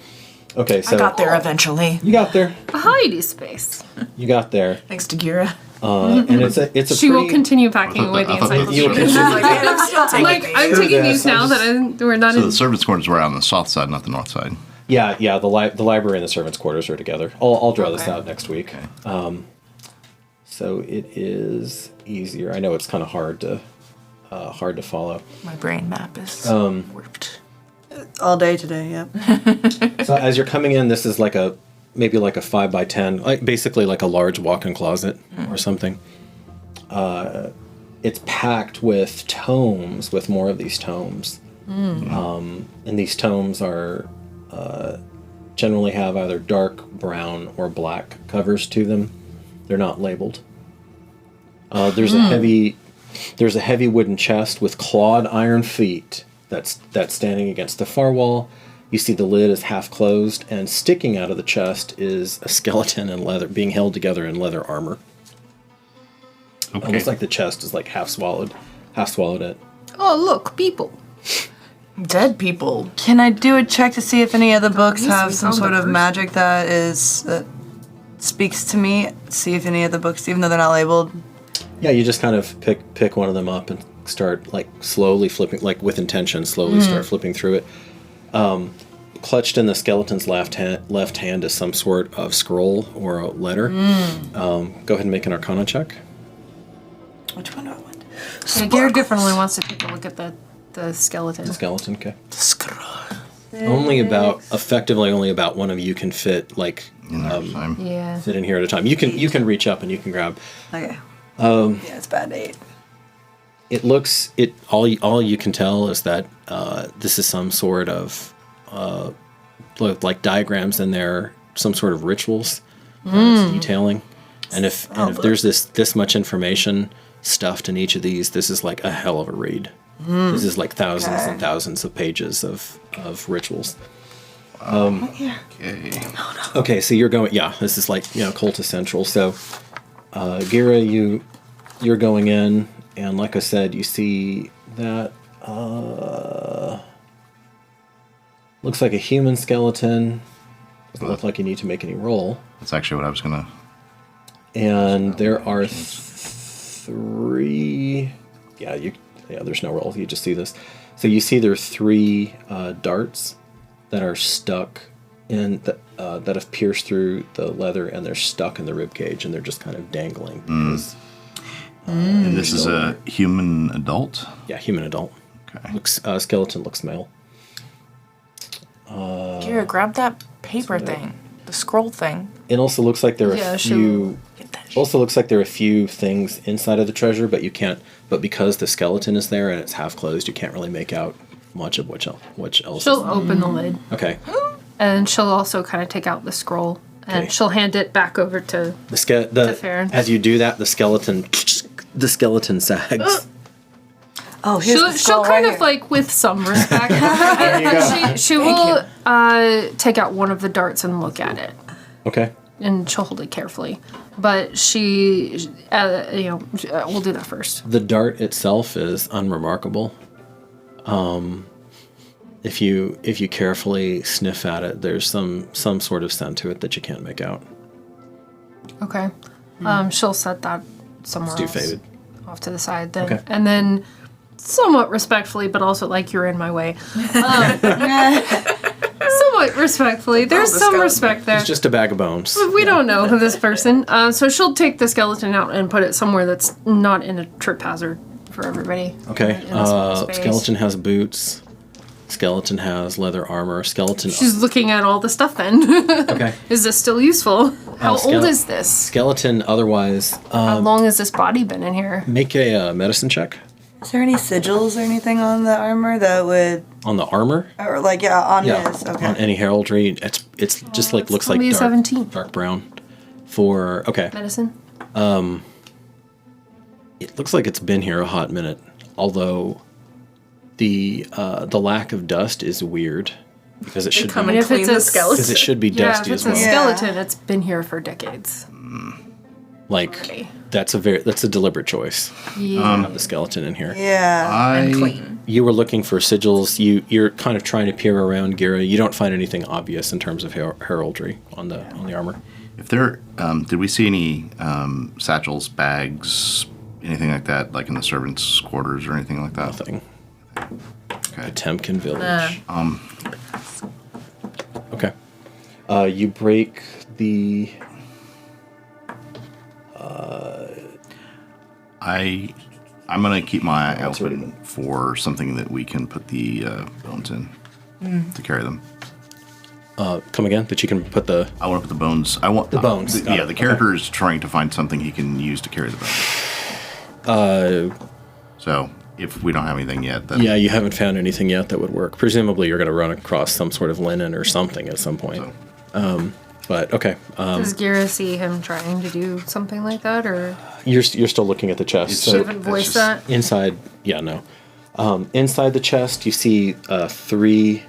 Okay, so... I got there eventually. You got there. A hidey space. You got there. Thanks to Gira. And it's a She will pretty... continue packing away the You will encyclopedia. I'm still taking Like, I'm taking these now that we're not So in... the servants' quarters were on the south side, not the north side. Yeah, the library and the servants' quarters are together. I'll draw this out next week. So it is easier. I know it's kind of hard to follow. My brain map is warped. All day today, yep. So as you're coming in, this is maybe like a 5x10, basically like a large walk-in closet or something. It's packed with tomes, with more of these tomes. And these tomes are generally have either dark brown or black covers to them. They're not labeled. There's a heavy wooden chest with clawed iron feet that's standing against the far wall. You see the lid is half closed, and sticking out of the chest is a skeleton in leather, being held together in leather armor. Okay. Almost like the chest is like half swallowed it. Oh, look, people. Dead people. Can I do a check to see if any of the books Yes, have we some found sort the of first. magic that speaks to me? See if any of the books, even though they're not labeled. Yeah, you just kind of pick one of them up and start like slowly flipping, like with intention, slowly start flipping through it. Clutched in the skeleton's left hand is some sort of scroll or a letter. Go ahead and make an Arcana check. Which one do I want? Yeah, Garrett definitely wants to take a look at the skeleton. Skeleton, okay. Effectively only about one of you can fit like In there, time. Yeah. fit in here at a time. You can reach up and you can grab. Okay. Yeah, it's bad 8. All you can tell is that this is some sort of like diagrams in there, some sort of rituals, detailing, and if there's this much information stuffed in each of these, this is like a hell of a read. This is like thousands and thousands of pages of rituals. Okay. Okay, so you're going. Yeah, this is like cultist central. So, Gira, you're going in, and like I said, you see that looks like a human skeleton. Doesn't look like you need to make any roll. That's actually what I was gonna. And there are 3. Yeah, there's no roll. You just see this. So you see there are 3 darts that are stuck in that have pierced through the leather, and they're stuck in the rib cage, and they're just kind of dangling. Because, And this is a human adult. yeah, human adult. Okay. Skeleton looks male. Gira, grab that paper thing. The scroll thing. It also looks like there are Yeah, a few. Get that shit. Also looks like there are a few things inside of the treasure, but you can't. But because the skeleton is there and it's half closed, you can't really make out much of which else. She'll open the lid, Okay. and she'll also kind of take out the scroll, and Okay. she'll hand it back over to... The Farron. as you do that, the skeleton the skeleton sags. Oh, here's the She'll skull kind right of here. like with some respect. she will take out one of the darts and look at it, Okay. and she'll hold it carefully. But she, we'll do that first. The dart itself is unremarkable. If you carefully sniff at it, there's some sort of scent to it that you can't make out. Okay. She'll set that somewhere It's too else, faded. off to the side then, Okay. and then somewhat respectfully, but also like you're in my way. Somewhat respectfully, there's some skeleton. respect there. It's just a bag of bones. We don't know who this person. So she'll take the skeleton out and put it somewhere that's not in a trip hazard for everybody. Okay. In a small space. Skeleton has boots. Skeleton has leather armor. Skeleton. She's looking at all the stuff then. Okay. Is this still useful? How skele- old is this? Skeleton. Otherwise, How long has this body been in here? make a medicine check Is there any sigils or anything on the armor that would, on the armor. or like, on Yeah. his? Okay. On any heraldry, it's just like it's looks like only a dark, 17. dark brown. For okay, Medicine? it looks like it's been here a hot minute. Although the lack of dust is weird because it should come be and if it's clean a the skeleton. because it should be Yeah, if dusty it's as a well. skeleton, it's been here for decades. Like Okay. that's a deliberate choice. Yeah. Have the skeleton in here. Yeah. And clean. You were looking for sigils. You're kind of trying to peer around Gira. You don't find anything obvious in terms of heraldry on the armor. If there, did we see any satchels, bags, anything like that, like in the servants' quarters or anything like that? Nothing. Okay. Potemkin Village. Okay. You break the. I'm gonna keep my eye That's open for something that we can put the bones in to carry them. Come again? That you can put the. I want to put the bones. I want The bones. Got yeah, it. the character is trying to find something he can use to carry the bones. So if we don't have anything yet, then Yeah, you haven't found anything yet that would work. Presumably, you're going to run across some sort of linen or something at some point. But okay, Does Gira see him trying to do something like that, or you're still looking at the chest. It's- you So haven't voiced just- that? inside, yeah, no. Inside the chest, you see three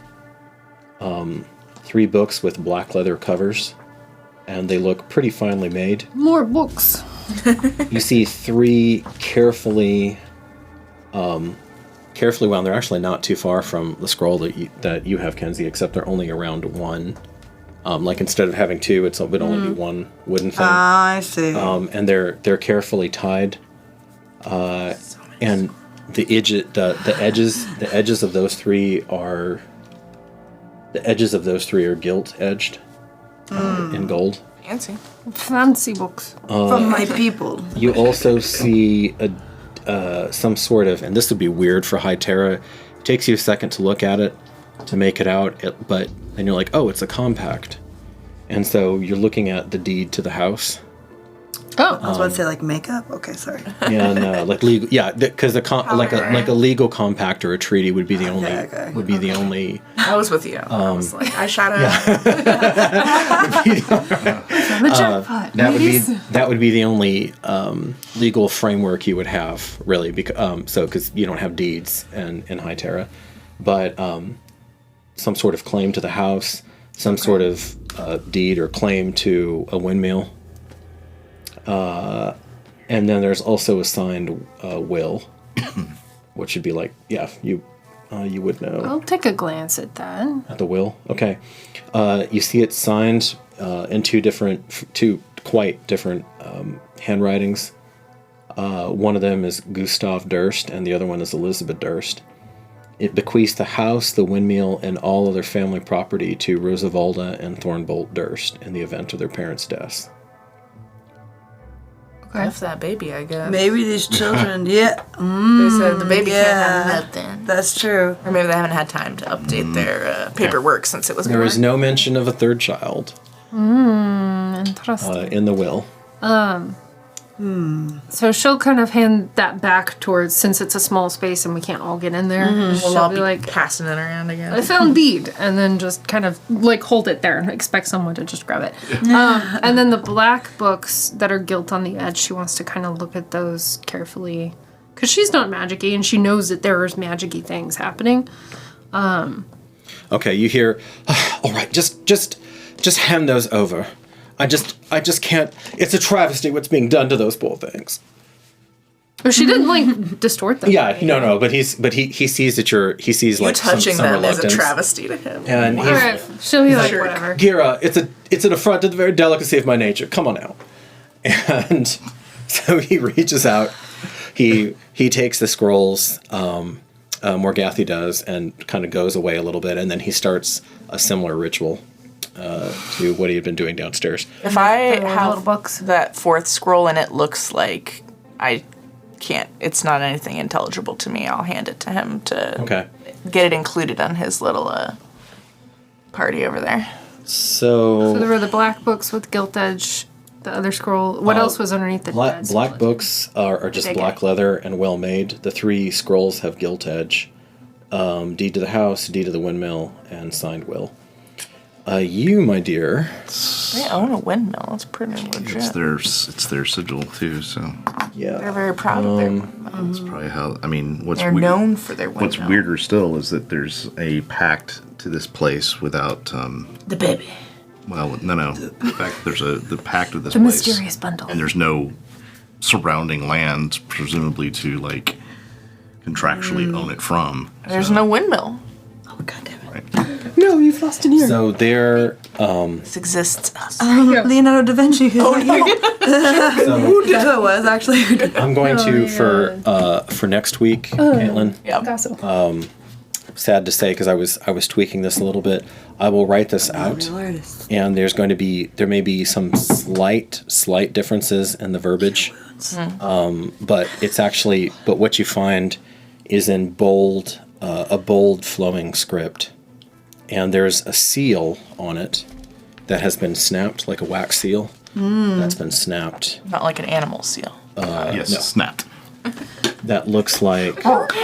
books with black leather covers, and they look pretty finely made. More books. You see three carefully wound. They're actually not too far from the scroll that you have, Kenzie, except they're only around one. Like instead of having two, it would only be one wooden thing. I see. And they're carefully tied. And the edges of those three are gilt edged in gold. Fancy. Fancy books. From my people. You also see some sort of, and this would be weird for High Terra. It takes you a second to look at it, to make it out, but then you're like, oh, it's a compact. And so you're looking at the deed to the house. Oh, I was about to say like makeup. Okay, sorry. And like legal, yeah, because like a legal compact or a treaty would be the only okay. the only. I was with you. I was like, I shot a the jackpot. That would be the only legal framework you would have, really, because you don't have deeds in High Terra, but some sort of claim to the house, some sort of deed or claim to a windmill, and then there's also a signed will, which should be like, yeah, you would know. I'll take a glance at that. At the will? Okay. You see it signed in two quite different handwritings. One of them is Gustav Durst, and the other one is Elizabeth Durst. It bequeaths the house, the windmill, and all other family property to Rosavalda and Thornbolt Durst in the event of their parents' deaths. Okay. F that baby, I guess. Maybe these children, yeah. They said the baby can't yeah. have nothing. That's true. Or maybe they haven't had time to update their paperwork since it was There born. is no mention of a third child Interesting. in the will. So she'll kind of hand that back towards, since it's a small space and we can't all get in there. We'll She'll all be be like, passing it around again. I found bead, and then just kind of like hold it there and expect someone to just grab it. And then the black books that are gilt on the edge, she wants to kind of look at those carefully, because she's not magic-y and she knows that there's magic-y things happening. Okay, you hear, all right, just hand those over. I just can't. It's a travesty what's being done to those poor things. But she didn't like distort them. Yeah, no, but he sees that he sees You like touching some them is a reluctance. travesty to him. And All right, she'll be like, whatever. Gira, it's an affront to the very delicacy of my nature. Come on now. And so he reaches out. He takes the scrolls. Morgathi does, and kind of goes away a little bit, and then he starts a similar ritual to what he had been doing downstairs. If I little have books. that fourth scroll and it looks like I can't, it's not anything intelligible to me, I'll hand it to him to get it included on his little party over there. So there were the black books with gilt edge, the other scroll. What else was underneath the dead black books are just black leather and well made. The 3 scrolls have gilt edge. Deed to the house, deed to the windmill, and signed will. You, my dear. They own a windmill. That's pretty legit. It's their sigil too. So Yeah. They're very proud of their windmill. that's probably how. I mean, They're known for their windmill. What's weirder still is that there's a pact to this place without. The baby. Well, no. In fact, there's the pact with this The place. mysterious bundle. And there's no surrounding land, presumably to like contractually own it from. There's no windmill. Oh, God damn it. Right. No, you've lost an ear. So they're This exists. Leonardo da Vinci. Oh, so who it was, actually. I'm going to for next week, Caitlin. Yep. Sad to say, because I was tweaking this a little bit. I will write this out, and there may be some slight differences in the verbiage, but it's actually what you find is in bold, a bold flowing script, and there's a seal on it that has been snapped, like a wax seal that's been snapped. Not like an animal seal. Yes, no. snapped. That looks like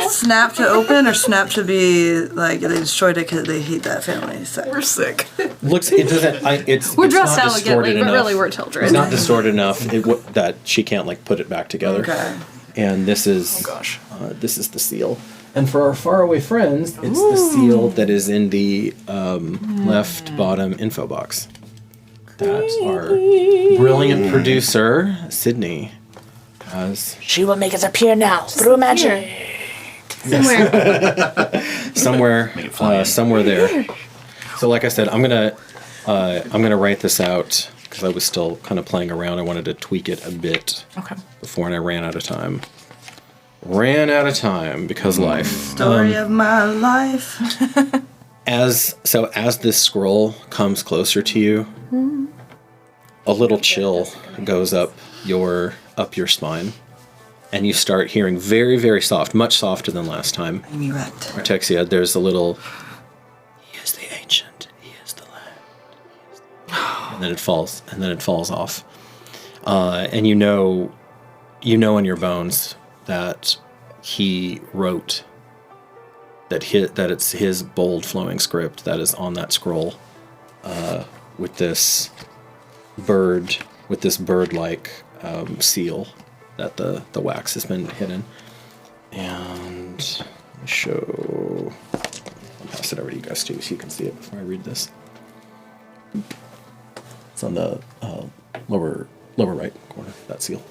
Snap to open or snap to be like they destroyed it because they hate that family. So. We're sick. looks. It doesn't. We're it's dressed not elegantly, distorted but enough. really we're children. It's not distorted enough that she can't like put it back together. Okay. And this is gosh. This is the seal. And for our faraway friends, it's the seal that is in the left bottom info box. That our brilliant producer Sydney has She will make it appear now through magic. somewhere there. So, like I said, I'm gonna write this out because I was still kind of playing around. I wanted to tweak it a bit before, and I ran out of time. Because life. Story of my life. As this scroll comes closer to you, a little chill goes up your spine, and you start hearing very, very soft, much softer than last time. Amy wrecked. Artexia, there's a little. He is the ancient. He is the land. And then it falls off, and you know in your bones that he wrote that it's his bold flowing script that is on that scroll, with this bird-like seal that the wax has been hidden. And I'll pass it over to you guys too, so you can see it before I read this. It's on the lower right corner, that seal.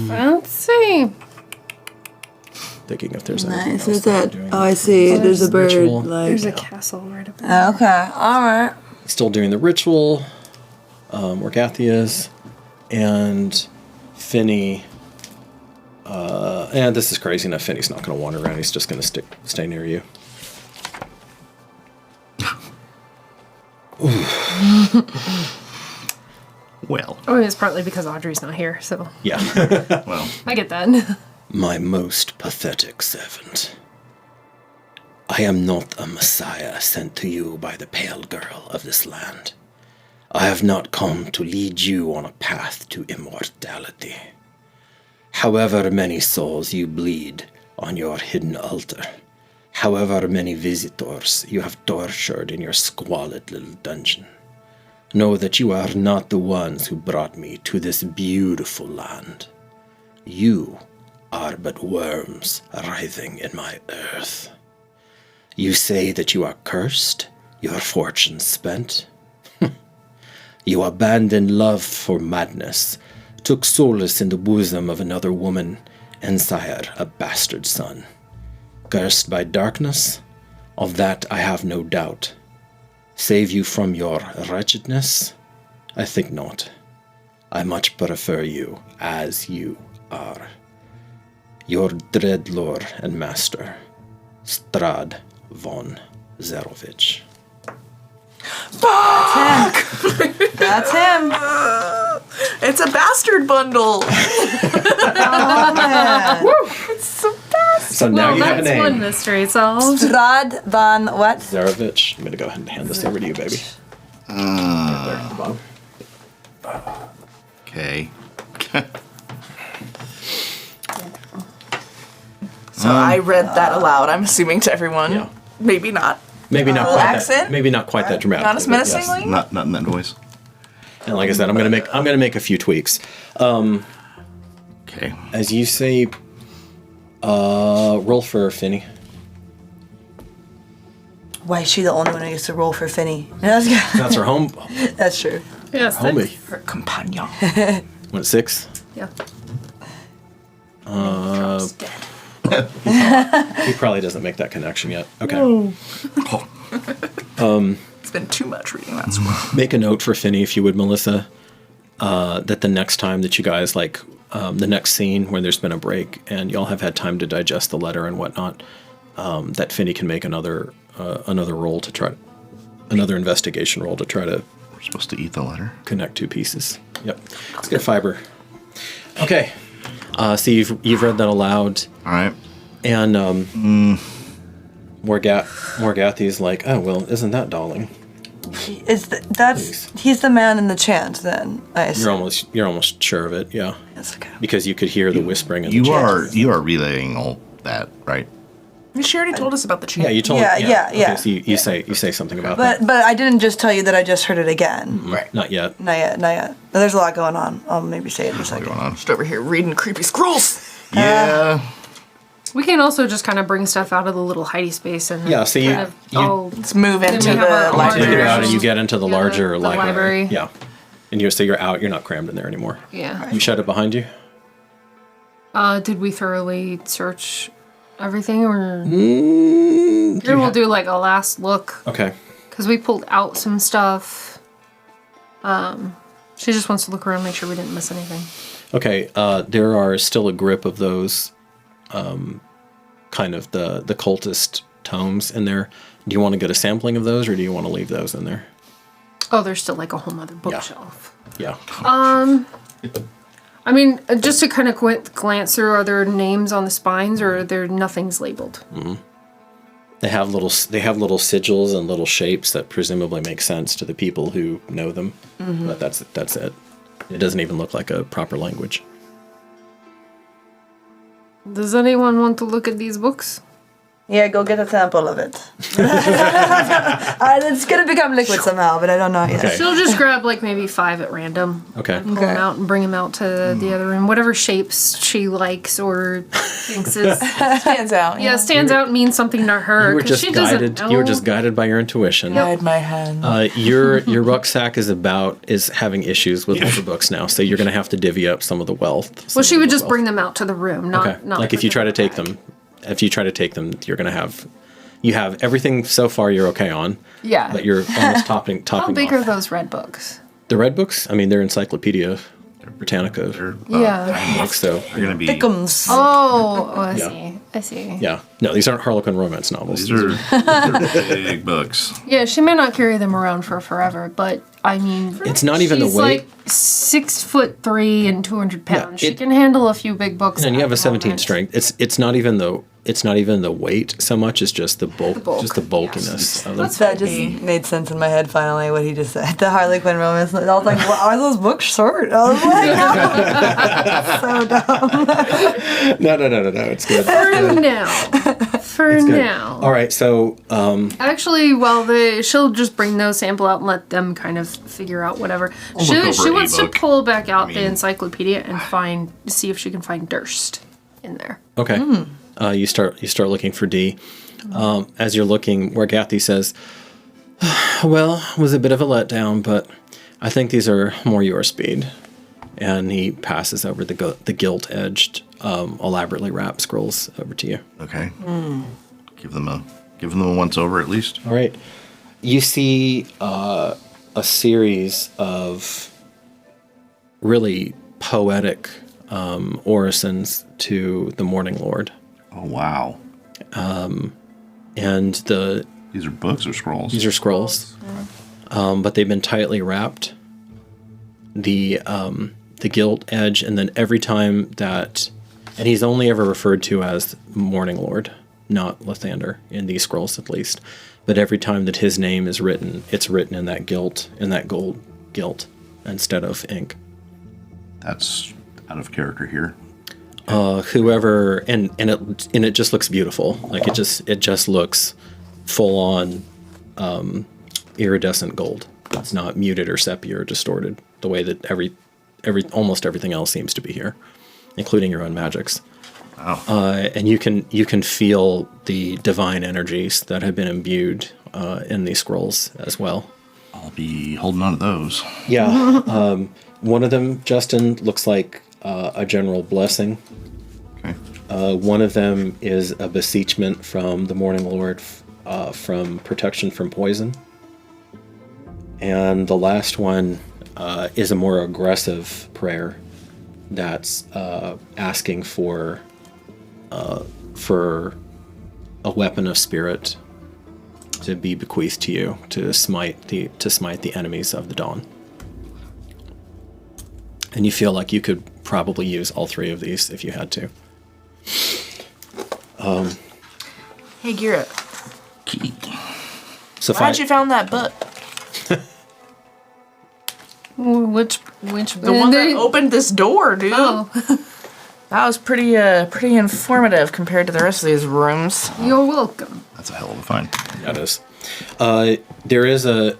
Fancy. Thinking if there's anything Nice. else Is that that? I'm doing. Oh, I see. There's a bird. Ritual. Like. There's a castle right up there. Okay. All right. Still doing the ritual. Morgathi is, and Finny. And this is crazy enough. Finny's not going to wander around. He's just going to stay near you. Well, Oh, it's partly because Audrey's not here, so Yeah. well, I get that. My most pathetic servant. I am not a messiah sent to you by the pale girl of this land. I have not come to lead you on a path to immortality. However many souls you bleed on your hidden altar, however many visitors you have tortured in your squalid little dungeon, know that you are not the ones who brought me to this beautiful land. You are but worms writhing in my earth. You say that you are cursed, your fortune spent. You abandoned love for madness, took solace in the bosom of another woman, and sired a bastard son. Cursed by darkness? Of that I have no doubt. Save you from your wretchedness? I think not. I much prefer you as you are. Your dread lord and master, Strahd von Zerovich. Fuck! That's him. It's a bastard bundle. Oh, man. It's a bastard. So now you have a That's name. one mystery solved. Strahd van what? Zerovich. I'm going to go ahead and hand this over to you, baby. Right there at the bottom. Okay. So I read that aloud, I'm assuming, to everyone. Yeah. Maybe not. Maybe not quite accent? that. Maybe not quite that dramatic. Not as menacingly? Not in that voice. And like I said, I'm gonna make a few tweaks. Okay. As you say, roll for Finny. Why is she the only one who gets to roll for Finny? That's good. That's her home. That's true. Yes. Homie. Her companion. What, 6? Yeah. Troupe's dead. He probably doesn't make that connection yet. Okay. It's been too much reading that scroll. Make a note for Finny, if you would, Melissa, that the next time that you guys, like, the next scene where there's been a break and y'all have had time to digest the letter and whatnot, that Finny can make another roll to try, another investigation roll to try to We're supposed to eat the letter. connect two pieces. Yep. Let's get fiber. Okay. So you've read that aloud, All right. and Morgathy's like, oh well, isn't that darling? He's the man in the chant. Then I assume. You're almost sure of it, yeah, That's okay. because you could hear the whispering of the You chant. are relaying all that, right? She already told us about the chant. Yeah, you told. Yeah. Okay, so you say something about that. But I didn't just tell you that I just heard it again. Right. Not yet. Not yet. There's a lot going on. I'll maybe say it in a second. Going on. Just over here reading creepy scrolls. Yeah. We can also just kind of bring stuff out of the little hidey space and Yeah, so you- kind of you- all Let's move Then into we have the our You larger- take it library. out and you get into the Yeah, larger the library. library. Yeah, and you're out. You're not crammed in there anymore. yeah. You shut it behind you. Did we thoroughly search everything, or Mm, here we'll do like a last look Okay. because we pulled out some stuff. She just wants to look around, make sure we didn't miss anything. Okay. There are still a grip of those, kind of the cultist tomes in there. Do you want to get a sampling of those, or do you want to leave those in there? Oh, there's still like a whole other bookshelf. Yeah. I mean, just to kind of glance through, are there names on the spines, or nothing's labeled? They have little sigils and little shapes that presumably make sense to the people who know them, but that's it. It doesn't even look like a proper language. Does anyone want to look at these books? Yeah, go get a sample of it. It's gonna become liquid somehow, but I don't know yet. Okay. She'll just grab like maybe 5 at random. Okay. Pull them out and bring them out to the other room. Whatever shapes she likes or thinks is Stands out. stands out and means something to her. You were 'cause just she doesn't guided. know. You were just guided by your intuition. Guide my hand. Your rucksack is having issues with all the books now, so you're going to have to divvy up some of the wealth. Well, she would just bring them out to the room, not Okay. not. Like if you try to take them, you're going to have. You have everything so far. You're okay on. Yeah. But you're almost topping How big are off. those red books? The red books? I mean, they're Encyclopedia Britannica Yeah. books, so They're going to be. Thickums. I Yeah. see. I see. yeah. No, these aren't Harlequin romance novels. These are big books. Yeah, she may not carry them around for forever, but I mean, It's not even the she's weight. like 6'3" and 200 pounds. Yeah, She can handle a few big books. And you have at a the 17 moment. strength. It's not even the weight so much as just the bulk, just the bulkiness of them. That just made sense in my head finally, what he just said. The Harley Quinn romance. I was like, well, are those books short? I was like, no. So dumb. No. It's good. For now. All right, so Actually, she'll just bring those sample out and let them kind of figure out whatever. I'll look over She a wants to book. pull back out the encyclopedia and see if she can find Durst in there. okay, you start looking for D. As you're looking, Wargathy says, "Well, it was a bit of a letdown, but I think these are more your speed." And he passes over the gilt-edged, elaborately wrapped scrolls over to you. Okay. Give them a once over at least. All right. You see a series of really poetic orisons to the Morning Lord. Oh wow. And These are books or scrolls? these are scrolls, but they've been tightly wrapped. The gilt edge, and then every time that... And he's only ever referred to as Morning Lord, not Lathander, in these scrolls at least. But every time that his name is written, it's written in that gold gilt, instead of ink. That's out of character here. Whoever... And it just looks beautiful. Like, it just looks full-on iridescent gold. It's not muted or sepia or distorted, the way that almost everything else seems to be here, including your own magics. Wow. And you can feel the divine energies that have been imbued in these scrolls as well. I'll be holding on to those. Yeah. One of them, Justin, looks like a general blessing. Okay. One of them is a beseechment from the Morning Lord from protection from poison. And the last one is a more aggressive prayer that's asking for a weapon of spirit to be bequeathed to you to smite the enemies of the dawn. And you feel like you could probably use all three of these if you had to. Hey, Gira, So how'd you found that book? Which The one that opened this door, dude. Oh, That was pretty informative compared to the rest of these rooms. you're welcome. That's a hell of a find. that is. There is And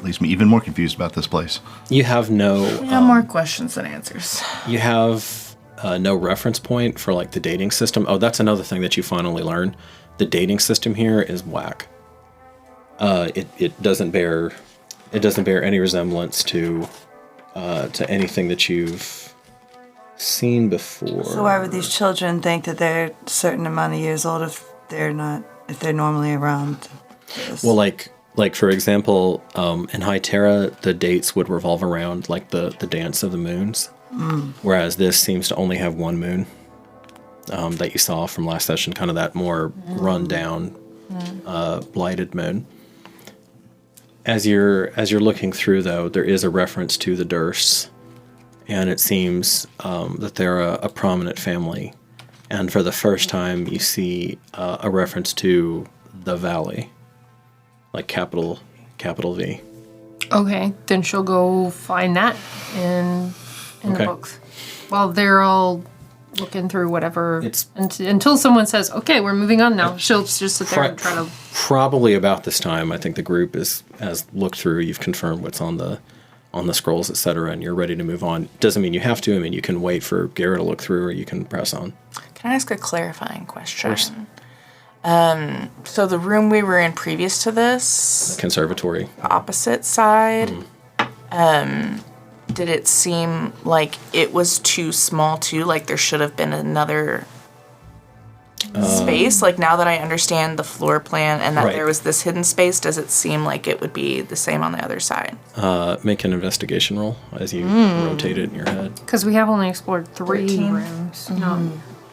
leaves me even more confused about this place. you have no We have more questions than answers. you have no reference point for like the dating system. Oh, that's another thing that you finally learn. The dating system here is whack. It doesn't bear any resemblance to anything that you've seen before. So why would these children think that they're a certain amount of years old if they're normally around? Well, like for example, in High Terra, the dates would revolve around like the dance of the moons, whereas this seems to only have one moon that you saw from last session, kind of that more run down, blighted moon. As you're looking through, though, there is a reference to the Dursts, and it seems that they're a prominent family. And for the first time, you see a reference to the Valley, like capital V. Okay, then she'll go find that in the Okay. books. While they're all looking through whatever, It's- until someone says, "Okay, we're moving on now." She'll just sit there and try to. Probably about this time, I think the group has looked through. You've confirmed what's on the scrolls, etc., and you're ready to move on. Doesn't mean you have to. I mean, you can wait for Garrett to look through, or you can press on. Can I ask a clarifying question? Of course. So the room we were in previous to this, Conservatory. opposite side, did it seem like it was too small too? Like there should have been another space? Like now that I understand the floor plan and that Right. there was this hidden space, does it seem like it would be the same on the other side? Make an investigation roll as you rotate it in your head. Because we have only explored 3 13. rooms,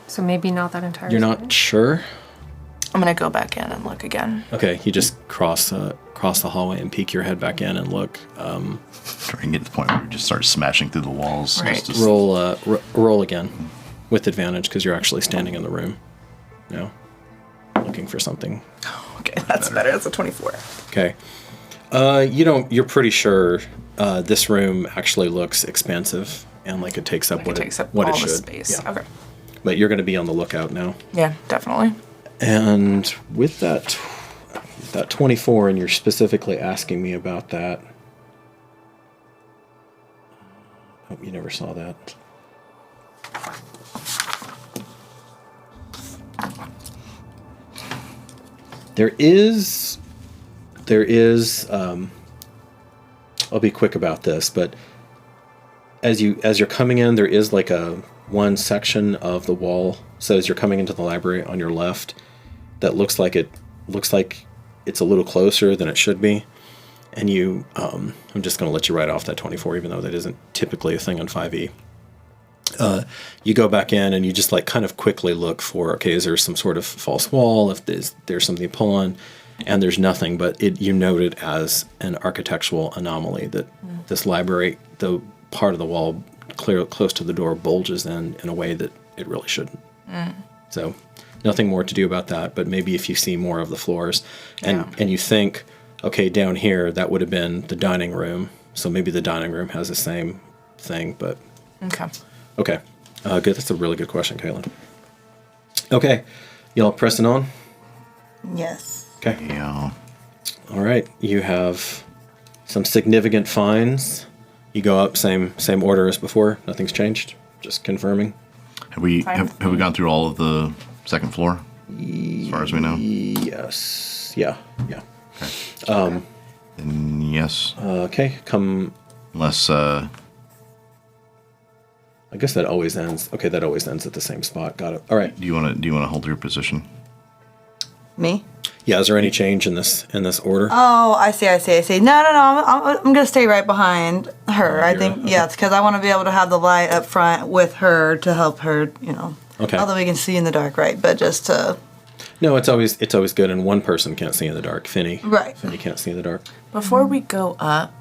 so maybe not that entire. You're not sure? I'm gonna go back in and look again. Okay, you just cross across the hallway and peek your head back in and look. Try and get to the point where we just start smashing through the walls. Right. Just Roll again with advantage because you're actually standing in the room now, looking for something. Okay, that's better. That's a 24. Okay. You're pretty sure this room actually looks expansive and like it takes up what it all should. the space. Yeah. Okay. But you're going to be on the lookout now. Yeah, definitely. And with that 24, and you're specifically asking me about that. Oh, you never saw that. There is I'll be quick about this, but as you're coming in, there is like a one section of the wall. So as you're coming into the library on your left, that looks like it's a little closer than it should be. And I'm just going to let you write off that 24, even though that isn't typically a thing on 5e. You go back in and you just like kind of quickly look for, okay, is there some sort of false wall? If there's something to pull on, and there's nothing, but you note it as an architectural anomaly that this library, the part of the wall close to the door, bulges in a way that it really shouldn't. So nothing more to do about that, but maybe if you see more of the floors and you think, okay, down here, that would have been the dining room. So maybe the dining room has the same thing, but... Okay. Good. That's a really good question, Caitlin. Okay. Y'all pressing on? Yes. Okay. Yeah. All right. You have some significant finds. You go up, same order as before. Nothing's changed. Just confirming. Have we gone through all of the second floor? As far as we know? Yes. Yeah. Okay. Yes. Okay. Unless... I guess that always ends. Okay, that always ends at the same spot. Got it. All right. Do you want to hold your position? Me? Yeah. Is there any change in this order? Oh, I see. No. I'm gonna stay right behind her. I think it's because I want to be able to have the light up front with her to help her. Okay. Although we can see in the dark, right? But just to. No, it's always good, and one person can't see in the dark. Finny. Right. Finny can't see in the dark. Before we go up,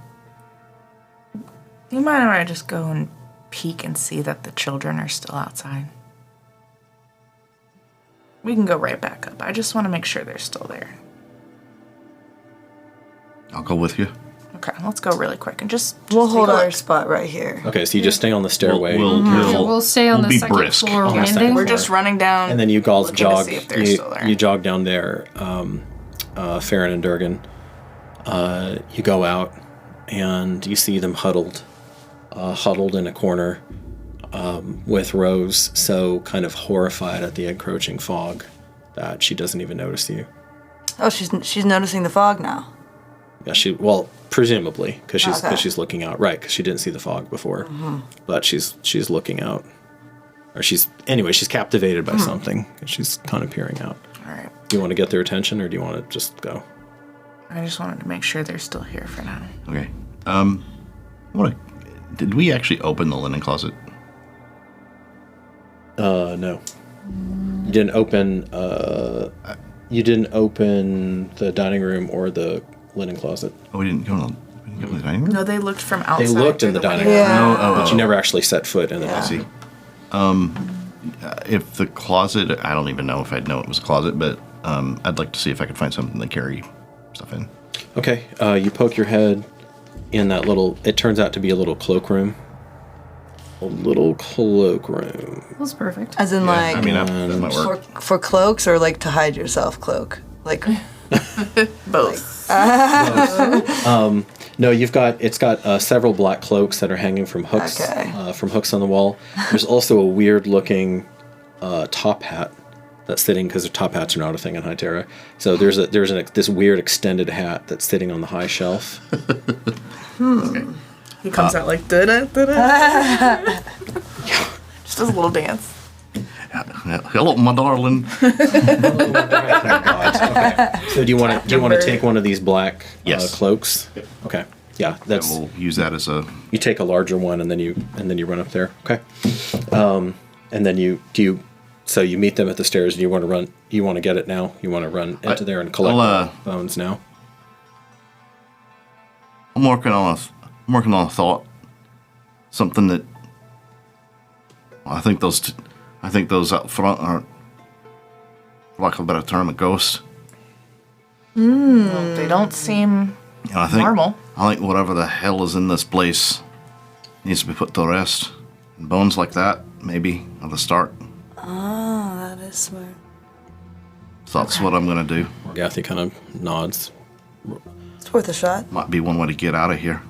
you mind if I just go and peek and see that the children are still outside? We can go right back up. I just want to make sure they're still there. I'll go with you. Okay, let's go really quick and just We'll hold take a our look. spot right here. Okay, so you just stay on the stairway. We'll stay on the be second brisk floor on the landing. We're just running down. And then you guys looking to jog. see if they're still there. You jog down there, Farron and Durgan. You go out, and you see them huddled in a corner, with Rose so kind of horrified at the encroaching fog that she doesn't even notice you. Oh, she's noticing the fog now. Yeah, presumably because Okay. she's looking out, right? Because she didn't see the fog before, but she's looking out, or she's captivated by something, and she's kind of peering out. All right. Do you want to get their attention, or do you want to just go? I just wanted to make sure they're still here for now. Okay. Did we actually open the linen closet? No. You didn't open. You didn't open the dining room or the linen closet. Oh, we didn't go to the dining room? No, they looked from outside. They looked in through the dining window. room, Yeah. but you never actually set foot in the I dining see. If the closet, I don't even know if I'd know it was a closet, but I'd like to see if I could find something to carry stuff in. Okay. You poke your head in that little. It turns out to be a little cloakroom. That's perfect. As in, like, I mean, that might work. for cloaks or like to hide yourself cloak? Like, Both. No, it's got several black cloaks that are hanging from hooks. Okay. From hooks on the wall. There's also a weird looking top hat that's sitting, because the top hats are not a thing in High Terra. So there's this weird extended hat that's sitting on the high shelf. Okay. He comes out like da-da. Just does a little dance. Hello, my darling. Okay. So do you want to take one of these black Yes. cloaks? Okay. Yeah, that's. We'll use that as a. You take a larger one and then you run up there. Okay. And then so you meet them at the stairs. And you want to run? You want to get it now? You want to run into there and collect the bones now? I'm working on a thought. Something that I think those out front are, for lack of a better term, a ghost. They don't seem And I think normal. I think whatever the hell is in this place needs to be put to rest. And bones like that, maybe at the start. Oh, that is smart. So that's what I'm gonna do. Gathy kind of nods. It's worth a shot. Might be one way to get out of here.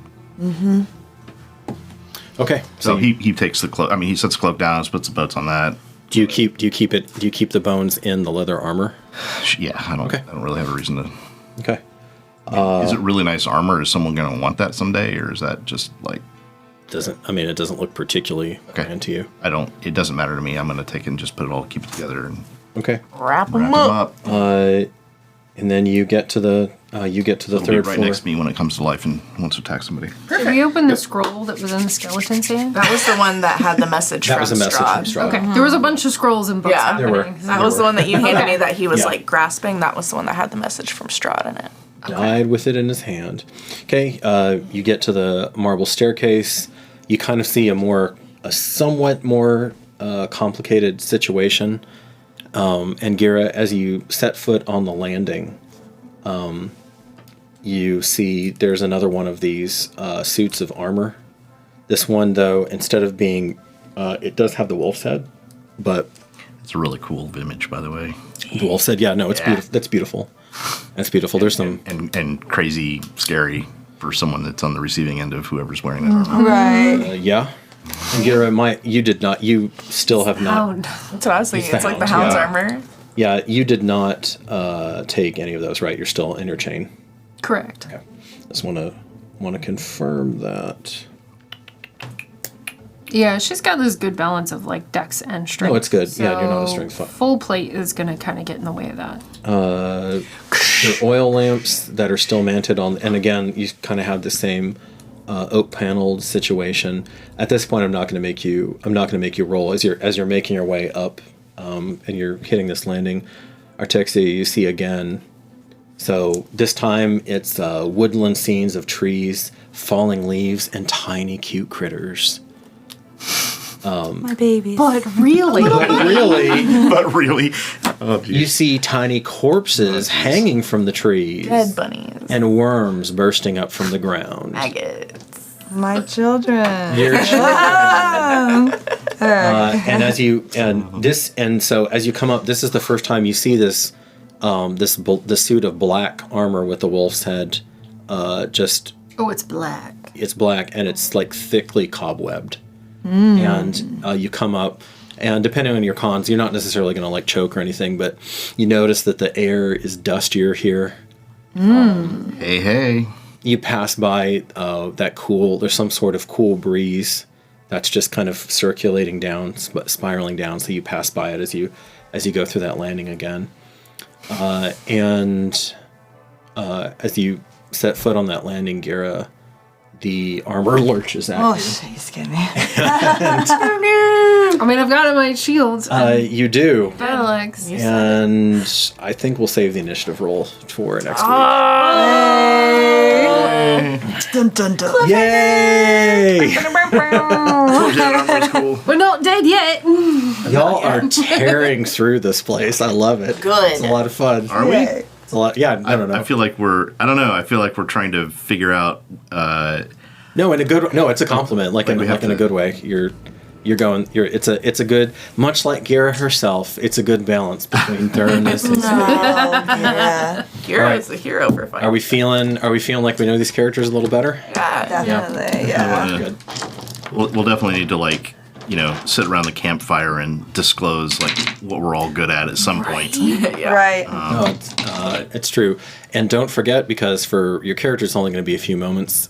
Okay. So he takes the cloak. I mean, he sets the cloak down and puts the boats on that. Do you keep the bones in the leather armor? Yeah, I don't. Okay. I don't really have a reason to. Okay. Is it really nice armor? Is someone gonna want that someday, or is that just like? It doesn't look particularly grand to you. I don't. It doesn't matter to me. I'm gonna take it and just put it all, keep it together, and Okay. Wrap wrap them them up. up. And then you get to the It'll be third right floor. next to me when it comes to life and wants to attack somebody. Did we open the scroll that was in the skeleton's hand? That was the one that had the message That from was a message from Strahd. Strahd. Okay, there was a bunch of scrolls and books Yeah. happening. There were. That was the one that you handed me that he was Yeah. like grasping. That was the one that had the message from Strahd in it. Died with it in his hand. Okay, you get to the marble staircase. You kind of see a somewhat more complicated situation. And Gira, as you set foot on the landing, you see there's another one of these suits of armor. This one, though, instead of being, it does have the wolf's head, but It's a really cool image, by the way, the wolf's head, yeah, no, it's beautiful. That's beautiful. That's beautiful. There's some. and crazy scary for someone that's on the receiving end of whoever's wearing that armor. Right. Yeah. And Gira, you still have not. Hound. That's what I was thinking. the It's like the hound, hound's yeah. armor. Yeah, you did not take any of those, right? You're still in your chain. Correct. Okay. Just want to confirm that. Yeah, she's got this good balance of like dex and strength. Oh, it's good. Yeah, you're not a So strength fuck. Full plate is gonna kind of get in the way of that. Your oil lamps that are still mounted on, and again, you kind of have the same oak paneled situation. At this point, I'm not going to make you roll as you're making your way up, and you're hitting this landing. Artexia, you see again. So this time it's woodland scenes of trees, falling leaves, and tiny cute critters. My babies. But really, Really, But really, oh, geez. you see tiny corpses hanging from the trees. Dead bunnies. And worms bursting up from the ground. Maggots. My children. Your so as you come up, this is the first time you see this this suit of black armor with the wolf's head. oh, it's black. It's black and it's like thickly cobwebbed. And you come up, and depending on your cons, you're not necessarily going to like choke or anything, but you notice that the air is dustier here. hey, You pass by there's some sort of cool breeze that's just kind of circulating down, spiraling down, so you pass by it as you go through that landing again. And as you set foot on that landing, Gira, the armor lurches at Oh, you. she's kidding me. I mean, I've got my shields. You do. Battle axe. And I think we'll save the initiative roll for next Dun, dun, dun. week. Yay! cool. We're not dead yet. Y'all are tearing through this place. I love it. Good. It's a lot of fun. Are we? It's a lot. Yeah, I don't know. I feel like we're. I don't know. I feel like we're trying to figure out. No, it's a compliment. Like in we have a to- good way. It's a good, much like Gira herself. It's a good balance between thoroughness and. Yeah, Hero Alright. is the hero for fighting. Are we feeling like we know these characters a little better? Yeah. definitely. Yeah. Good. We'll definitely need to sit around the campfire and disclose what we're all good at some point. Yeah. Right. No, it's true. And don't forget, because for your character it's only going to be a few moments,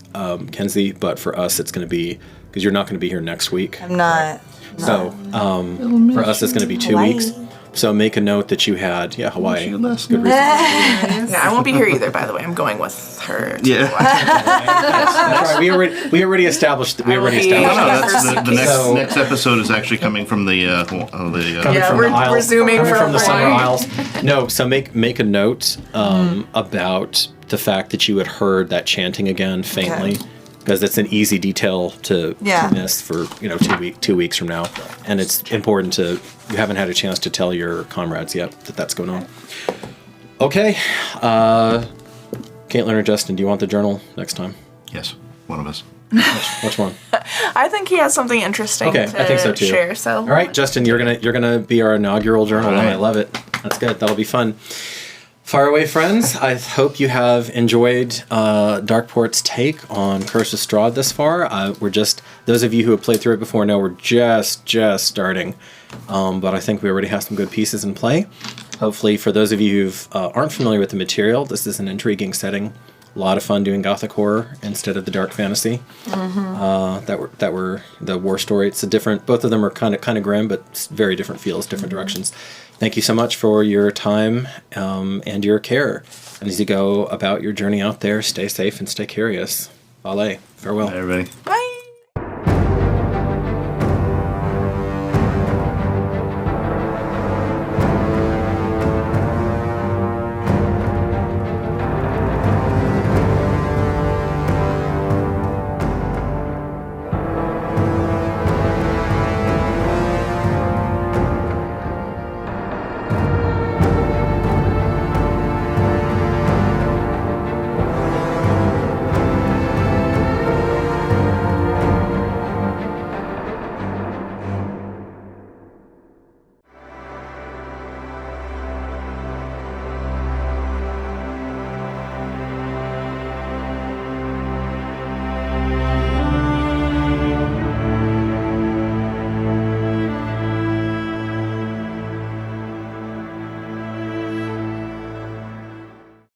Kenzie, but for us it's going to be, because you're not going to be here next week. I'm not. So for us it's going to be 2 weeks. So make a note that you had, Hawaii. Good reason. Yeah, I won't be here either, by the way. I'm going with her. Yeah. That's right. We already established. will be- No, established. that's the So- next episode is actually coming from the Coming Yeah, from we're the Isles, resuming coming from from the Summer Hawaii. Isles. No, so make a note about the fact that you had heard that chanting again faintly, because it's an easy detail to miss for 2 weeks from now, and it's important to you haven't had a chance to tell your comrades yet that that's going on. Okay, Caitlin or Justin, do you want the journal next time? Yes, one of us. Which one? I think he has something interesting Okay, to I think so too. share. So All right, Justin, you're gonna be our inaugural journal. All right. I love it. That's good. That'll be fun. Fire away, friends. I hope you have enjoyed Darkport's take on Curse of Strahd this far. We're just those of you who have played through it before know we're just starting, but I think we already have some good pieces in play. Hopefully, for those of you who aren't familiar with the material, this is an intriguing setting. A lot of fun doing gothic horror instead of the dark fantasy. That were the war story. It's a different. Both of them are kind of grim, but very different feels, different directions. Thank you so much for your time and your care. And as you go about your journey out there, stay safe and stay curious. Ballet. Farewell. Bye, everybody. bye.